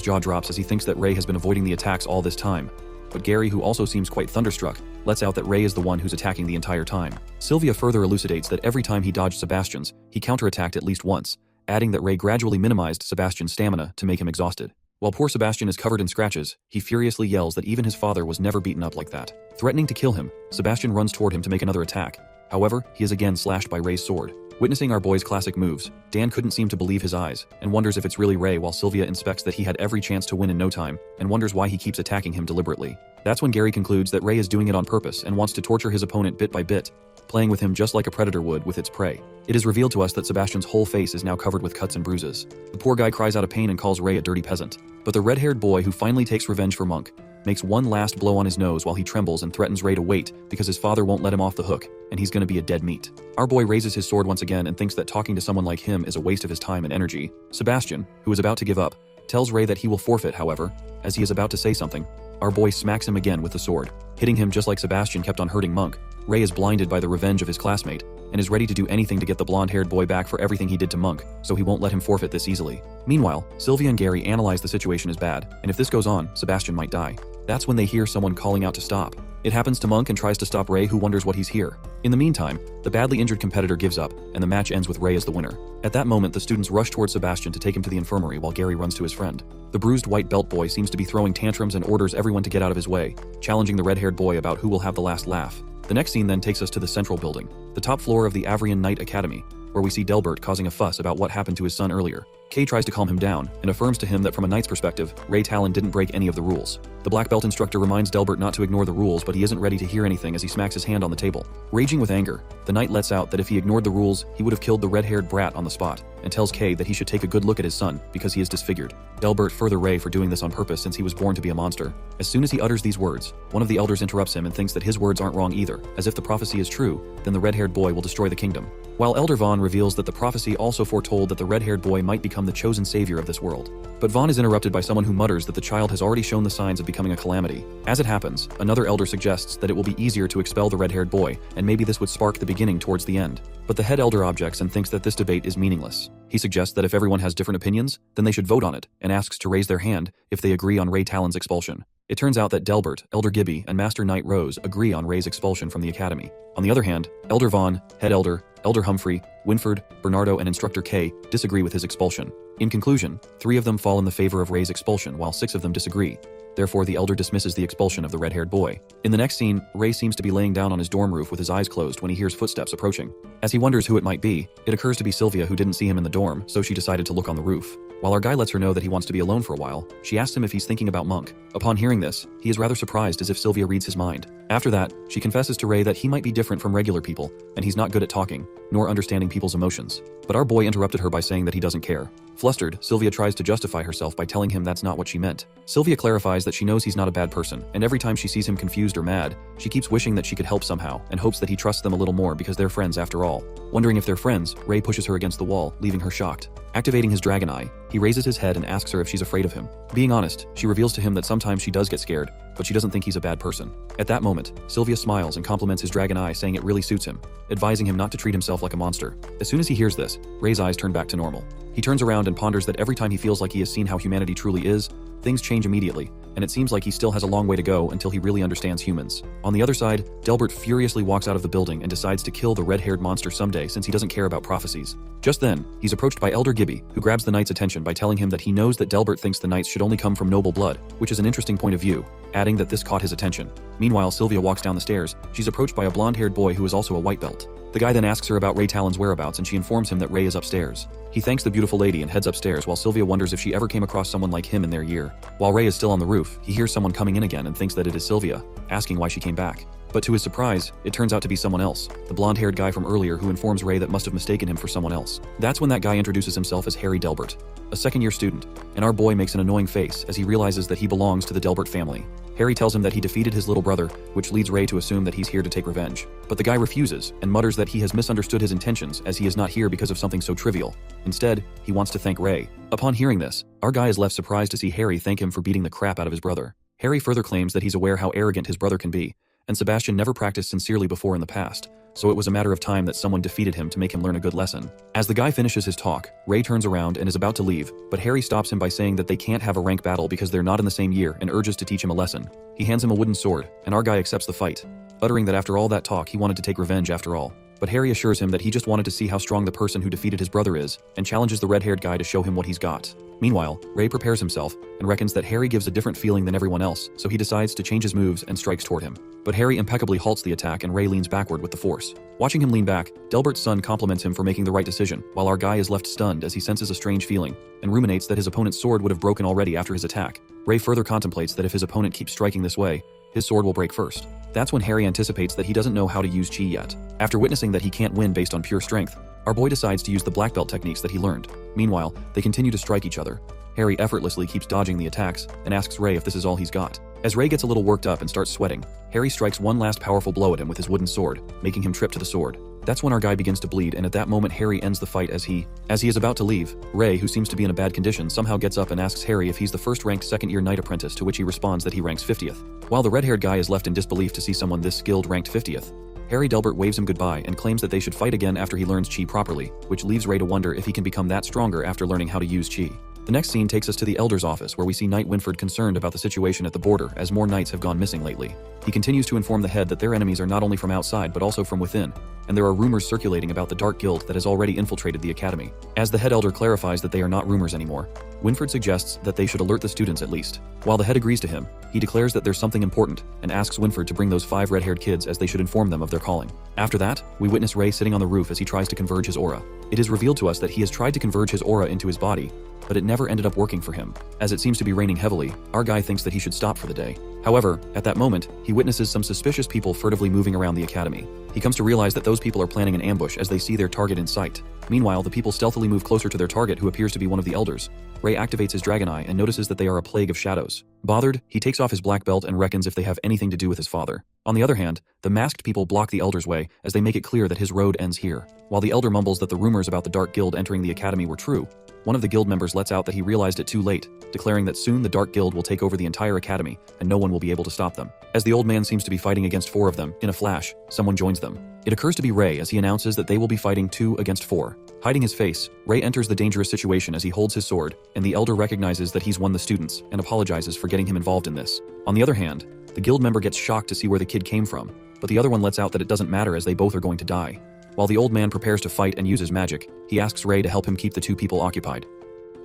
jaw drops as he thinks that Ray has been avoiding the attacks all this time. But Gary, who also seems quite thunderstruck, lets out that Ray is the one who's attacking the entire time. Sylvia further elucidates that every time he dodged Sebastian's, he counterattacked at least once, adding that Ray gradually minimized Sebastian's stamina to make him exhausted. While poor Sebastian is covered in scratches, he furiously yells that even his father was never beaten up like that. Threatening to kill him, Sebastian runs toward him to make another attack. However, he is again slashed by Ray's sword. Witnessing our boy's classic moves, Dan couldn't seem to believe his eyes, and wonders if it's really Ray while Sylvia inspects that he had every chance to win in no time, and wonders why he keeps attacking him deliberately. That's when Gary concludes that Ray is doing it on purpose and wants to torture his opponent bit by bit, playing with him just like a predator would with its prey. It is revealed to us that Sebastian's whole face is now covered with cuts and bruises. The poor guy cries out of pain and calls Ray a dirty peasant. But the red-haired boy who finally takes revenge for Monk makes one last blow on his nose while he trembles and threatens Ray to wait because his father won't let him off the hook, and he's gonna be a dead meat. Our boy raises his sword once again and thinks that talking to someone like him is a waste of his time and energy. Sebastian, who is about to give up, tells Ray that he will forfeit, however. As he is about to say something, our boy smacks him again with the sword, hitting him just like Sebastian kept on hurting Monk. Ray is blinded by the revenge of his classmate, and is ready to do anything to get the blonde-haired boy back for everything he did to Monk, so he won't let him forfeit this easily. Meanwhile, Sylvia and Gary analyze the situation as bad, and if this goes on, Sebastian might die. That's when they hear someone calling out to stop. It happens to Monk and tries to stop Ray, who wonders what he's here. In the meantime, the badly injured competitor gives up, and the match ends with Ray as the winner. At that moment, the students rush towards Sebastian to take him to the infirmary while Gary runs to his friend. The bruised white belt boy seems to be throwing tantrums and orders everyone to get out of his way, challenging the red-haired boy about who will have the last laugh. The next scene then takes us to the central building, the top floor of the Avrian Knight Academy, where we see Delbert causing a fuss about what happened to his son earlier. Kay tries to calm him down and affirms to him that from a knight's perspective, Ray Talon didn't break any of the rules. The black belt instructor reminds Delbert not to ignore the rules, but he isn't ready to hear anything as he smacks his hand on the table. Raging with anger, the knight lets out that if he ignored the rules, he would have killed the red-haired brat on the spot, and tells Kay that he should take a good look at his son because he is disfigured. Delbert further Ray for doing this on purpose since he was born to be a monster. As soon as he utters these words, one of the elders interrupts him and thinks that his words aren't wrong either, as if the prophecy is true, then the red-haired boy will destroy the kingdom. While Elder Vaughn reveals that the prophecy also foretold that the red-haired boy might become the chosen savior of this world. But Vaughn is interrupted by someone who mutters that the child has already shown the signs of becoming a calamity. As it happens, another elder suggests that it will be easier to expel the red-haired boy, and maybe this would spark the beginning towards the end. But the head elder objects and thinks that this debate is meaningless. He suggests that if everyone has different opinions, then they should vote on it, and asks to raise their hand if they agree on Ray Talon's expulsion. It turns out that Delbert, Elder Gibby, and Master Knight Rose agree on Ray's expulsion from the academy. On the other hand, Elder Vaughn, Head Elder, Elder Humphrey, Winford, Bernardo, and Instructor K disagree with his expulsion. In conclusion, 3 of them fall in the favor of Ray's expulsion while 6 of them disagree. Therefore, the elder dismisses the expulsion of the red-haired boy. In the next scene, Ray seems to be laying down on his dorm roof with his eyes closed when he hears footsteps approaching. As he wonders who it might be, it occurs to be Sylvia, who didn't see him in the dorm, so she decided to look on the roof. While our guy lets her know that he wants to be alone for a while, she asks him if he's thinking about Monk. Upon hearing this, he is rather surprised as if Sylvia reads his mind. After that, she confesses to Ray that he might be different from regular people, and he's not good at talking, nor understanding people's emotions. But our boy interrupted her by saying that he doesn't care. Flustered, Sylvia tries to justify herself by telling him that's not what she meant. Sylvia clarifies that she knows he's not a bad person, and every time she sees him confused or mad, she keeps wishing that she could help somehow, and hopes that he trusts them a little more because they're friends after all. Wondering if they're friends, Ray pushes her against the wall, leaving her shocked. Activating his dragon eye, he raises his head and asks her if she's afraid of him. Being honest, she reveals to him that sometimes she does get scared, but she doesn't think he's a bad person. At that moment, Sylvia smiles and compliments his dragon eye, saying it really suits him, advising him not to treat himself like a monster. As soon as he hears this, Ray's eyes turn back to normal. He turns around and ponders that every time he feels like he has seen how humanity truly is, things change immediately, and it seems like he still has a long way to go until he really understands humans. On the other side, Delbert furiously walks out of the building and decides to kill the red-haired monster someday since he doesn't care about prophecies. Just then, he's approached by Elder Gibby, who grabs the knight's attention by telling him that he knows that Delbert thinks the knights should only come from noble blood, which is an interesting point of view, adding that this caught his attention. Meanwhile, Sylvia walks down the stairs. She's approached by a blonde-haired boy who is also a white belt. The guy then asks her about Ray Talon's whereabouts, and she informs him that Ray is upstairs. He thanks the beautiful lady and heads upstairs while Sylvia wonders if she ever came across someone like him in their year. While Ray is still on the roof, he hears someone coming in again and thinks that it is Sylvia, asking why she came back. But to his surprise, it turns out to be someone else, the blonde-haired guy from earlier who informs Ray that must have mistaken him for someone else. That's when that guy introduces himself as Harry Delbert, a second-year student, and our boy makes an annoying face as he realizes that he belongs to the Delbert family. Harry tells him that he defeated his little brother, which leads Ray to assume that he's here to take revenge. But the guy refuses and mutters that he has misunderstood his intentions as he is not here because of something so trivial. Instead, he wants to thank Ray. Upon hearing this, our guy is left surprised to see Harry thank him for beating the crap out of his brother. Harry further claims that he's aware how arrogant his brother can be, and Sebastian never practiced sincerely before in the past, so it was a matter of time that someone defeated him to make him learn a good lesson. As the guy finishes his talk, Ray turns around and is about to leave, but Harry stops him by saying that they can't have a rank battle because they're not in the same year and urges to teach him a lesson. He hands him a wooden sword, and our guy accepts the fight, uttering that after all that talk he wanted to take revenge after all. But Harry assures him that he just wanted to see how strong the person who defeated his brother is, and challenges the red-haired guy to show him what he's got. Meanwhile, Ray prepares himself, and reckons that Harry gives a different feeling than everyone else, so he decides to change his moves and strikes toward him. But Harry impeccably halts the attack and Ray leans backward with the force. Watching him lean back, Delbert's son compliments him for making the right decision, while our guy is left stunned as he senses a strange feeling, and ruminates that his opponent's sword would have broken already after his attack. Ray further contemplates that if his opponent keeps striking this way, his sword will break first. That's when Harry anticipates that he doesn't know how to use chi yet. After witnessing that he can't win based on pure strength, our boy decides to use the black belt techniques that he learned. Meanwhile, they continue to strike each other. Harry effortlessly keeps dodging the attacks and asks Ray if this is all he's got. As Ray gets a little worked up and starts sweating, Harry strikes one last powerful blow at him with his wooden sword, making him trip to the sword. That's when our guy begins to bleed, and at that moment Harry ends the fight as he is about to leave. Ray, who seems to be in a bad condition, somehow gets up and asks Harry if he's the first-ranked second-year knight apprentice, to which he responds that he ranks 50th. While the red-haired guy is left in disbelief to see someone this skilled ranked 50th, Harry Delbert waves him goodbye and claims that they should fight again after he learns chi properly, which leaves Ray to wonder if he can become that stronger after learning how to use chi. The next scene takes us to the Elder's office, where we see Knight Winford concerned about the situation at the border as more knights have gone missing lately. He continues to inform the head that their enemies are not only from outside but also from within, and there are rumors circulating about the Dark Guild that has already infiltrated the academy. As the head elder clarifies that they are not rumors anymore, Winford suggests that they should alert the students at least. While the head agrees to him, He declares that there's something important and asks Winford to bring those 5 red-haired kids as they should inform them of their calling. After that, we witness Ray sitting on the roof as he tries to converge his aura. It is revealed to us that he has tried to converge his aura into his body, but it never ended up working for him. As it seems to be raining heavily, our guy thinks that he should stop for the day. However, at that moment, he witnesses some suspicious people furtively moving around the academy. He comes to realize that those people are planning an ambush as they see their target in sight. Meanwhile, the people stealthily move closer to their target, who appears to be one of the elders. Ray activates his dragon eye and notices that they are a plague of shadows. Bothered, he takes off his black belt and reckons if they have anything to do with his father. On the other hand, the masked people block the elder's way as they make it clear that his road ends here. While the elder mumbles that the rumors about the Dark Guild entering the academy were true, one of the guild members lets out that he realized it too late, declaring that soon the Dark Guild will take over the entire academy and no one will be able to stop them. As the old man seems to be fighting against 4 of them, in a flash, someone joins them. It occurs to be Ray as he announces that they will be fighting 2 against 4. Hiding his face, Ray enters the dangerous situation as he holds his sword, and the elder recognizes that he's won the students and apologizes for getting him involved in this. On the other hand, the guild member gets shocked to see where the kid came from, but the other one lets out that it doesn't matter as they both are going to die. While the old man prepares to fight and uses magic, he asks Ray to help him keep the 2 people occupied.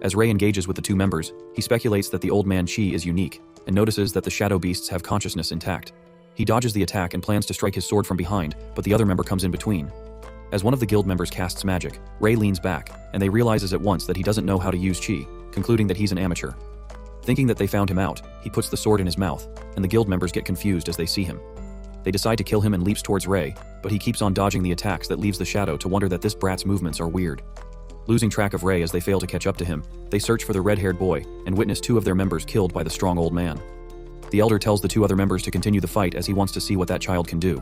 As Ray engages with the 2 members, he speculates that the old man Chi is unique, and notices that the shadow beasts have consciousness intact. He dodges the attack and plans to strike his sword from behind, but the other member comes in between. As one of the guild members casts magic, Ray leans back, and they realizes at once that he doesn't know how to use Chi, concluding that he's an amateur. Thinking that they found him out, he puts the sword in his mouth, and the guild members get confused as they see him. They decide to kill him and leaps towards Ray, but he keeps on dodging the attacks that leaves the shadow to wonder that this brat's movements are weird. Losing track of Ray as they fail to catch up to him, they search for the red-haired boy and witness 2 of their members killed by the strong old man. The elder tells the 2 other members to continue the fight as he wants to see what that child can do.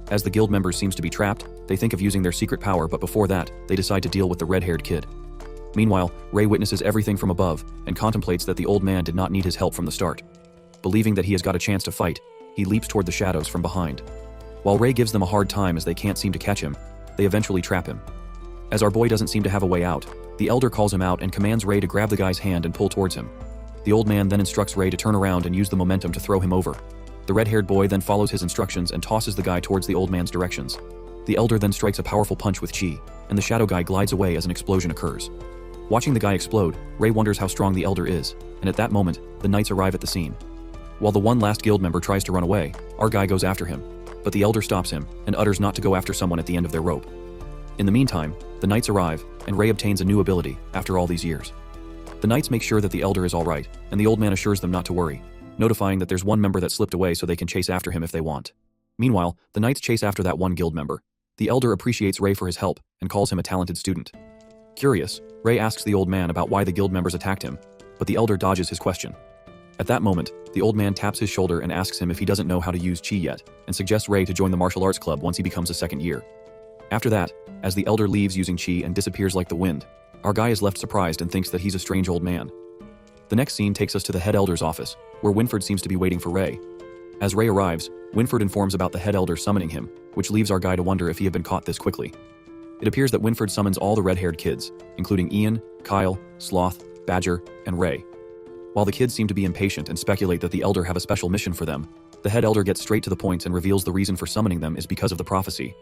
As the guild members seems to be trapped, they think of using their secret power, but before that, they decide to deal with the red-haired kid. Meanwhile, Ray witnesses everything from above and contemplates that the old man did not need his help from the start. Believing that he has got a chance to fight, he leaps toward the shadows from behind. While Ray gives them a hard time as they can't seem to catch him, they eventually trap him. As our boy doesn't seem to have a way out, the elder calls him out and commands Ray to grab the guy's hand and pull towards him. The old man then instructs Ray to turn around and use the momentum to throw him over. The red-haired boy then follows his instructions and tosses the guy towards the old man's directions. The elder then strikes a powerful punch with chi, and the shadow guy glides away as an explosion occurs. Watching the guy explode, Ray wonders how strong the elder is, and at that moment, the knights arrive at the scene. While the one last guild member tries to run away, our guy goes after him, but the elder stops him and utters not to go after someone at the end of their rope. In the meantime, the knights arrive, and Ray obtains a new ability after all these years. The knights make sure that the elder is alright, and the old man assures them not to worry, notifying that there's one member that slipped away so they can chase after him if they want. Meanwhile, the knights chase after that one guild member. The elder appreciates Ray for his help and calls him a talented student. Curious, Ray asks the old man about why the guild members attacked him, but the elder dodges his question. At that moment, the old man taps his shoulder and asks him if he doesn't know how to use chi yet, and suggests Ray to join the martial arts club once he becomes a second year. After that, as the elder leaves using chi and disappears like the wind, our guy is left surprised and thinks that he's a strange old man. The next scene takes us to the head elder's office, where Winford seems to be waiting for Ray. As Ray arrives, Winford informs about the head elder summoning him, which leaves our guy to wonder if he had been caught this quickly. It appears that Winford summons all the red-haired kids, including Ian, Kyle, Sloth, Badger, and Ray. While the kids seem to be impatient and speculate that the elder have a special mission for them, the head elder gets straight to the point and reveals the reason for summoning them is because of the prophecy.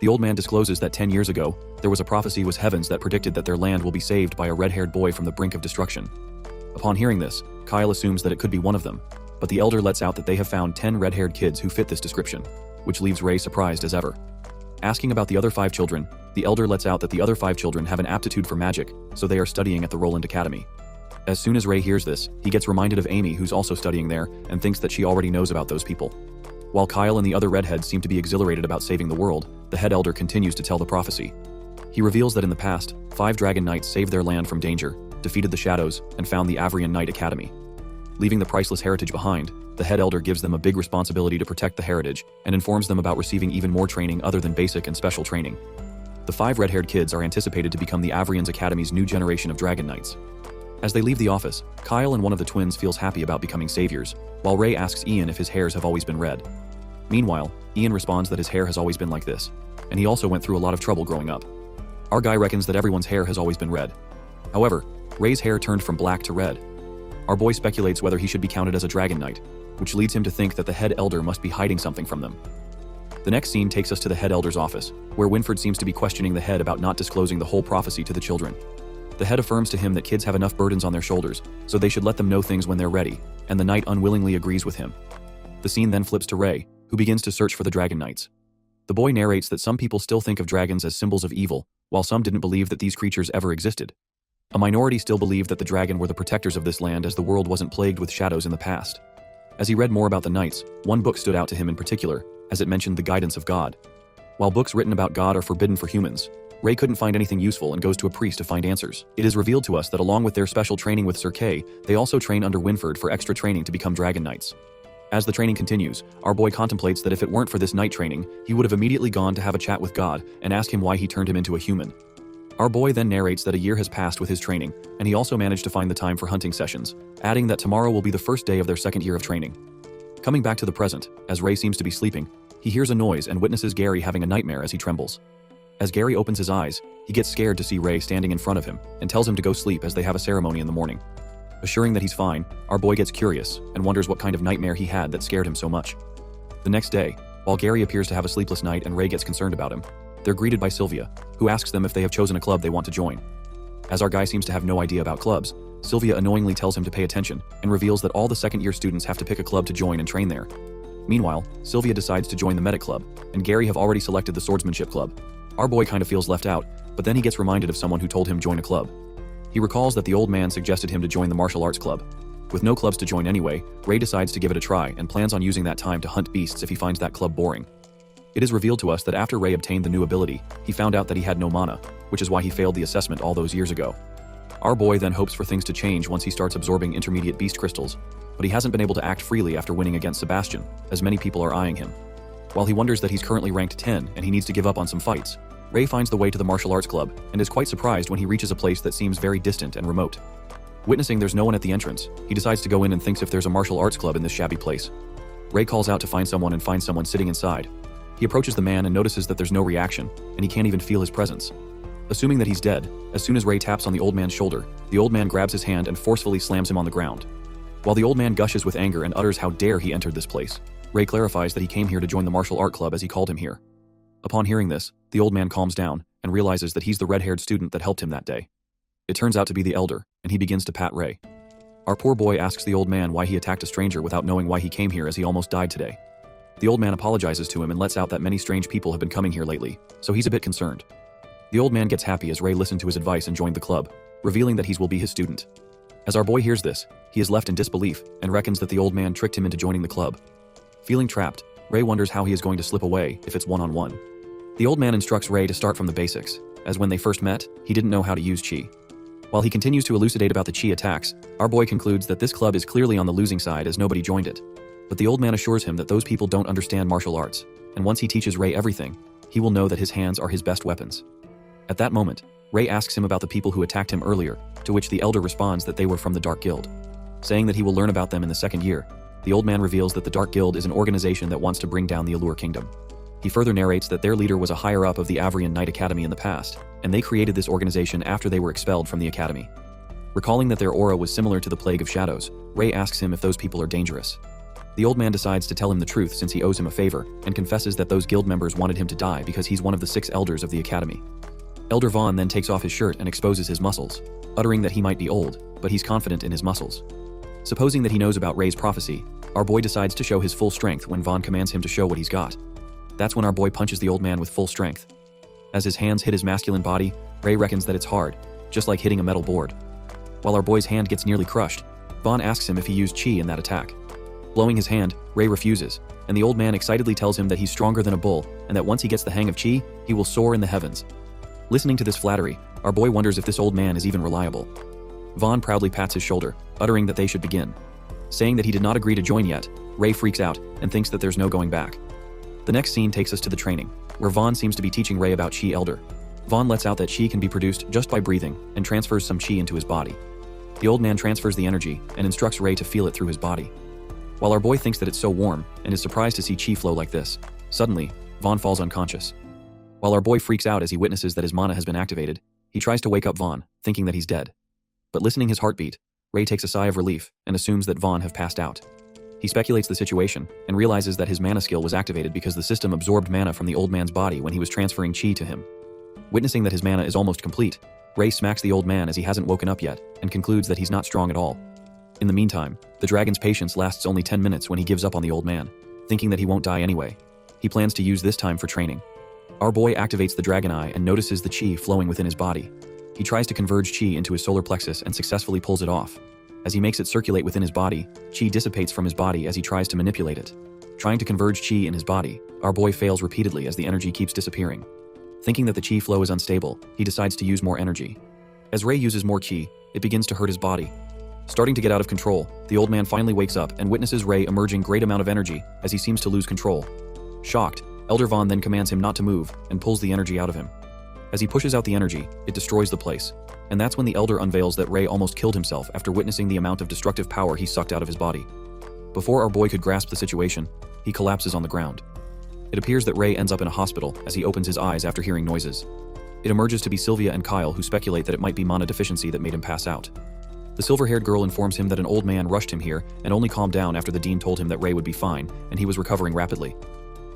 The old man discloses that 10 years ago, there was a prophecy was heavens that predicted that their land will be saved by a red-haired boy from the brink of destruction. Upon hearing this, Kyle assumes that it could be one of them, but the elder lets out that they have found 10 red-haired kids who fit this description, which leaves Ray surprised as ever. Asking about the other 5 children, the elder lets out that the other 5 children have an aptitude for magic, so they are studying at the Roland Academy. As soon as Ray hears this, he gets reminded of Amy, who's also studying there, and thinks that she already knows about those people. While Kyle and the other redheads seem to be exhilarated about saving the world, the head elder continues to tell the prophecy. He reveals that in the past, 5 dragon knights saved their land from danger, defeated the shadows, and found the Avrian Knight Academy. Leaving the priceless heritage behind, the head elder gives them a big responsibility to protect the heritage and informs them about receiving even more training other than basic and special training. The 5 red-haired kids are anticipated to become the Avrian's Academy's new generation of dragon knights. As they leave the office, Kyle and one of the twins feels happy about becoming saviors, while Ray asks Ian if his hairs have always been red. Meanwhile, Ian responds that his hair has always been like this, and he also went through a lot of trouble growing up. Our guy reckons that everyone's hair has always been red. However, Ray's hair turned from black to red. Our boy speculates whether he should be counted as a dragon knight, which leads him to think that the head elder must be hiding something from them. The next scene takes us to the head elder's office, where Winford seems to be questioning the head about not disclosing the whole prophecy to the children. The head affirms to him that kids have enough burdens on their shoulders, so they should let them know things when they're ready, and the knight unwillingly agrees with him. The scene then flips to Rei, who begins to search for the dragon knights. The boy narrates that some people still think of dragons as symbols of evil, while some didn't believe that these creatures ever existed. A minority still believed that the dragon were the protectors of this land as the world wasn't plagued with shadows in the past. As he read more about the knights, one book stood out to him in particular, as it mentioned the guidance of God. While books written about God are forbidden for humans, Rei couldn't find anything useful and goes to a priest to find answers. It is revealed to us that along with their special training with Sir Kay, they also train under Winford for extra training to become dragon knights. As the training continues, our boy contemplates that if it weren't for this knight training, he would have immediately gone to have a chat with God and ask him why he turned him into a human. Our boy then narrates that a year has passed with his training, and he also managed to find the time for hunting sessions, adding that tomorrow will be the first day of their second year of training. Coming back to the present, as Rei seems to be sleeping, he hears a noise and witnesses Gary having a nightmare as he trembles. As Gary opens his eyes, he gets scared to see Rei standing in front of him and tells him to go sleep as they have a ceremony in the morning. Assuring that he's fine, our boy gets curious and wonders what kind of nightmare he had that scared him so much. The next day, while Gary appears to have a sleepless night and Rei gets concerned about him, they're greeted by Sylvia, who asks them if they have chosen a club they want to join. As our guy seems to have no idea about clubs, Sylvia annoyingly tells him to pay attention and reveals that all the second-year students have to pick a club to join and train there. Meanwhile, Sylvia decides to join the medic club, and Gary have already selected the swordsmanship club. Our boy kind of feels left out, but then he gets reminded of someone who told him join a club. He recalls that the old man suggested him to join the martial arts club. With no clubs to join anyway, Rei decides to give it a try and plans on using that time to hunt beasts if he finds that club boring. It is revealed to us that after Rei obtained the new ability, he found out that he had no mana, which is why he failed the assessment all those years ago. Our boy then hopes for things to change once he starts absorbing intermediate beast crystals, but he hasn't been able to act freely after winning against Sebastian, as many people are eyeing him. While he wonders that he's currently ranked 10 and he needs to give up on some fights, Rei finds the way to the martial arts club and is quite surprised when he reaches a place that seems very distant and remote. Witnessing there's no one at the entrance, he decides to go in and thinks if there's a martial arts club in this shabby place. Rei calls out to find someone and finds someone sitting inside. He approaches the man and notices that there's no reaction, and he can't even feel his presence. Assuming that he's dead, as soon as Rei taps on the old man's shoulder, the old man grabs his hand and forcefully slams him on the ground. While the old man gushes with anger and utters how dare he entered this place, Rei clarifies that he came here to join the martial art club as he called him here. Upon hearing this, the old man calms down and realizes that he's the red-haired student that helped him that day. It turns out to be the elder, and he begins to pat Rei. Our poor boy asks the old man why he attacked a stranger without knowing why he came here as he almost died today. The old man apologizes to him and lets out that many strange people have been coming here lately, so he's a bit concerned. The old man gets happy as Rei listened to his advice and joined the club, revealing that he will be his student. As our boy hears this, he is left in disbelief and reckons that the old man tricked him into joining the club. Feeling trapped, Rei wonders how he is going to slip away if it's one-on-one. The old man instructs Rei to start from the basics, as when they first met, he didn't know how to use chi. While he continues to elucidate about the chi attacks, our boy concludes that this club is clearly on the losing side as nobody joined it. But the old man assures him that those people don't understand martial arts, and once he teaches Rei everything, he will know that his hands are his best weapons. At that moment, Rei asks him about the people who attacked him earlier, to which the elder responds that they were from the Dark Guild. Saying that he will learn about them in the second year, the old man reveals that the Dark Guild is an organization that wants to bring down the Allure Kingdom. He further narrates that their leader was a higher-up of the Avrian Knight Academy in the past, and they created this organization after they were expelled from the academy. Recalling that their aura was similar to the Plague of Shadows, Rei asks him if those people are dangerous. The old man decides to tell him the truth since he owes him a favor, and confesses that those guild members wanted him to die because he's one of the 6 elders of the academy. Elder Vaughn then takes off his shirt and exposes his muscles, uttering that he might be old, but he's confident in his muscles. Supposing that he knows about Rei's prophecy, our boy decides to show his full strength when Vaughn commands him to show what he's got. That's when our boy punches the old man with full strength. As his hands hit his masculine body, Rei reckons that it's hard, just like hitting a metal board. While our boy's hand gets nearly crushed, Vaughn asks him if he used chi in that attack. Blowing his hand, Rei refuses, and the old man excitedly tells him that he's stronger than a bull and that once he gets the hang of chi, he will soar in the heavens. Listening to this flattery, our boy wonders if this old man is even reliable. Vaughn proudly pats his shoulder, uttering that they should begin. Saying that he did not agree to join yet, Rei freaks out and thinks that there's no going back. The next scene takes us to the training, where Vaughn seems to be teaching Rei about Chi Elder. Vaughn lets out that Chi can be produced just by breathing and transfers some Chi into his body. The old man transfers the energy and instructs Rei to feel it through his body. While our boy thinks that it's so warm and is surprised to see Chi flow like this, suddenly, Vaughn falls unconscious. While our boy freaks out as he witnesses that his mana has been activated, he tries to wake up Vaughn, thinking that he's dead. But listening his heartbeat, Rei takes a sigh of relief and assumes that Vaughn have passed out. He speculates the situation and realizes that his mana skill was activated because the system absorbed mana from the old man's body when he was transferring chi to him. Witnessing that his mana is almost complete, Ray smacks the old man as he hasn't woken up yet, and concludes that he's not strong at all. In the meantime, the dragon's patience lasts only 10 minutes when he gives up on the old man, thinking that he won't die anyway. He plans to use this time for training. Our boy activates the dragon eye and notices the chi flowing within his body. He tries to converge chi into his solar plexus and successfully pulls it off. As he makes it circulate within his body, chi dissipates from his body as he tries to manipulate it. Trying to converge chi in his body, our boy fails repeatedly as the energy keeps disappearing. Thinking that the chi flow is unstable, he decides to use more energy. As Ray uses more chi, it begins to hurt his body. Starting to get out of control, the old man finally wakes up and witnesses Ray emerging great amount of energy as he seems to lose control. Shocked, Elder Vaughn then commands him not to move and pulls the energy out of him. As he pushes out the energy, it destroys the place. And that's when the Elder unveils that Ray almost killed himself after witnessing the amount of destructive power he sucked out of his body. Before our boy could grasp the situation, he collapses on the ground. It appears that Ray ends up in a hospital as he opens his eyes after hearing noises. It emerges to be Sylvia and Kyle, who speculate that it might be mana deficiency that made him pass out. The silver-haired girl informs him that an old man rushed him here and only calmed down after the dean told him that Ray would be fine and he was recovering rapidly.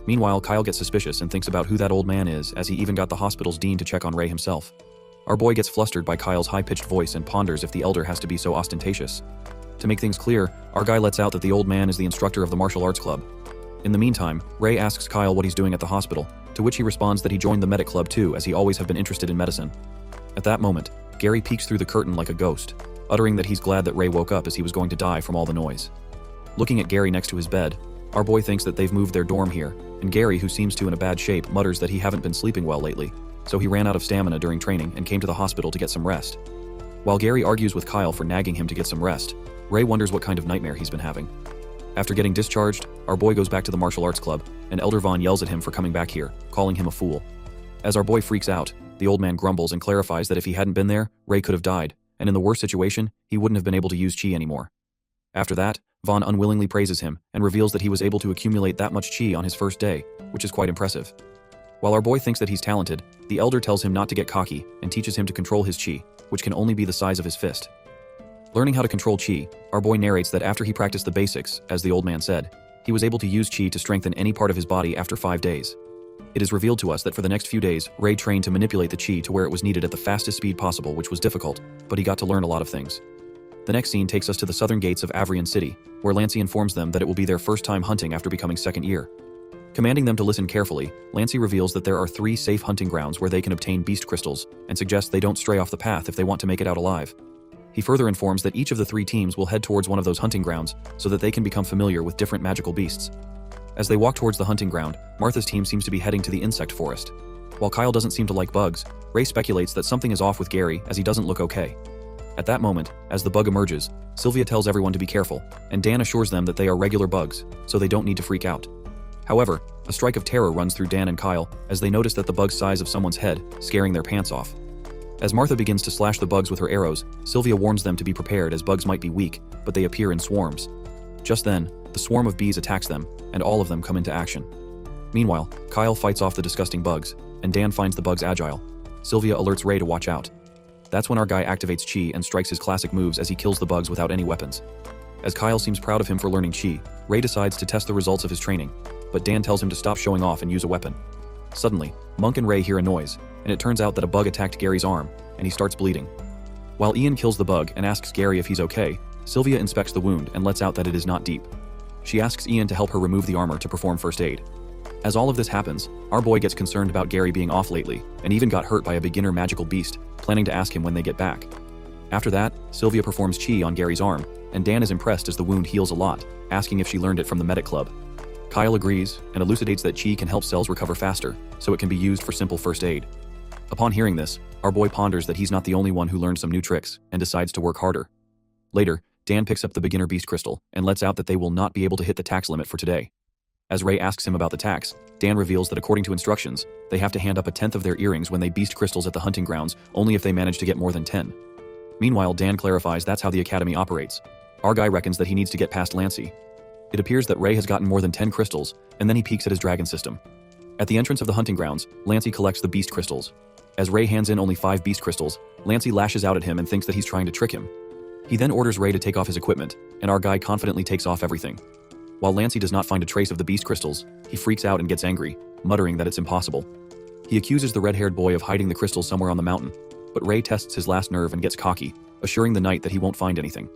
Meanwhile, Kyle gets suspicious and thinks about who that old man is, as he even got the hospital's dean to check on Ray himself. Our boy gets flustered by Kyle's high-pitched voice and ponders if the elder has to be so ostentatious. To make things clear, our guy lets out that the old man is the instructor of the martial arts club. In the meantime, Ray asks Kyle what he's doing at the hospital, to which he responds that he joined the medic club too, as he always have been interested in medicine. At that moment, Gary peeks through the curtain like a ghost, uttering that he's glad that Ray woke up as he was going to die from all the noise. Looking at Gary next to his bed, our boy thinks that they've moved their dorm here, and Gary, who seems to in a bad shape, mutters that he haven't been sleeping well lately, so he ran out of stamina during training and came to the hospital to get some rest. While Gary argues with Kyle for nagging him to get some rest, Ray wonders what kind of nightmare he's been having. After getting discharged, our boy goes back to the martial arts club, and Elder Vaughn yells at him for coming back here, calling him a fool. As our boy freaks out, the old man grumbles and clarifies that if he hadn't been there, Ray could have died, and in the worst situation, he wouldn't have been able to use chi anymore. After that, Vaughn unwillingly praises him and reveals that he was able to accumulate that much chi on his first day, which is quite impressive. While our boy thinks that he's talented, the elder tells him not to get cocky and teaches him to control his chi, which can only be the size of his fist. Learning how to control chi, our boy narrates that after he practiced the basics, as the old man said, he was able to use chi to strengthen any part of his body after 5 days. It is revealed to us that for the next few days, Ray trained to manipulate the chi to where it was needed at the fastest speed possible, which was difficult, but he got to learn a lot of things. The next scene takes us to the southern gates of Avrian City, where Lancy informs them that it will be their first time hunting after becoming second year. Commanding them to listen carefully, Lancy reveals that there are 3 safe hunting grounds where they can obtain beast crystals, and suggests they don't stray off the path if they want to make it out alive. He further informs that each of the 3 teams will head towards one of those hunting grounds so that they can become familiar with different magical beasts. As they walk towards the hunting ground, Martha's team seems to be heading to the insect forest. While Kyle doesn't seem to like bugs, Ray speculates that something is off with Gary as he doesn't look okay. At that moment, as the bug emerges, Sylvia tells everyone to be careful, and Dan assures them that they are regular bugs, so they don't need to freak out. However, a strike of terror runs through Dan and Kyle as they notice that the bug's size of someone's head, scaring their pants off. As Martha begins to slash the bugs with her arrows, Sylvia warns them to be prepared as bugs might be weak, but they appear in swarms. Just then, the swarm of bees attacks them, and all of them come into action. Meanwhile, Kyle fights off the disgusting bugs, and Dan finds the bugs agile. Sylvia alerts Ray to watch out. That's when our guy activates chi and strikes his classic moves as he kills the bugs without any weapons. As Kyle seems proud of him for learning chi, Ray decides to test the results of his training, but Dan tells him to stop showing off and use a weapon. Suddenly, Monk and Ray hear a noise, and it turns out that a bug attacked Gary's arm, and he starts bleeding. While Ian kills the bug and asks Gary if he's okay, Sylvia inspects the wound and lets out that it is not deep. She asks Ian to help her remove the armor to perform first aid. As all of this happens, our boy gets concerned about Gary being off lately, and even got hurt by a beginner magical beast, planning to ask him when they get back. After that, Sylvia performs chi on Gary's arm, and Dan is impressed as the wound heals a lot, asking if she learned it from the medic club. Kyle agrees, and elucidates that chi can help cells recover faster, so it can be used for simple first aid. Upon hearing this, our boy ponders that he's not the only one who learned some new tricks, and decides to work harder. Later, Dan picks up the beginner beast crystal, and lets out that they will not be able to hit the tax limit for today. As Ray asks him about the tax, Dan reveals that according to instructions, they have to hand up 1/10 of their earrings when they beast crystals at the hunting grounds, only if they manage to get more than 10. Meanwhile, Dan clarifies that's how the academy operates. Our guy reckons that he needs to get past Lancy. It appears that Ray has gotten more than 10 crystals, and then he peeks at his dragon system. At the entrance of the hunting grounds, Lancy collects the beast crystals. As Ray hands in only 5 beast crystals, Lancy lashes out at him and thinks that he's trying to trick him. He then orders Ray to take off his equipment, and our guy confidently takes off everything. While Lancy does not find a trace of the beast crystals, he freaks out and gets angry, muttering that it's impossible. He accuses the red-haired boy of hiding the crystals somewhere on the mountain. but Ray tests his last nerve and gets cocky, assuring the knight that he won't find anything.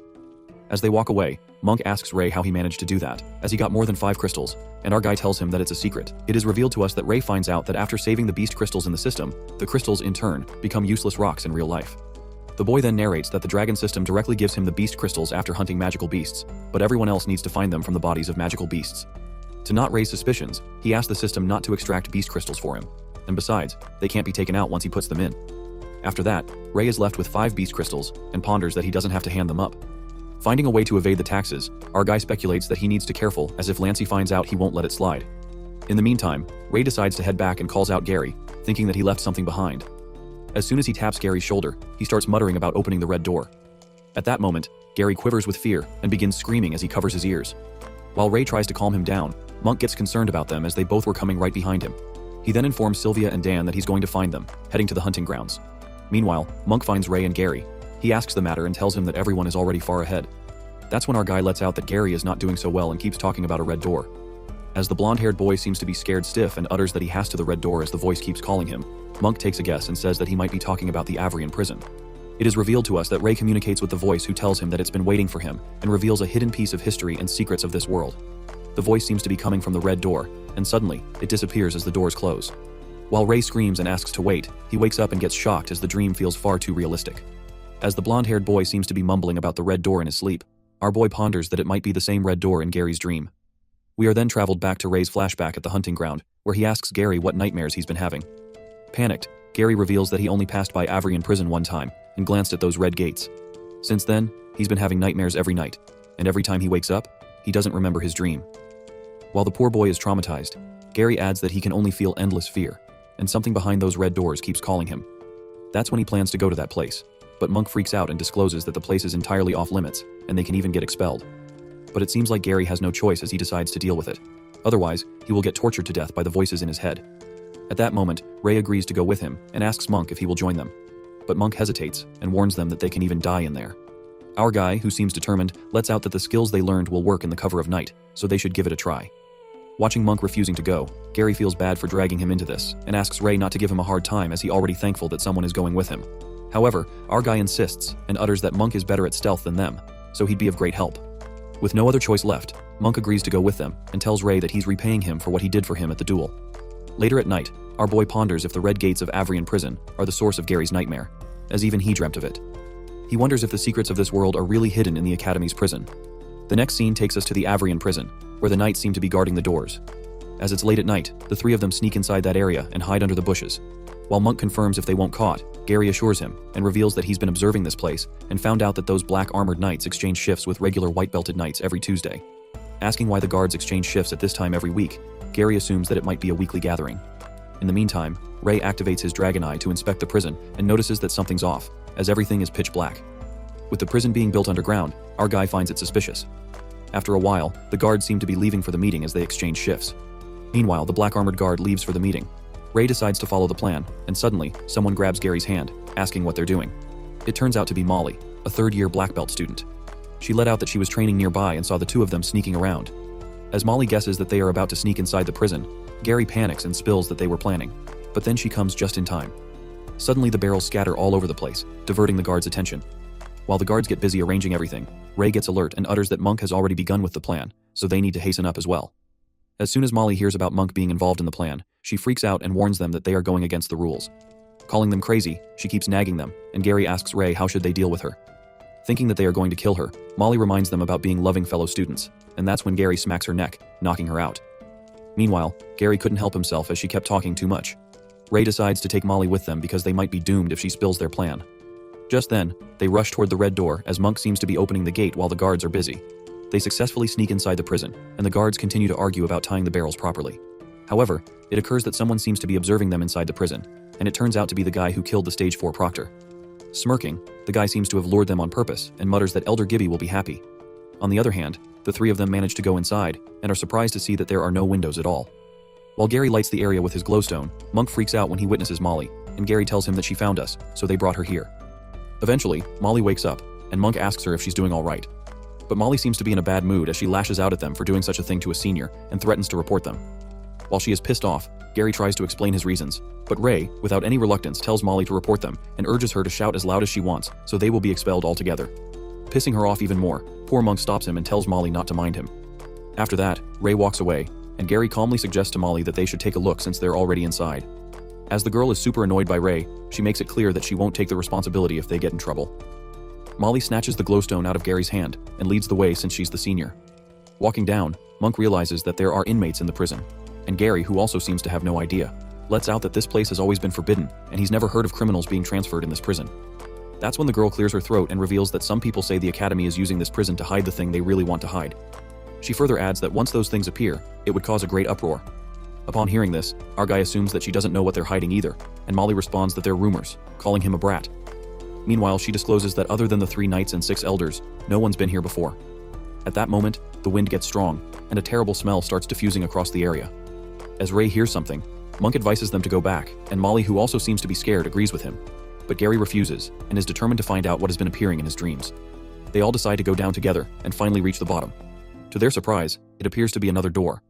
As they walk away, Monk asks Ray how he managed to do that, as he got more than 5 crystals, and our guy tells him that it's a secret. It is revealed to us that Ray finds out that after saving the beast crystals in the system, the crystals, in turn, become useless rocks in real life. The boy then narrates that the dragon system directly gives him the beast crystals after hunting magical beasts, but everyone else needs to find them from the bodies of magical beasts. To not raise suspicions, he asks the system not to extract beast crystals for him, and besides, they can't be taken out once he puts them in. After that, Ray is left with 5 beast crystals, and ponders that he doesn't have to hand them up. Finding a way to evade the taxes, our guy speculates that he needs to be careful, as if Lancey finds out he won't let it slide. In the meantime, Ray decides to head back and calls out Gary, thinking that he left something behind. As soon as he taps Gary's shoulder, he starts muttering about opening the red door. At that moment, Gary quivers with fear and begins screaming as he covers his ears. While Ray tries to calm him down, Monk gets concerned about them as they both were coming right behind him. He then informs Sylvia and Dan that he's going to find them, heading to the hunting grounds. Meanwhile, Monk finds Ray and Gary. He asks the matter and tells him that everyone is already far ahead. That's when our guy lets out that Gary is not doing so well and keeps talking about a red door. As the blonde-haired boy seems to be scared stiff and utters that he has to the red door as the voice keeps calling him, Monk takes a guess and says that he might be talking about the Avrian prison. It is revealed to us that Ray communicates with the voice, who tells him that it's been waiting for him and reveals a hidden piece of history and secrets of this world. The voice seems to be coming from the red door, and suddenly, it disappears as the doors close. While Ray screams and asks to wait, he wakes up and gets shocked as the dream feels far too realistic. As the blonde-haired boy seems to be mumbling about the red door in his sleep, our boy ponders that it might be the same red door in Gary's dream. We are then traveled back to Ray's flashback at the hunting ground, where he asks Gary what nightmares he's been having. Panicked, Gary reveals that he only passed by Avrian prison one time and glanced at those red gates. Since then, he's been having nightmares every night, and every time he wakes up, he doesn't remember his dream. While the poor boy is traumatized, Gary adds that he can only feel endless fear, and something behind those red doors keeps calling him. That's when he plans to go to that place, but Monk freaks out and discloses that the place is entirely off limits, and they can even get expelled. But it seems like Gary has no choice as he decides to deal with it. Otherwise, he will get tortured to death by the voices in his head. At that moment, Ray agrees to go with him and asks Monk if he will join them. But Monk hesitates and warns them that they can even die in there. Our guy, who seems determined, lets out that the skills they learned will work in the cover of night, so they should give it a try. Watching Monk refusing to go, Gary feels bad for dragging him into this and asks Ray not to give him a hard time, as he already thankful that someone is going with him. However, our guy insists and utters that Monk is better at stealth than them, so he'd be of great help. With no other choice left, Monk agrees to go with them and tells Ray that he's repaying him for what he did for him at the duel. Later at night, our boy ponders if the red gates of Avrian prison are the source of Gary's nightmare, as even he dreamt of it. He wonders if the secrets of this world are really hidden in the Academy's prison. The next scene takes us to the Avrian prison, where the knights seem to be guarding the doors. As it's late at night, the 3 of them sneak inside that area and hide under the bushes. While Monk confirms if they won't caught, Gary assures him and reveals that he's been observing this place and found out that those black armored knights exchange shifts with regular white-belted knights every Tuesday. Asking why the guards exchange shifts at this time every week, Gary assumes that it might be a weekly gathering. In the meantime, Ray activates his dragon eye to inspect the prison and notices that something's off, as everything is pitch black. With the prison being built underground, our guy finds it suspicious. After a while, the guards seem to be leaving for the meeting as they exchange shifts. Meanwhile, the black armored guard leaves for the meeting. Ray decides to follow the plan, and suddenly, someone grabs Gary's hand, asking what they're doing. It turns out to be Molly, a third-year black belt student. She let out that she was training nearby and saw the 2 of them sneaking around. As Molly guesses that they are about to sneak inside the prison, Gary panics and spills that they were planning, but then she comes just in time. Suddenly the barrels scatter all over the place, diverting the guards' attention. While the guards get busy arranging everything, Ray gets alert and utters that Monk has already begun with the plan, so they need to hasten up as well. As soon as Molly hears about Monk being involved in the plan, she freaks out and warns them that they are going against the rules. Calling them crazy, she keeps nagging them, and Gary asks Ray how should they deal with her. Thinking that they are going to kill her, Molly reminds them about being loving fellow students, and that's when Gary smacks her neck, knocking her out. Meanwhile, Gary couldn't help himself as she kept talking too much. Ray decides to take Molly with them because they might be doomed if she spills their plan. Just then, they rush toward the red door as Monk seems to be opening the gate while the guards are busy. They successfully sneak inside the prison, and the guards continue to argue about tying the barrels properly. However, it occurs that someone seems to be observing them inside the prison, and it turns out to be the guy who killed the Stage 4 proctor. Smirking, the guy seems to have lured them on purpose and mutters that Elder Gibby will be happy. On the other hand, the 3 of them manage to go inside and are surprised to see that there are no windows at all. While Gary lights the area with his glowstone, Monk freaks out when he witnesses Molly, and Gary tells him that she found us, so they brought her here. Eventually, Molly wakes up, and Monk asks her if she's doing all right. But Molly seems to be in a bad mood as she lashes out at them for doing such a thing to a senior and threatens to report them. While she is pissed off, Gary tries to explain his reasons, but Ray, without any reluctance, tells Molly to report them and urges her to shout as loud as she wants so they will be expelled altogether. Pissing her off even more, poor Monk stops him and tells Molly not to mind him. After that, Ray walks away, and Gary calmly suggests to Molly that they should take a look since they're already inside. As the girl is super annoyed by Ray, she makes it clear that she won't take the responsibility if they get in trouble. Molly snatches the glowstone out of Gary's hand and leads the way since she's the senior. Walking down, Monk realizes that there are inmates in the prison, and Gary, who also seems to have no idea, lets out that this place has always been forbidden and he's never heard of criminals being transferred in this prison. That's when the girl clears her throat and reveals that some people say the Academy is using this prison to hide the thing they really want to hide. She further adds that once those things appear, it would cause a great uproar. Upon hearing this, our guy assumes that she doesn't know what they're hiding either, and Molly responds that they're rumors, calling him a brat. Meanwhile, she discloses that other than the 3 knights and 6 elders, no one's been here before. At that moment, the wind gets strong, and a terrible smell starts diffusing across the area. As Ray hears something, Monk advises them to go back, and Molly, who also seems to be scared, agrees with him. But Gary refuses, and is determined to find out what has been appearing in his dreams. They all decide to go down together, and finally reach the bottom. To their surprise, it appears to be another door.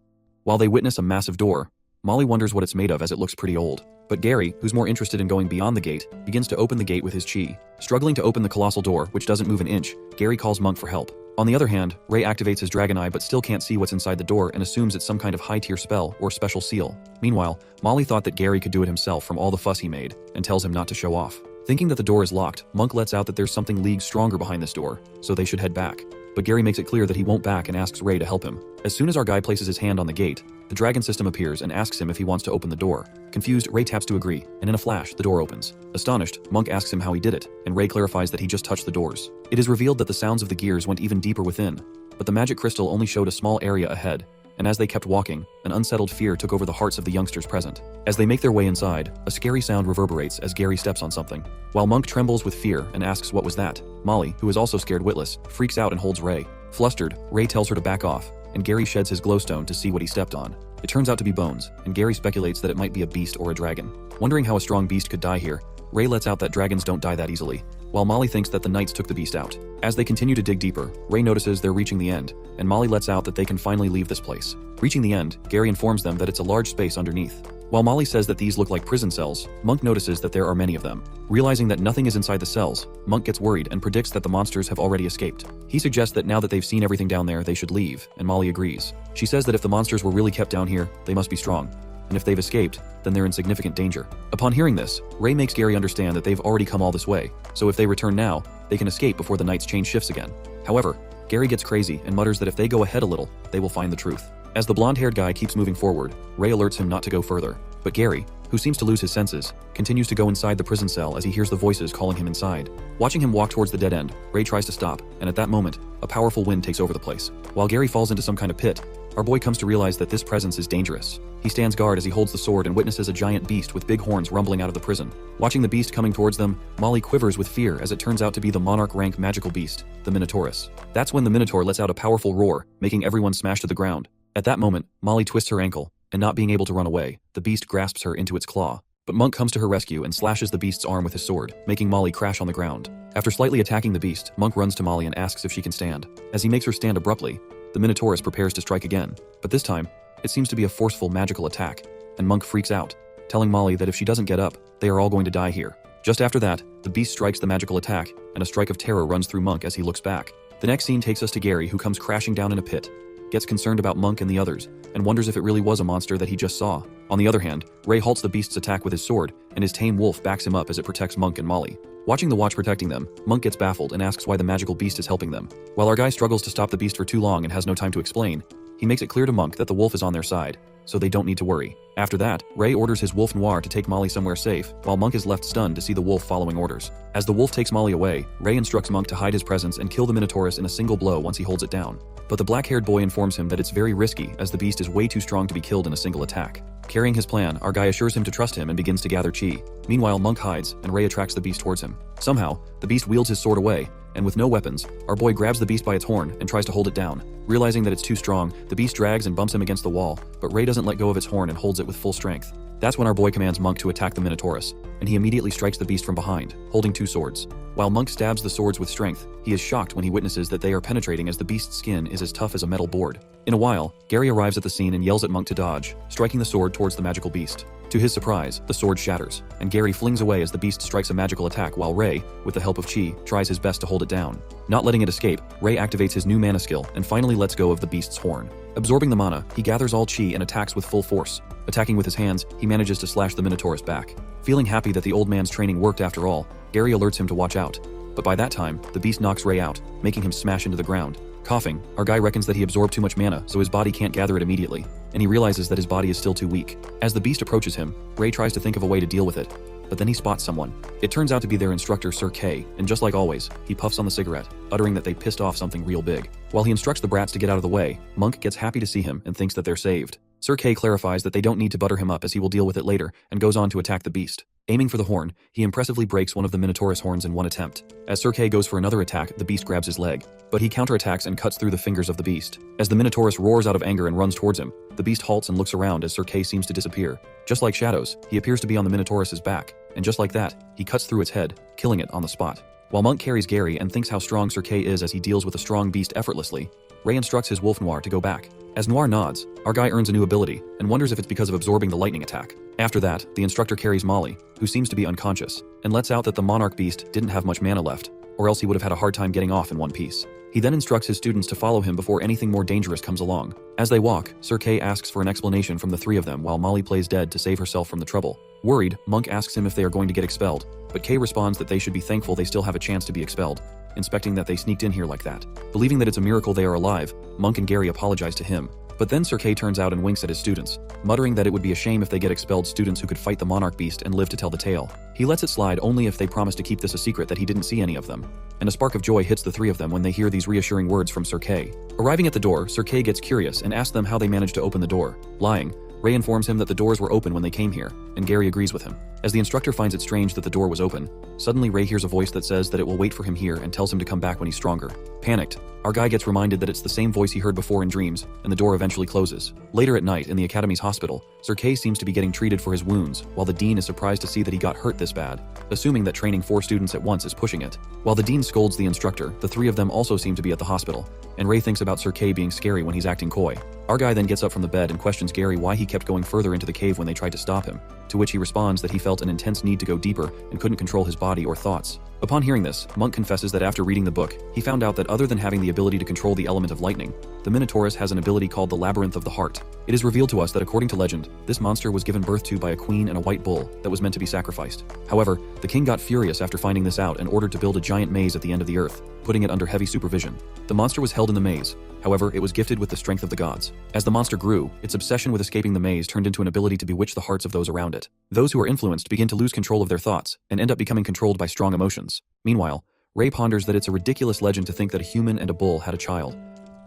While they witness a massive door, Molly wonders what it's made of as it looks pretty old. But Gary, who's more interested in going beyond the gate, begins to open the gate with his chi. Struggling to open the colossal door, which doesn't move an inch, Gary calls Monk for help. On the other hand, Ray activates his dragon eye but still can't see what's inside the door and assumes it's some kind of high-tier spell or special seal. Meanwhile, Molly thought that Gary could do it himself from all the fuss he made, and tells him not to show off. Thinking that the door is locked, Monk lets out that there's something leagues stronger behind this door, so they should head back. But Gary makes it clear that he won't back and asks Ray to help him. As soon as our guy places his hand on the gate, the dragon system appears and asks him if he wants to open the door. Confused, Ray taps to agree, and in a flash, the door opens. Astonished, Monk asks him how he did it, and Ray clarifies that he just touched the doors. It is revealed that the sounds of the gears went even deeper within, but the magic crystal only showed a small area ahead, and as they kept walking, an unsettled fear took over the hearts of the youngsters present. As they make their way inside, a scary sound reverberates as Gary steps on something. While Monk trembles with fear and asks what was that, Molly, who is also scared witless, freaks out and holds Ray. Flustered, Ray tells her to back off, and Gary sheds his glowstone to see what he stepped on. It turns out to be bones, and Gary speculates that it might be a beast or a dragon. Wondering how a strong beast could die here, Ray lets out that dragons don't die that easily, while Molly thinks that the knights took the beast out. As they continue to dig deeper, Ray notices they're reaching the end, and Molly lets out that they can finally leave this place. Reaching the end, Gary informs them that it's a large space underneath. While Molly says that these look like prison cells, Monk notices that there are many of them. Realizing that nothing is inside the cells, Monk gets worried and predicts that the monsters have already escaped. He suggests that now that they've seen everything down there, they should leave, and Molly agrees. She says that if the monsters were really kept down here, they must be strong, and if they've escaped, then they're in significant danger. Upon hearing this, Ray makes Gary understand that they've already come all this way, so if they return now, they can escape before the knights change shifts again. However, Gary gets crazy and mutters that if they go ahead a little, they will find the truth. As the blonde-haired guy keeps moving forward, Ray alerts him not to go further, but Gary, who seems to lose his senses, continues to go inside the prison cell as he hears the voices calling him inside. Watching him walk towards the dead end, Ray tries to stop, and at that moment, a powerful wind takes over the place. While Gary falls into some kind of pit, our boy comes to realize that this presence is dangerous. He stands guard as he holds the sword and witnesses a giant beast with big horns rumbling out of the prison. Watching the beast coming towards them, Molly quivers with fear as it turns out to be the monarch rank magical beast, the Minotaurus. That's when the Minotaur lets out a powerful roar, making everyone smash to the ground. At that moment, Molly twists her ankle, and not being able to run away, the beast grasps her into its claw. But Monk comes to her rescue and slashes the beast's arm with his sword, making Molly crash on the ground. After slightly attacking the beast, Monk runs to Molly and asks if she can stand. As he makes her stand abruptly, the Minotaurus prepares to strike again, but this time, it seems to be a forceful magical attack, and Monk freaks out, telling Molly that if she doesn't get up, they are all going to die here. Just after that, the beast strikes the magical attack, and a strike of terror runs through Monk as he looks back. The next scene takes us to Gary, who comes crashing down in a pit, gets concerned about Monk and the others, and wonders if it really was a monster that he just saw. On the other hand, Ray halts the beast's attack with his sword, and his tame wolf backs him up as it protects Monk and Molly. Watching the watch protecting them, Monk gets baffled and asks why the magical beast is helping them. While our guy struggles to stop the beast for too long and has no time to explain, he makes it clear to Monk that the wolf is on their side, so they don't need to worry. After that, Ray orders his wolf Noir to take Molly somewhere safe, while Monk is left stunned to see the wolf following orders. As the wolf takes Molly away, Ray instructs Monk to hide his presence and kill the Minotaurus in a single blow once he holds it down. But the black-haired boy informs him that it's very risky as the beast is way too strong to be killed in a single attack. Carrying his plan, our guy assures him to trust him and begins to gather chi. Meanwhile, Monk hides, and Ray attracts the beast towards him. Somehow, the beast wields his sword away, and with no weapons, our boy grabs the beast by its horn and tries to hold it down. Realizing that it's too strong, the beast drags and bumps him against the wall, but Ray doesn't let go of its horn and holds it with full strength. That's when our boy commands Monk to attack the Minotaurus, and he immediately strikes the beast from behind, holding 2 swords. While Monk stabs the swords with strength, he is shocked when he witnesses that they are penetrating as the beast's skin is as tough as a metal board. In a while, Gary arrives at the scene and yells at Monk to dodge, striking the sword towards the magical beast. To his surprise, the sword shatters, and Gary flings away as the beast strikes a magical attack while Ray, with the help of Chi, tries his best to hold it down. Not letting it escape, Ray activates his new mana skill and finally lets go of the beast's horn. Absorbing the mana, he gathers all Chi and attacks with full force. Attacking with his hands, he manages to slash the Minotaurus back. Feeling happy that the old man's training worked after all, Gary alerts him to watch out. But by that time, the beast knocks Ray out, making him smash into the ground. Coughing, our guy reckons that he absorbed too much mana, so his body can't gather it immediately, and he realizes that his body is still too weak. As the beast approaches him, Ray tries to think of a way to deal with it, but then he spots someone. It turns out to be their instructor, Sir K, and just like always, he puffs on the cigarette, uttering that they pissed off something real big. While he instructs the brats to get out of the way, Monk gets happy to see him and thinks that they're saved. Sir K clarifies that they don't need to butter him up as he will deal with it later, and goes on to attack the beast. Aiming for the horn, he impressively breaks one of the Minotaurus horns in one attempt. As Sir K goes for another attack, the beast grabs his leg, but he counterattacks and cuts through the fingers of the beast. As the Minotaurus roars out of anger and runs towards him, the beast halts and looks around as Sir K seems to disappear. Just like shadows, he appears to be on the Minotaurus's back, and just like that, he cuts through its head, killing it on the spot. While Monk carries Gary and thinks how strong Sir K is as he deals with a strong beast effortlessly, Ray instructs his wolf Noir to go back. As Noir nods, our guy earns a new ability and wonders if it's because of absorbing the lightning attack. After that, the instructor carries Molly, who seems to be unconscious, and lets out that the monarch beast didn't have much mana left, or else he would have had a hard time getting off in one piece. He then instructs his students to follow him before anything more dangerous comes along. As they walk, Sir K asks for an explanation from the 3 of them while Molly plays dead to save herself from the trouble. Worried, Monk asks him if they are going to get expelled, but K responds that they should be thankful they still have a chance to be expelled, inspecting that they sneaked in here like that. Believing that it's a miracle they are alive, Monk and Gary apologize to him. But then Sir K turns out and winks at his students, muttering that it would be a shame if they get expelled students who could fight the monarch beast and live to tell the tale. He lets it slide only if they promise to keep this a secret that he didn't see any of them. And a spark of joy hits the 3 of them when they hear these reassuring words from Sir K. Arriving at the door, Sir K gets curious and asks them how they managed to open the door. Lying, Ray informs him that the doors were open when they came here, and Gary agrees with him. As the instructor finds it strange that the door was open, suddenly Ray hears a voice that says that it will wait for him here and tells him to come back when he's stronger. Panicked, our guy gets reminded that it's the same voice he heard before in dreams, and the door eventually closes. Later at night, in the Academy's hospital, Sir K seems to be getting treated for his wounds, while the dean is surprised to see that he got hurt this bad, assuming that training 4 students at once is pushing it. While the dean scolds the instructor, the 3 of them also seem to be at the hospital, and Ray thinks about Sir K being scary when he's acting coy. Our guy then gets up from the bed and questions Gary why he kept going further into the cave when they tried to stop him, to which he responds that he felt an intense need to go deeper and couldn't control his body or thoughts. Upon hearing this, Monk confesses that after reading the book, he found out that other than having the ability to control the element of lightning, the Minotaurus has an ability called the Labyrinth of the Heart. It is revealed to us that according to legend, this monster was given birth to by a queen and a white bull that was meant to be sacrificed. However, the king got furious after finding this out and ordered to build a giant maze at the end of the earth, putting it under heavy supervision. The monster was held in the maze. However, it was gifted with the strength of the gods. As the monster grew, its obsession with escaping the maze turned into an ability to bewitch the hearts of those around it. Those who are influenced begin to lose control of their thoughts and end up becoming controlled by strong emotions. Meanwhile, Ray ponders that it's a ridiculous legend to think that a human and a bull had a child.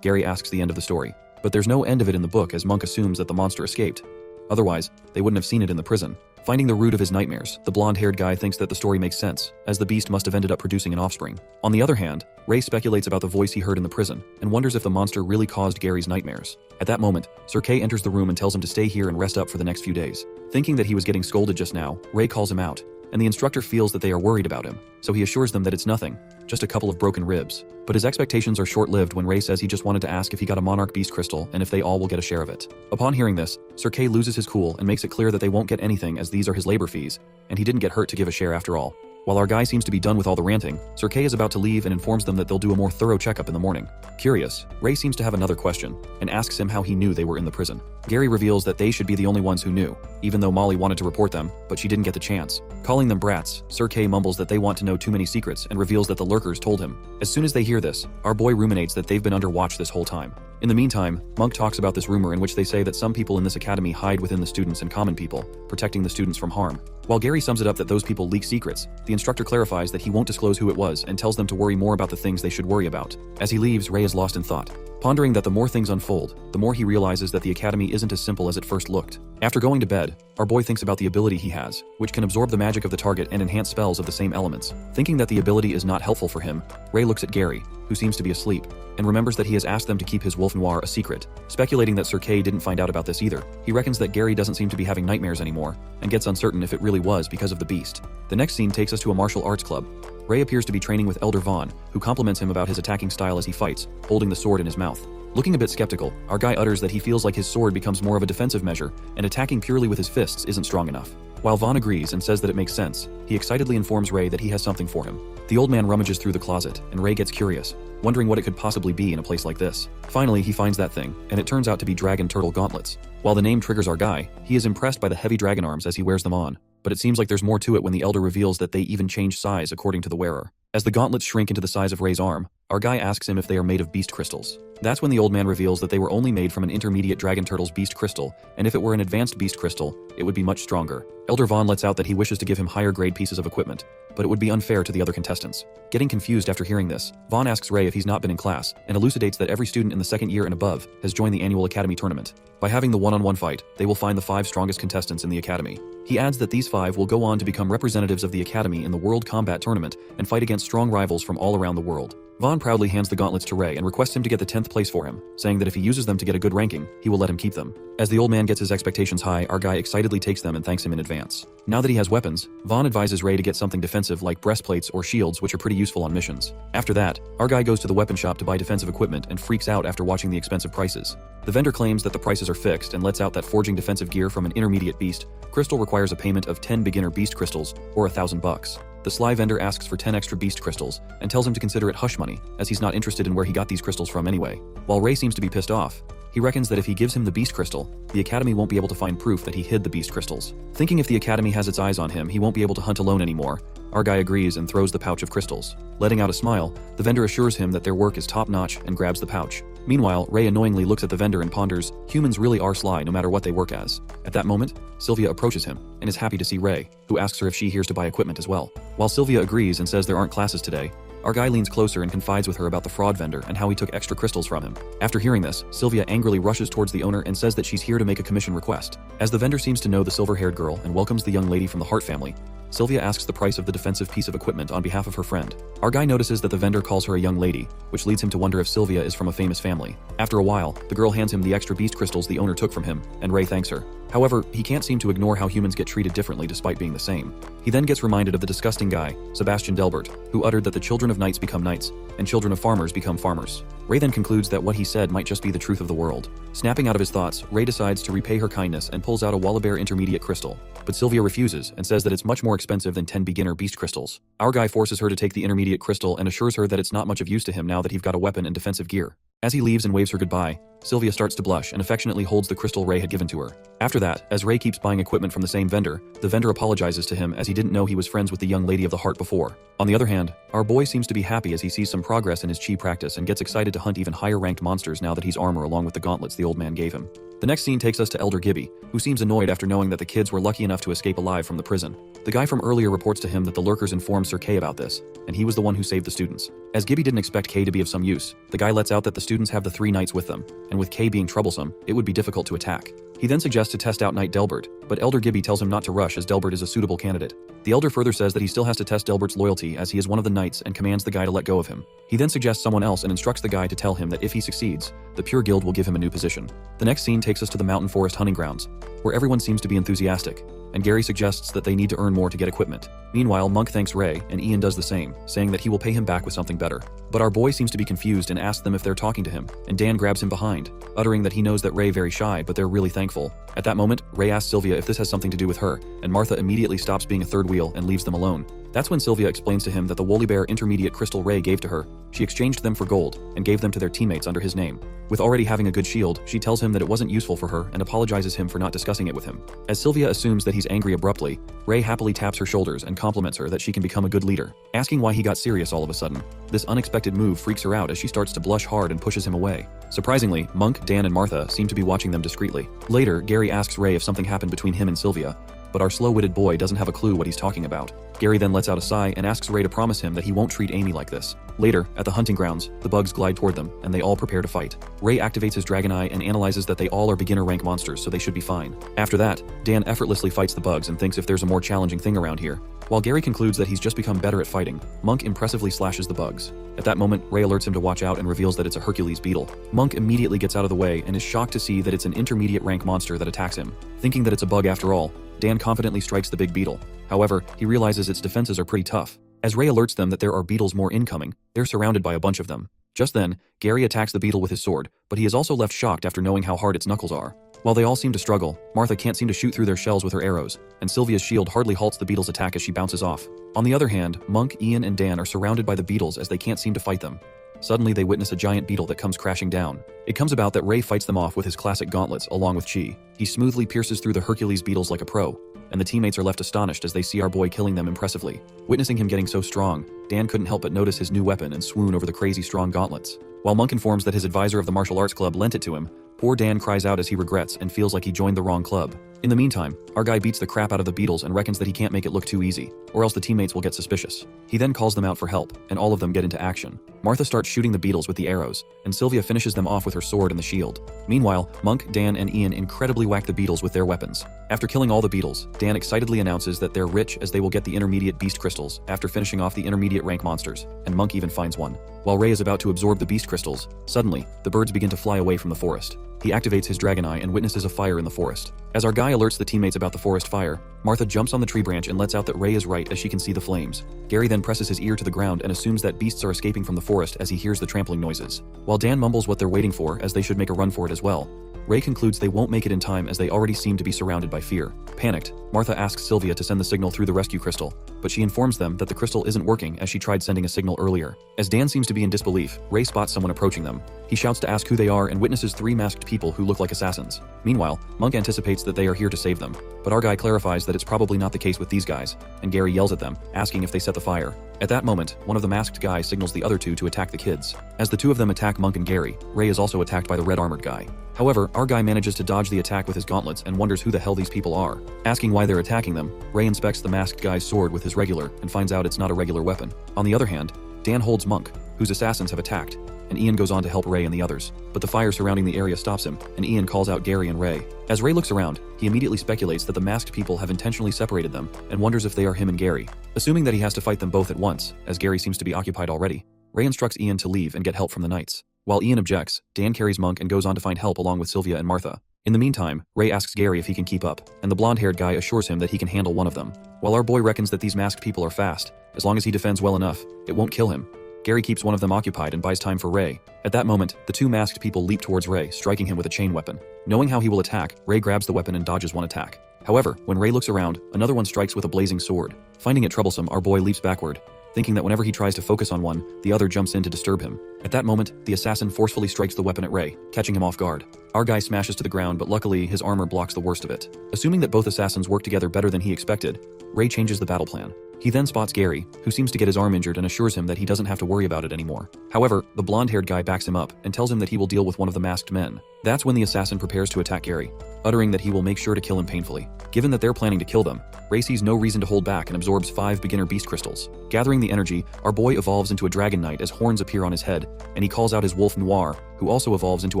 Gary asks the end of the story, but there's no end of it in the book as Monk assumes that the monster escaped. Otherwise, they wouldn't have seen it in the prison. Finding the root of his nightmares, the blonde-haired guy thinks that the story makes sense, as the beast must have ended up producing an offspring. On the other hand, Ray speculates about the voice he heard in the prison, and wonders if the monster really caused Gary's nightmares. At that moment, Sir K enters the room and tells him to stay here and rest up for the next few days. Thinking that he was getting scolded just now, Ray calls him out, and the instructor feels that they are worried about him, so he assures them that it's nothing, just a couple of broken ribs. But his expectations are short-lived when Ray says he just wanted to ask if he got a monarch beast crystal and if they all will get a share of it. Upon hearing this, Sir K loses his cool and makes it clear that they won't get anything as these are his labor fees, and he didn't get hurt to give a share after all. While our guy seems to be done with all the ranting, Sir K is about to leave and informs them that they'll do a more thorough checkup in the morning. Curious, Ray seems to have another question, and asks him how he knew they were in the prison. Gary reveals that they should be the only ones who knew, even though Molly wanted to report them, but she didn't get the chance. Calling them brats, Sir K mumbles that they want to know too many secrets and reveals that the lurkers told him. As soon as they hear this, our boy ruminates that they've been under watch this whole time. In the meantime, Monk talks about this rumor in which they say that some people in this academy hide within the students and common people, protecting the students from harm. While Gary sums it up that those people leak secrets, the instructor clarifies that he won't disclose who it was and tells them to worry more about the things they should worry about. As he leaves, Ray is lost in thought, pondering that the more things unfold, the more he realizes that the academy isn't as simple as it first looked. After going to bed, our boy thinks about the ability he has, which can absorb the magic of the target and enhance spells of the same elements. Thinking that the ability is not helpful for him, Ray looks at Gary, who seems to be asleep, and remembers that he has asked them to keep his wolf noir a secret. Speculating that Sir Kay didn't find out about this either, he reckons that Gary doesn't seem to be having nightmares anymore, and gets uncertain if it really was because of the beast. The next scene takes us to a martial arts club. Ray appears to be training with Elder Vaughn, who compliments him about his attacking style as he fights, holding the sword in his mouth. Looking a bit skeptical, our guy utters that he feels like his sword becomes more of a defensive measure, and attacking purely with his fists isn't strong enough. While Vaughn agrees and says that it makes sense, he excitedly informs Ray that he has something for him. The old man rummages through the closet, and Ray gets curious, wondering what it could possibly be in a place like this. Finally, he finds that thing, and it turns out to be dragon turtle gauntlets. While the name triggers our guy, he is impressed by the heavy dragon arms as he wears them on, but it seems like there's more to it when the elder reveals that they even change size according to the wearer. As the gauntlets shrink into the size of Ray's arm, our guy asks him if they are made of beast crystals. That's when the old man reveals that they were only made from an intermediate dragon turtle's beast crystal, and if it were an advanced beast crystal, it would be much stronger. Elder Vaughn lets out that he wishes to give him higher grade pieces of equipment, but it would be unfair to the other contestants. Getting confused after hearing this, Vaughn asks Ray if he's not been in class, and elucidates that every student in the second year and above has joined the annual academy tournament. By having the one-on-one fight, they will find the 5 strongest contestants in the academy. He adds that these 5 will go on to become representatives of the academy in the World Combat Tournament and fight against strong rivals from all around the world. Vaughn proudly hands the gauntlets to Ray and requests him to get the 10th place for him, saying that if he uses them to get a good ranking, he will let him keep them. As the old man gets his expectations high, our guy excitedly takes them and thanks him in advance. Now that he has weapons, Vaughn advises Ray to get something defensive like breastplates or shields, which are pretty useful on missions. After that, our guy goes to the weapon shop to buy defensive equipment and freaks out after watching the expensive prices. The vendor claims that the prices are fixed and lets out that forging defensive gear from an intermediate beast crystal requires a payment of 10 beginner beast crystals, or $1,000. The sly vendor asks for 10 extra beast crystals and tells him to consider it hush money, as he's not interested in where he got these crystals from anyway. While Ray seems to be pissed off, he reckons that if he gives him the beast crystal, the academy won't be able to find proof that he hid the beast crystals. Thinking if the academy has its eyes on him, he won't be able to hunt alone anymore, our guy agrees and throws the pouch of crystals. Letting out a smile, the vendor assures him that their work is top-notch and grabs the pouch. Meanwhile, Ray annoyingly looks at the vendor and ponders, humans really are sly no matter what they work as. At that moment, Sylvia approaches him and is happy to see Ray, who asks her if she hears to buy equipment as well. While Sylvia agrees and says there aren't classes today, our guy leans closer and confides with her about the fraud vendor and how he took extra crystals from him. After hearing this, Sylvia angrily rushes towards the owner and says that she's here to make a commission request. As the vendor seems to know the silver-haired girl and welcomes the young lady from the Hart family, Sylvia asks the price of the defensive piece of equipment on behalf of her friend. Our guy notices that the vendor calls her a young lady, which leads him to wonder if Sylvia is from a famous family. After a while, the girl hands him the extra beast crystals the owner took from him, and Ray thanks her. However, he can't seem to ignore how humans get treated differently despite being the same. He then gets reminded of the disgusting guy, Sebastian Delbert, who uttered that the children of knights become knights, and children of farmers become farmers. Ray then concludes that what he said might just be the truth of the world. Snapping out of his thoughts, Ray decides to repay her kindness and pulls out a Wallabear intermediate crystal. But Sylvia refuses and says that it's much more expensive than 10 beginner beast crystals. Our guy forces her to take the intermediate crystal and assures her that it's not much of use to him now that he's got a weapon and defensive gear. As he leaves and waves her goodbye, Sylvia starts to blush and affectionately holds the crystal Ray had given to her. After that, as Ray keeps buying equipment from the same vendor, the vendor apologizes to him as he didn't know he was friends with the young lady of the heart before. On the other hand, our boy seems to be happy as he sees some progress in his chi practice and gets excited to hunt even higher ranked monsters now that he's armor along with the gauntlets the old man gave him. The next scene takes us to Elder Gibby, who seems annoyed after knowing that the kids were lucky enough to escape alive from the prison. The guy from earlier reports to him that the lurkers informed Sir Kay about this, and he was the one who saved the students. As Gibby didn't expect Kay to be of some use, the guy lets out that the students have the 3 knights with them, and with Kay being troublesome, it would be difficult to attack. He then suggests to test out Knight Delbert, but Elder Gibby tells him not to rush as Delbert is a suitable candidate. The Elder further says that he still has to test Delbert's loyalty as he is one of the knights and commands the guy to let go of him. He then suggests someone else and instructs the guy to tell him that if he succeeds, the Pure Guild will give him a new position. The next scene takes us to the Mountain Forest hunting grounds, where everyone seems to be enthusiastic, and Gary suggests that they need to earn more to get equipment. Meanwhile, Monk thanks Ray, and Ian does the same, saying that he will pay him back with something better. But our boy seems to be confused and asks them if they're talking to him, and Dan grabs him behind, uttering that he knows that Ray very shy, but they're really thankful. At that moment, Ray asks Sylvia if this has something to do with her, and Martha immediately stops being a third wheel and leaves them alone. That's when Sylvia explains to him that the Woolly Bear intermediate crystal Ray gave to her, she exchanged them for gold, and gave them to their teammates under his name. With already having a good shield, she tells him that it wasn't useful for her and apologizes him for not discussing it with him. As Sylvia assumes that he's angry abruptly, Ray happily taps her shoulders and compliments her that she can become a good leader, asking why he got serious all of a sudden. This unexpected move freaks her out as she starts to blush hard and pushes him away. Surprisingly, Monk, Dan, and Martha seem to be watching them discreetly. Later, Gary asks Ray if something happened between him and Sylvia, but our slow-witted boy doesn't have a clue what he's talking about. Gary then lets out a sigh and asks Ray to promise him that he won't treat Amy like this. Later, at the hunting grounds, the bugs glide toward them, and they all prepare to fight. Ray activates his dragon eye and analyzes that they all are beginner rank monsters, so they should be fine. After that, Dan effortlessly fights the bugs and thinks if there's a more challenging thing around here. While Gary concludes that he's just become better at fighting, Monk impressively slashes the bugs. At that moment, Ray alerts him to watch out and reveals that it's a Hercules beetle. Monk immediately gets out of the way and is shocked to see that it's an intermediate rank monster that attacks him. Thinking that it's a bug after all, Dan confidently strikes the big beetle. However, he realizes its defenses are pretty tough. As Ray alerts them that there are beetles more incoming, they're surrounded by a bunch of them. Just then, Gary attacks the beetle with his sword, but he is also left shocked after knowing how hard its knuckles are. While they all seem to struggle, Martha can't seem to shoot through their shells with her arrows, and Sylvia's shield hardly halts the beetle's attack as she bounces off. On the other hand, Monk, Ian, and Dan are surrounded by the beetles as they can't seem to fight them. Suddenly, they witness a giant beetle that comes crashing down. It comes about that Ray fights them off with his classic gauntlets along with Chi. He smoothly pierces through the Hercules beetles like a pro, and the teammates are left astonished as they see our boy killing them impressively. Witnessing him getting so strong, Dan couldn't help but notice his new weapon and swoon over the crazy strong gauntlets. While Monk informs that his advisor of the martial arts club lent it to him, poor Dan cries out as he regrets and feels like he joined the wrong club. In the meantime, our guy beats the crap out of the beetles and reckons that he can't make it look too easy, or else the teammates will get suspicious. He then calls them out for help, and all of them get into action. Martha starts shooting the beetles with the arrows, and Sylvia finishes them off with her sword and the shield. Meanwhile, Monk, Dan, and Ian incredibly whack the beetles with their weapons. After killing all the beetles, Dan excitedly announces that they're rich as they will get the intermediate beast crystals after finishing off the intermediate rank monsters, and Monk even finds one. While Ray is about to absorb the beast crystals, suddenly, the birds begin to fly away from the forest. He activates his dragon eye and witnesses a fire in the forest. As our guy alerts the teammates about the forest fire, Martha jumps on the tree branch and lets out that Ray is right as she can see the flames. Gary then presses his ear to the ground and assumes that beasts are escaping from the forest as he hears the trampling noises. While Dan mumbles what they're waiting for as they should make a run for it as well, Ray concludes they won't make it in time as they already seem to be surrounded by fear. Panicked, Martha asks Sylvia to send the signal through the rescue crystal, but she informs them that the crystal isn't working as she tried sending a signal earlier. As Dan seems to be in disbelief, Ray spots someone approaching them. He shouts to ask who they are and witnesses 3 masked people who look like assassins. Meanwhile, Monk anticipates that they are here to save them, but our guy clarifies that it's probably not the case with these guys, and Gary yells at them, asking if they set the fire. At that moment, one of the masked guys signals the other 2 to attack the kids. As the 2 of them attack Monk and Gary, Ray is also attacked by the red armored guy. However, our guy manages to dodge the attack with his gauntlets and wonders who the hell these people are. Asking why they're attacking them, Ray inspects the masked guy's sword with his regular and finds out it's not a regular weapon. On the other hand, Dan holds Monk, whose assassins have attacked, and Ian goes on to help Ray and the others. But the fire surrounding the area stops him, and Ian calls out Gary and Ray. As Ray looks around, he immediately speculates that the masked people have intentionally separated them and wonders if they are him and Gary. Assuming that he has to fight them both at once, as Gary seems to be occupied already, Ray instructs Ian to leave and get help from the knights. While Ian objects, Dan carries Monk and goes on to find help along with Sylvia and Martha. In the meantime, Ray asks Gary if he can keep up, and the blonde-haired guy assures him that he can handle one of them. While our boy reckons that these masked people are fast, as long as he defends well enough, it won't kill him. Gary keeps one of them occupied and buys time for Ray. At that moment, the 2 masked people leap towards Ray, striking him with a chain weapon. Knowing how he will attack, Ray grabs the weapon and dodges one attack. However, when Ray looks around, another one strikes with a blazing sword. Finding it troublesome, our boy leaps backward, thinking that whenever he tries to focus on one, the other jumps in to disturb him. At that moment, the assassin forcefully strikes the weapon at Ray, catching him off guard. Our guy smashes to the ground, but luckily his armor blocks the worst of it. Assuming that both assassins work together better than he expected, Ray changes the battle plan. He then spots Gary, who seems to get his arm injured and assures him that he doesn't have to worry about it anymore. However, the blonde-haired guy backs him up and tells him that he will deal with one of the masked men. That's when the assassin prepares to attack Gary, uttering that he will make sure to kill him painfully. Given that they're planning to kill them, Ray sees no reason to hold back and absorbs 5 beginner beast crystals. Gathering the energy, our boy evolves into a dragon knight as horns appear on his head, and he calls out his wolf Noir, who also evolves into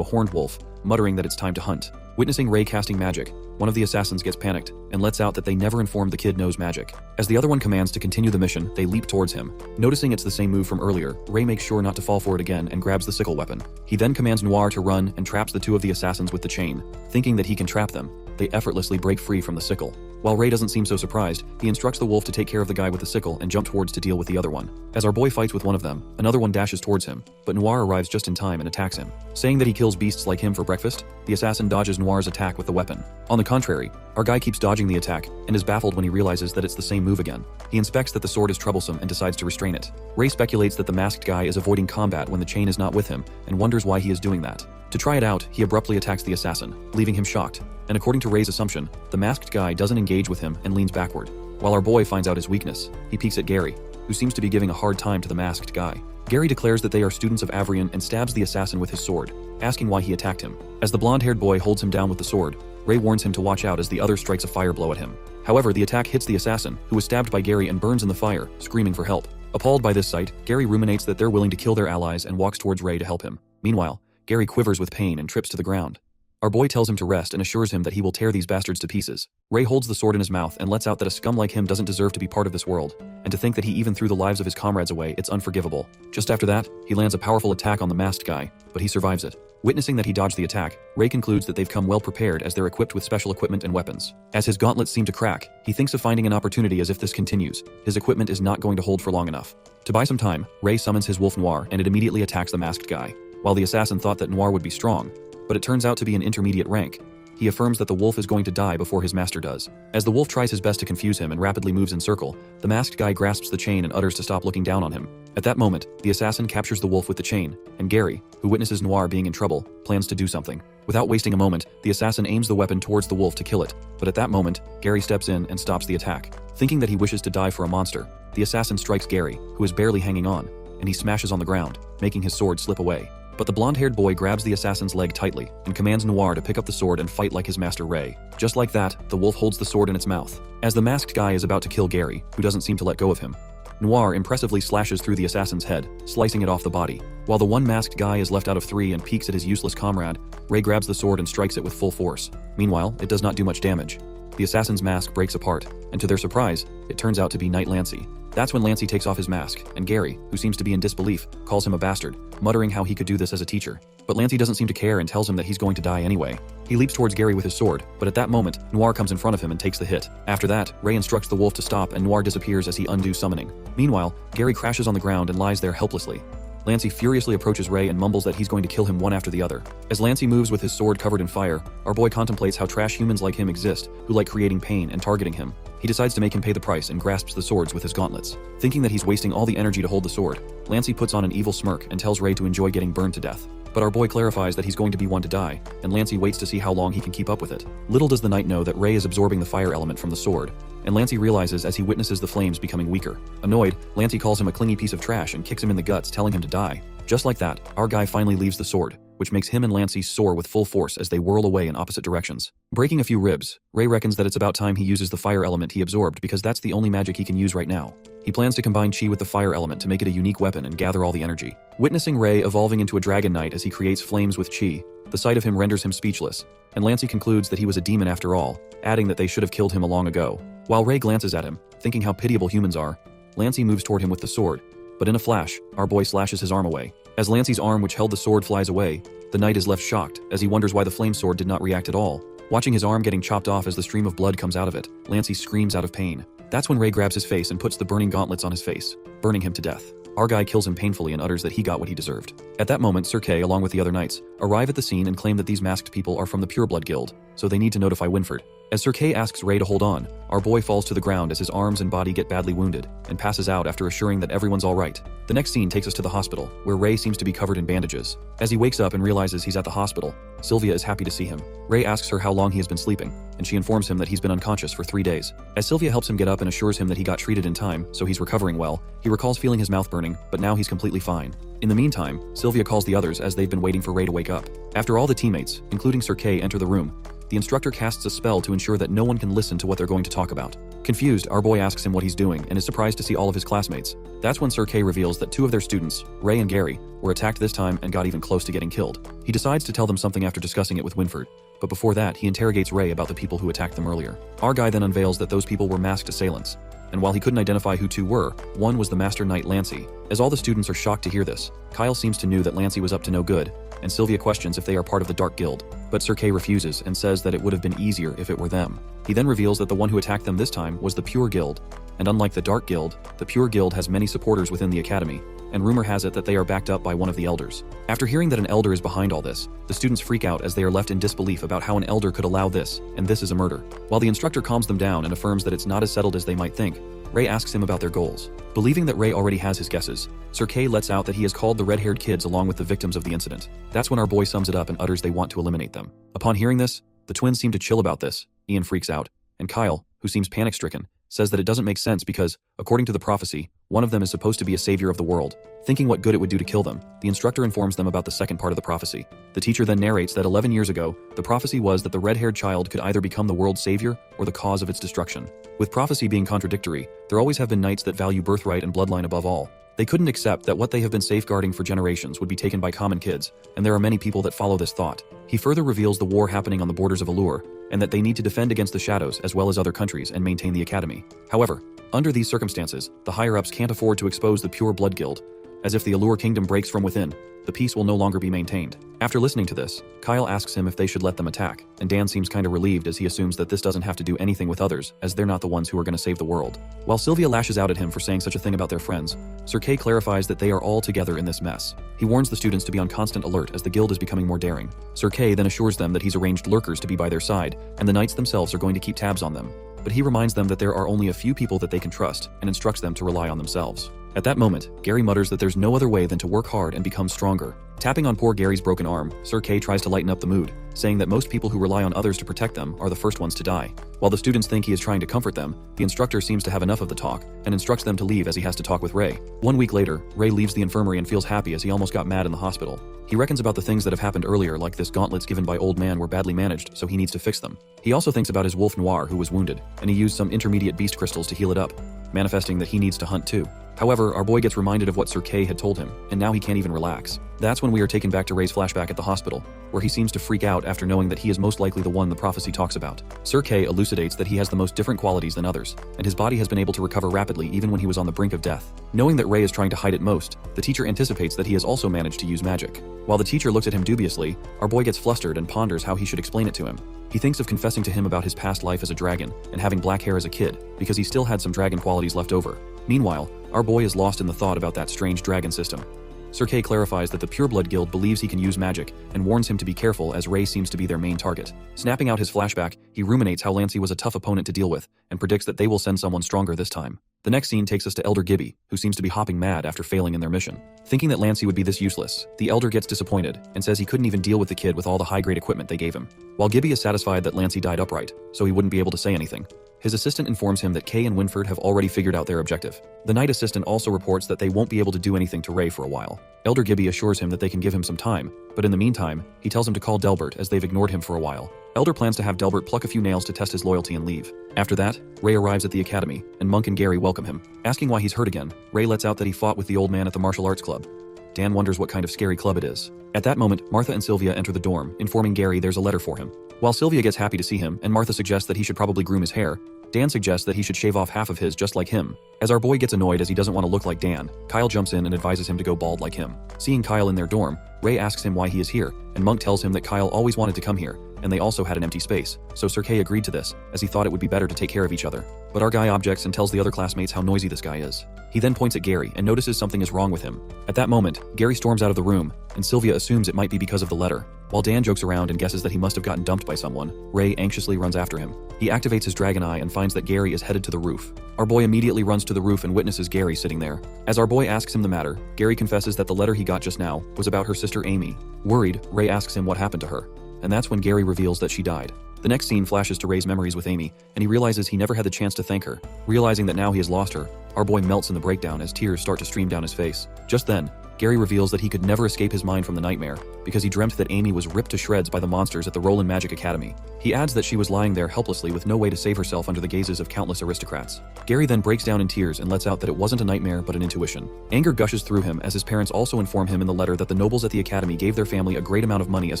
a horned wolf, muttering that it's time to hunt. Witnessing Ray casting magic, one of the assassins gets panicked and lets out that they never informed the kid knows magic. As the other one commands to continue the mission, they leap towards him. Noticing it's the same move from earlier, Ray makes sure not to fall for it again and grabs the sickle weapon. He then commands Noir to run and traps the 2 of the assassins with the chain. Thinking that he can trap them, they effortlessly break free from the sickle. While Ray doesn't seem so surprised, he instructs the wolf to take care of the guy with the sickle and jump towards to deal with the other one. As our boy fights with one of them, another one dashes towards him, but Noir arrives just in time and attacks him. Saying that he kills beasts like him for breakfast, the assassin dodges Noir's attack with the weapon. On the contrary, our guy keeps dodging the attack and is baffled when he realizes that it's the same move again. He inspects that the sword is troublesome and decides to restrain it. Ray speculates that the masked guy is avoiding combat when the chain is not with him and wonders why he is doing that. To try it out, he abruptly attacks the assassin, leaving him shocked. And according to Ray's assumption, the masked guy doesn't engage with him and leans backward. While our boy finds out his weakness, he peeks at Gary, who seems to be giving a hard time to the masked guy. Gary declares that they are students of Avrian and stabs the assassin with his sword, asking why he attacked him. As the blonde-haired boy holds him down with the sword, Ray warns him to watch out as the other strikes a fire blow at him. However, the attack hits the assassin, who is stabbed by Gary and burns in the fire, screaming for help. Appalled by this sight, Gary ruminates that they're willing to kill their allies and walks towards Ray to help him. Meanwhile, Gary quivers with pain and trips to the ground. Our boy tells him to rest and assures him that he will tear these bastards to pieces. Ray holds the sword in his mouth and lets out that a scum like him doesn't deserve to be part of this world, and to think that he even threw the lives of his comrades away, it's unforgivable. Just after that, he lands a powerful attack on the masked guy, but he survives it. Witnessing that he dodged the attack, Ray concludes that they've come well prepared as they're equipped with special equipment and weapons. As his gauntlets seem to crack, he thinks of finding an opportunity as if this continues. His equipment is not going to hold for long enough. To buy some time, Ray summons his wolf Noir and it immediately attacks the masked guy. While the assassin thought that Noir would be strong, but it turns out to be an intermediate rank, he affirms that the wolf is going to die before his master does. As the wolf tries his best to confuse him and rapidly moves in circle, the masked guy grasps the chain and utters to stop looking down on him. At that moment, the assassin captures the wolf with the chain, and Gary, who witnesses Noir being in trouble, plans to do something. Without wasting a moment, the assassin aims the weapon towards the wolf to kill it, but at that moment, Gary steps in and stops the attack. Thinking that he wishes to die for a monster, the assassin strikes Gary, who is barely hanging on, and he smashes on the ground, making his sword slip away. But the blonde-haired boy grabs the assassin's leg tightly and commands Noir to pick up the sword and fight like his master Ray. Just like that, the wolf holds the sword in its mouth. As the masked guy is about to kill Gary, who doesn't seem to let go of him, Noir impressively slashes through the assassin's head, slicing it off the body. While the one masked guy is left out of 3 and peeks at his useless comrade, Ray grabs the sword and strikes it with full force. Meanwhile, it does not do much damage. The assassin's mask breaks apart, and to their surprise, it turns out to be Knight Lancy. That's when Lancy takes off his mask, and Gary, who seems to be in disbelief, calls him a bastard, muttering how he could do this as a teacher. But Lancy doesn't seem to care and tells him that he's going to die anyway. He leaps towards Gary with his sword, but at that moment, Noir comes in front of him and takes the hit. After that, Ray instructs the wolf to stop and Noir disappears as he undoes summoning. Meanwhile, Gary crashes on the ground and lies there helplessly. Lancy furiously approaches Ray and mumbles that he's going to kill him one after the other. As Lancy moves with his sword covered in fire, our boy contemplates how trash humans like him exist, who like creating pain and targeting him. He decides to make him pay the price and grasps the swords with his gauntlets. Thinking that he's wasting all the energy to hold the sword, Lancy puts on an evil smirk and tells Ray to enjoy getting burned to death. But our boy clarifies that he's going to be one to die, and Lancy waits to see how long he can keep up with it. Little does the knight know that Ray is absorbing the fire element from the sword, and Lancy realizes as he witnesses the flames becoming weaker. Annoyed, Lancy calls him a clingy piece of trash and kicks him in the guts, telling him to die. Just like that, our guy finally leaves the sword, which makes him and Lancy soar with full force as they whirl away in opposite directions. Breaking a few ribs, Ray reckons that it's about time he uses the fire element he absorbed because that's the only magic he can use right now. He plans to combine chi with the fire element to make it a unique weapon and gather all the energy. Witnessing Ray evolving into a dragon knight as he creates flames with chi, the sight of him renders him speechless, and Lancy concludes that he was a demon after all, adding that they should have killed him long ago. While Ray glances at him, thinking how pitiable humans are, Lancy moves toward him with the sword, but in a flash, our boy slashes his arm away. As Lancy's arm which held the sword flies away, the knight is left shocked as he wonders why the flame sword did not react at all. Watching his arm getting chopped off as the stream of blood comes out of it, Lancy screams out of pain. That's when Ray grabs his face and puts the burning gauntlets on his face, burning him to death. Our guy kills him painfully and utters that he got what he deserved. At that moment, Sir Kay, along with the other knights, arrive at the scene and claim that these masked people are from the Pureblood Guild, so they need to notify Winford. As Sir Kay asks Ray to hold on, our boy falls to the ground as his arms and body get badly wounded, and passes out after assuring that everyone's alright. The next scene takes us to the hospital, where Ray seems to be covered in bandages. As he wakes up and realizes he's at the hospital, Sylvia is happy to see him. Ray asks her how long he has been sleeping, and she informs him that he's been unconscious for 3 days. As Sylvia helps him get up and assures him that he got treated in time, so he's recovering well, he recalls feeling his mouth burning, but now he's completely fine. In the meantime, Sylvia calls the others as they've been waiting for Ray to wake up. After all the teammates, including Sir Kay, enter the room, the instructor casts a spell to ensure that no one can listen to what they're going to talk about. Confused, our boy asks him what he's doing and is surprised to see all of his classmates. That's when Sir Kay reveals that 2 of their students, Ray and Gary, were attacked this time and got even close to getting killed. He decides to tell them something after discussing it with Winford, but before that, he interrogates Ray about the people who attacked them earlier. Our guy then unveils that those people were masked assailants, and while he couldn't identify who 2 were, one was the Master Knight Lancy. As all the students are shocked to hear this, Kyle seems to know that Lancy was up to no good, and Sylvia questions if they are part of the Dark Guild, but Sir Kay refuses and says that it would have been easier if it were them. He then reveals that the one who attacked them this time was the Pure Guild, and unlike the Dark Guild, the Pure Guild has many supporters within the academy, and rumor has it that they are backed up by one of the elders. After hearing that an elder is behind all this, the students freak out as they are left in disbelief about how an elder could allow this, and this is a murder. While the instructor calms them down and affirms that it's not as settled as they might think, Ray asks him about their goals. Believing that Ray already has his guesses, Sir Kay lets out that he has called the red-haired kids along with the victims of the incident. That's when our boy sums it up and utters they want to eliminate them. Upon hearing this, the twins seem to chill about this. Ian freaks out, and Kyle, who seems panic-stricken, says that it doesn't make sense because, according to the prophecy, one of them is supposed to be a savior of the world. Thinking what good it would do to kill them, the instructor informs them about the second part of the prophecy. The teacher then narrates that 11 years ago, the prophecy was that the red-haired child could either become the world's savior or the cause of its destruction. With prophecy being contradictory, there always have been knights that value birthright and bloodline above all. They couldn't accept that what they have been safeguarding for generations would be taken by common kids, and there are many people that follow this thought. He further reveals the war happening on the borders of Allure, and that they need to defend against the shadows as well as other countries and maintain the academy. However, under these circumstances, the higher-ups can't afford to expose the Pure Blood Guild, as if the Allure Kingdom breaks from within, the peace will no longer be maintained. After listening to this, Kyle asks him if they should let them attack, and Dan seems kinda relieved as he assumes that this doesn't have to do anything with others, as they're not the ones who are gonna save the world. While Sylvia lashes out at him for saying such a thing about their friends, Sir Kay clarifies that they are all together in this mess. He warns the students to be on constant alert as the guild is becoming more daring. Sir Kay then assures them that he's arranged lurkers to be by their side, and the knights themselves are going to keep tabs on them. But he reminds them that there are only a few people that they can trust, and instructs them to rely on themselves. At that moment, Gary mutters that there's no other way than to work hard and become stronger. Tapping on poor Gary's broken arm, Sir Kay tries to lighten up the mood, saying that most people who rely on others to protect them are the first ones to die. While the students think he is trying to comfort them, the instructor seems to have enough of the talk, and instructs them to leave as he has to talk with Ray. 1 week later, Ray leaves the infirmary and feels happy as he almost got mad in the hospital. He reckons about the things that have happened earlier, like this gauntlets given by Old Man were badly managed, so he needs to fix them. He also thinks about his wolf Noir who was wounded, and he used some intermediate beast crystals to heal it up, manifesting that he needs to hunt too. However, our boy gets reminded of what Sir Kay had told him, and now he can't even relax. That's when we are taken back to Ray's flashback at the hospital, where he seems to freak out after knowing that he is most likely the one the prophecy talks about. Sir Kay elucidates that he has the most different qualities than others, and his body has been able to recover rapidly even when he was on the brink of death. Knowing that Ray is trying to hide it most, the teacher anticipates that he has also managed to use magic. While the teacher looks at him dubiously, our boy gets flustered and ponders how he should explain it to him. He thinks of confessing to him about his past life as a dragon and having black hair as a kid, because he still had some dragon qualities left over. Meanwhile, our boy is lost in the thought about that strange dragon system. Sir Kay clarifies that the Pure Blood Guild believes he can use magic and warns him to be careful as Ray seems to be their main target. Snapping out his flashback, he ruminates how Lancey was a tough opponent to deal with and predicts that they will send someone stronger this time. The next scene takes us to Elder Gibby, who seems to be hopping mad after failing in their mission. Thinking that Lancey would be this useless, the Elder gets disappointed and says he couldn't even deal with the kid with all the high-grade equipment they gave him. While Gibby is satisfied that Lancey died upright, so he wouldn't be able to say anything, his assistant informs him that Kay and Winford have already figured out their objective. The knight assistant also reports that they won't be able to do anything to Ray for a while. Elder Gibby assures him that they can give him some time, but in the meantime, he tells him to call Delbert as they've ignored him for a while. Elder plans to have Delbert pluck a few nails to test his loyalty and leave. After that, Ray arrives at the academy, and Monk and Gary welcome him. Asking why he's hurt again, Ray lets out that he fought with the old man at the martial arts club. Dan wonders what kind of scary club it is. At that moment, Martha and Sylvia enter the dorm, informing Gary there's a letter for him. While Sylvia gets happy to see him, and Martha suggests that he should probably groom his hair, Dan suggests that he should shave off half of his just like him. As our boy gets annoyed as he doesn't want to look like Dan, Kyle jumps in and advises him to go bald like him. Seeing Kyle in their dorm, Ray asks him why he is here, and Monk tells him that Kyle always wanted to come here, and they also had an empty space, so Sir Kay agreed to this, as he thought it would be better to take care of each other. But our guy objects and tells the other classmates how noisy this guy is. He then points at Gary and notices something is wrong with him. At that moment, Gary storms out of the room, and Sylvia assumes it might be because of the letter. While Dan jokes around and guesses that he must have gotten dumped by someone, Ray anxiously runs after him. He activates his dragon eye and finds that Gary is headed to the roof. Our boy immediately runs to the roof and witnesses Gary sitting there. As our boy asks him the matter, Gary confesses that the letter he got just now was about her sister Amy. Worried, Ray asks him what happened to her, and that's when Gary reveals that she died. The next scene flashes to Ray's memories with Amy, and he realizes he never had the chance to thank her. Realizing that now he has lost her, our boy melts in the breakdown as tears start to stream down his face. Just then, Gary reveals that he could never escape his mind from the nightmare because he dreamt that Amy was ripped to shreds by the monsters at the Roland Magic Academy. He adds that she was lying there helplessly with no way to save herself under the gazes of countless aristocrats. Gary then breaks down in tears and lets out that it wasn't a nightmare but an intuition. Anger gushes through him as his parents also inform him in the letter that the nobles at the academy gave their family a great amount of money as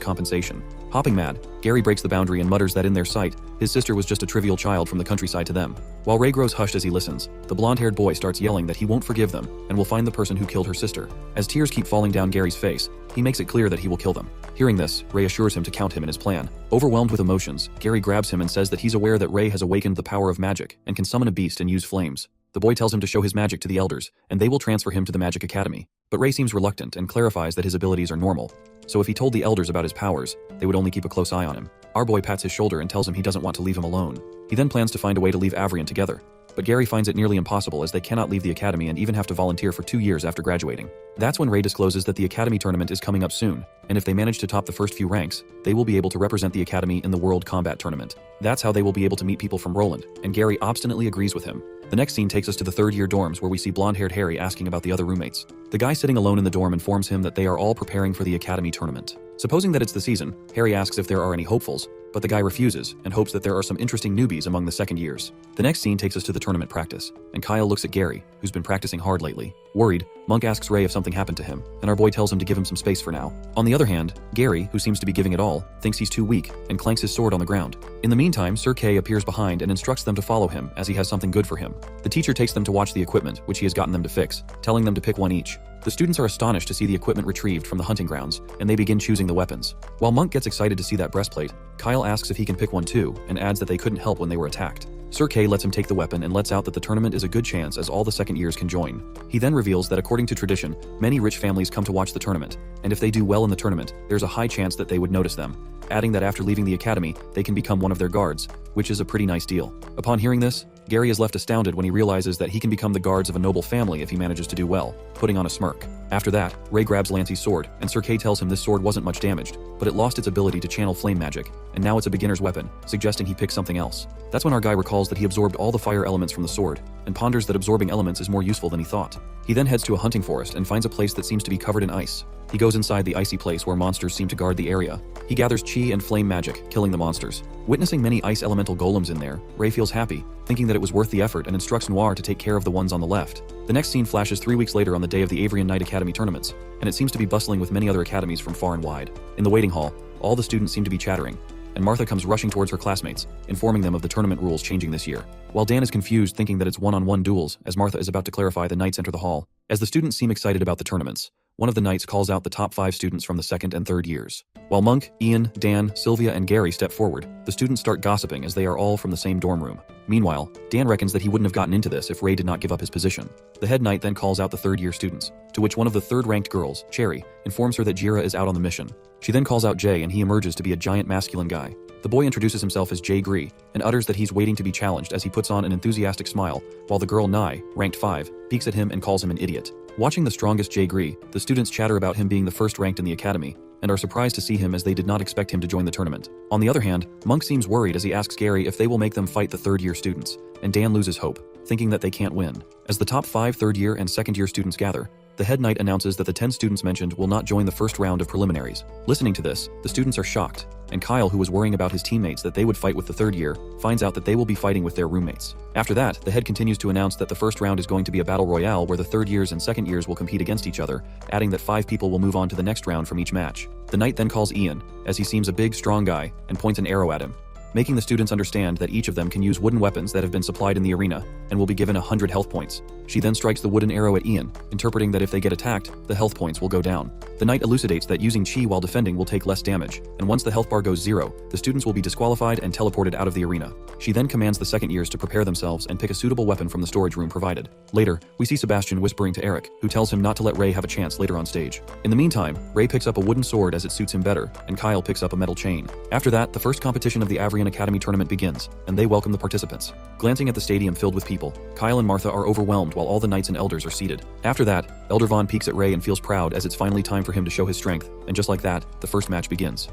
compensation. Hopping mad, Gary breaks the boundary and mutters that in their sight, his sister was just a trivial child from the countryside to them. While Ray grows hushed as he listens, the blonde-haired boy starts yelling that he won't forgive them and will find the person who killed her sister. As tears keep falling down Gary's face, he makes it clear that he will kill them. Hearing this, Ray assures him to count him in his plan. Overwhelmed with emotions, Gary grabs him and says that he's aware that Ray has awakened the power of magic and can summon a beast and use flames. The boy tells him to show his magic to the elders, and they will transfer him to the Magic Academy. But Ray seems reluctant and clarifies that his abilities are normal, so if he told the elders about his powers, they would only keep a close eye on him. Our boy pats his shoulder and tells him he doesn't want to leave him alone. He then plans to find a way to leave Avrian together. but Gary finds it nearly impossible as they cannot leave the academy and even have to volunteer for 2 years after graduating. That's when Ray discloses that the academy tournament is coming up soon, and if they manage to top the first few ranks, they will be able to represent the academy in the World Combat Tournament. That's how they will be able to meet people from Roland, and Gary obstinately agrees with him. The next scene takes us to the third-year dorms where we see blonde-haired Harry asking about the other roommates. The guy sitting alone in the dorm informs him that they are all preparing for the academy tournament. Supposing that it's the season, Harry asks if there are any hopefuls, but the guy refuses and hopes that there are some interesting newbies among the second years. The next scene takes us to the tournament practice, and Kyle looks at Gary, who's been practicing hard lately. Worried, Monk asks Ray if something happened to him, and our boy tells him to give him some space for now. On the other hand, Gary, who seems to be giving it all, thinks he's too weak and clanks his sword on the ground. In the meantime, Sir Kay appears behind and instructs them to follow him as he has something good for him. The teacher takes them to watch the equipment, which he has gotten them to fix, telling them to pick one each. The students are astonished to see the equipment retrieved from the hunting grounds, and they begin choosing the weapons. While Monk gets excited to see that breastplate, Kyle asks if he can pick one too, and adds that they couldn't help when they were attacked. Sir Kay lets him take the weapon and lets out that the tournament is a good chance as all the second years can join. He then reveals that according to tradition, many rich families come to watch the tournament, and if they do well in the tournament, there's a high chance that they would notice them, adding that after leaving the academy, they can become one of their guards, which is a pretty nice deal. Upon hearing this, Gary is left astounded when he realizes that he can become the guards of a noble family if he manages to do well, putting on a smirk. After that, Ray grabs Lancey's sword, and Sir Kay tells him this sword wasn't much damaged, but it lost its ability to channel flame magic, and now it's a beginner's weapon, suggesting he picks something else. That's when our guy recalls that he absorbed all the fire elements from the sword, and ponders that absorbing elements is more useful than he thought. He then heads to a hunting forest and finds a place that seems to be covered in ice. He goes inside the icy place where monsters seem to guard the area. He gathers chi and flame magic, killing the monsters. Witnessing many ice elemental golems in there, Ray feels happy, thinking that it was worth the effort and instructs Noir to take care of the ones on the left. The next scene flashes 3 weeks later on the day of the Avrian Knight Academy tournaments, and it seems to be bustling with many other academies from far and wide. In the waiting hall, all the students seem to be chattering, and Martha comes rushing towards her classmates, informing them of the tournament rules changing this year. While Dan is confused, thinking that it's one-on-one duels, as Martha is about to clarify, the knights enter the hall. As the students seem excited about the tournaments, one of the knights calls out the top 5 students from the second and third years. While Monk, Ian, Dan, Sylvia, and Gary step forward, the students start gossiping as they are all from the same dorm room. Meanwhile, Dan reckons that he wouldn't have gotten into this if Ray did not give up his position. The head knight then calls out the third-year students, to which one of the third-ranked girls, Cherry, informs her that Jira is out on the mission. She then calls out Jay and he emerges to be a giant masculine guy. The boy introduces himself as Jay Gree and utters that he's waiting to be challenged as he puts on an enthusiastic smile, while the girl Nye, ranked 5, peeks at him and calls him an idiot. Watching the strongest Jay Gree, the students chatter about him being the first ranked in the academy, and are surprised to see him as they did not expect him to join the tournament. On the other hand, Monk seems worried as he asks Gary if they will make them fight the third-year students, and Dan loses hope, thinking that they can't win. As the top 5 third-year and second-year students gather, the head knight announces that the 10 students mentioned will not join the first round of preliminaries. Listening to this, the students are shocked, and Kyle, who was worrying about his teammates that they would fight with the third year, finds out that they will be fighting with their roommates. After that, the head continues to announce that the first round is going to be a battle royale where the third years and second years will compete against each other, adding that 5 people will move on to the next round from each match. The knight then calls Ian, as he seems a big, strong guy, and points an arrow at him, making the students understand that each of them can use wooden weapons that have been supplied in the arena, and will be given 100 health points. She then strikes the wooden arrow at Ian, interpreting that if they get attacked, the health points will go down. The knight elucidates that using chi while defending will take less damage, and once the health bar goes 0, the students will be disqualified and teleported out of the arena. She then commands the second years to prepare themselves and pick a suitable weapon from the storage room provided. Later, we see Sebastian whispering to Eric, who tells him not to let Ray have a chance later on stage. In the meantime, Ray picks up a wooden sword as it suits him better, and Kyle picks up a metal chain. After that, the first competition of the Avrian Academy tournament begins, and they welcome the participants. Glancing at the stadium filled with people, Kyle and Martha are overwhelmed while all the knights and elders are seated. After that, Elder Vaughn peeks at Ray and feels proud as it's finally time for him to show his strength, and just like that, the first match begins.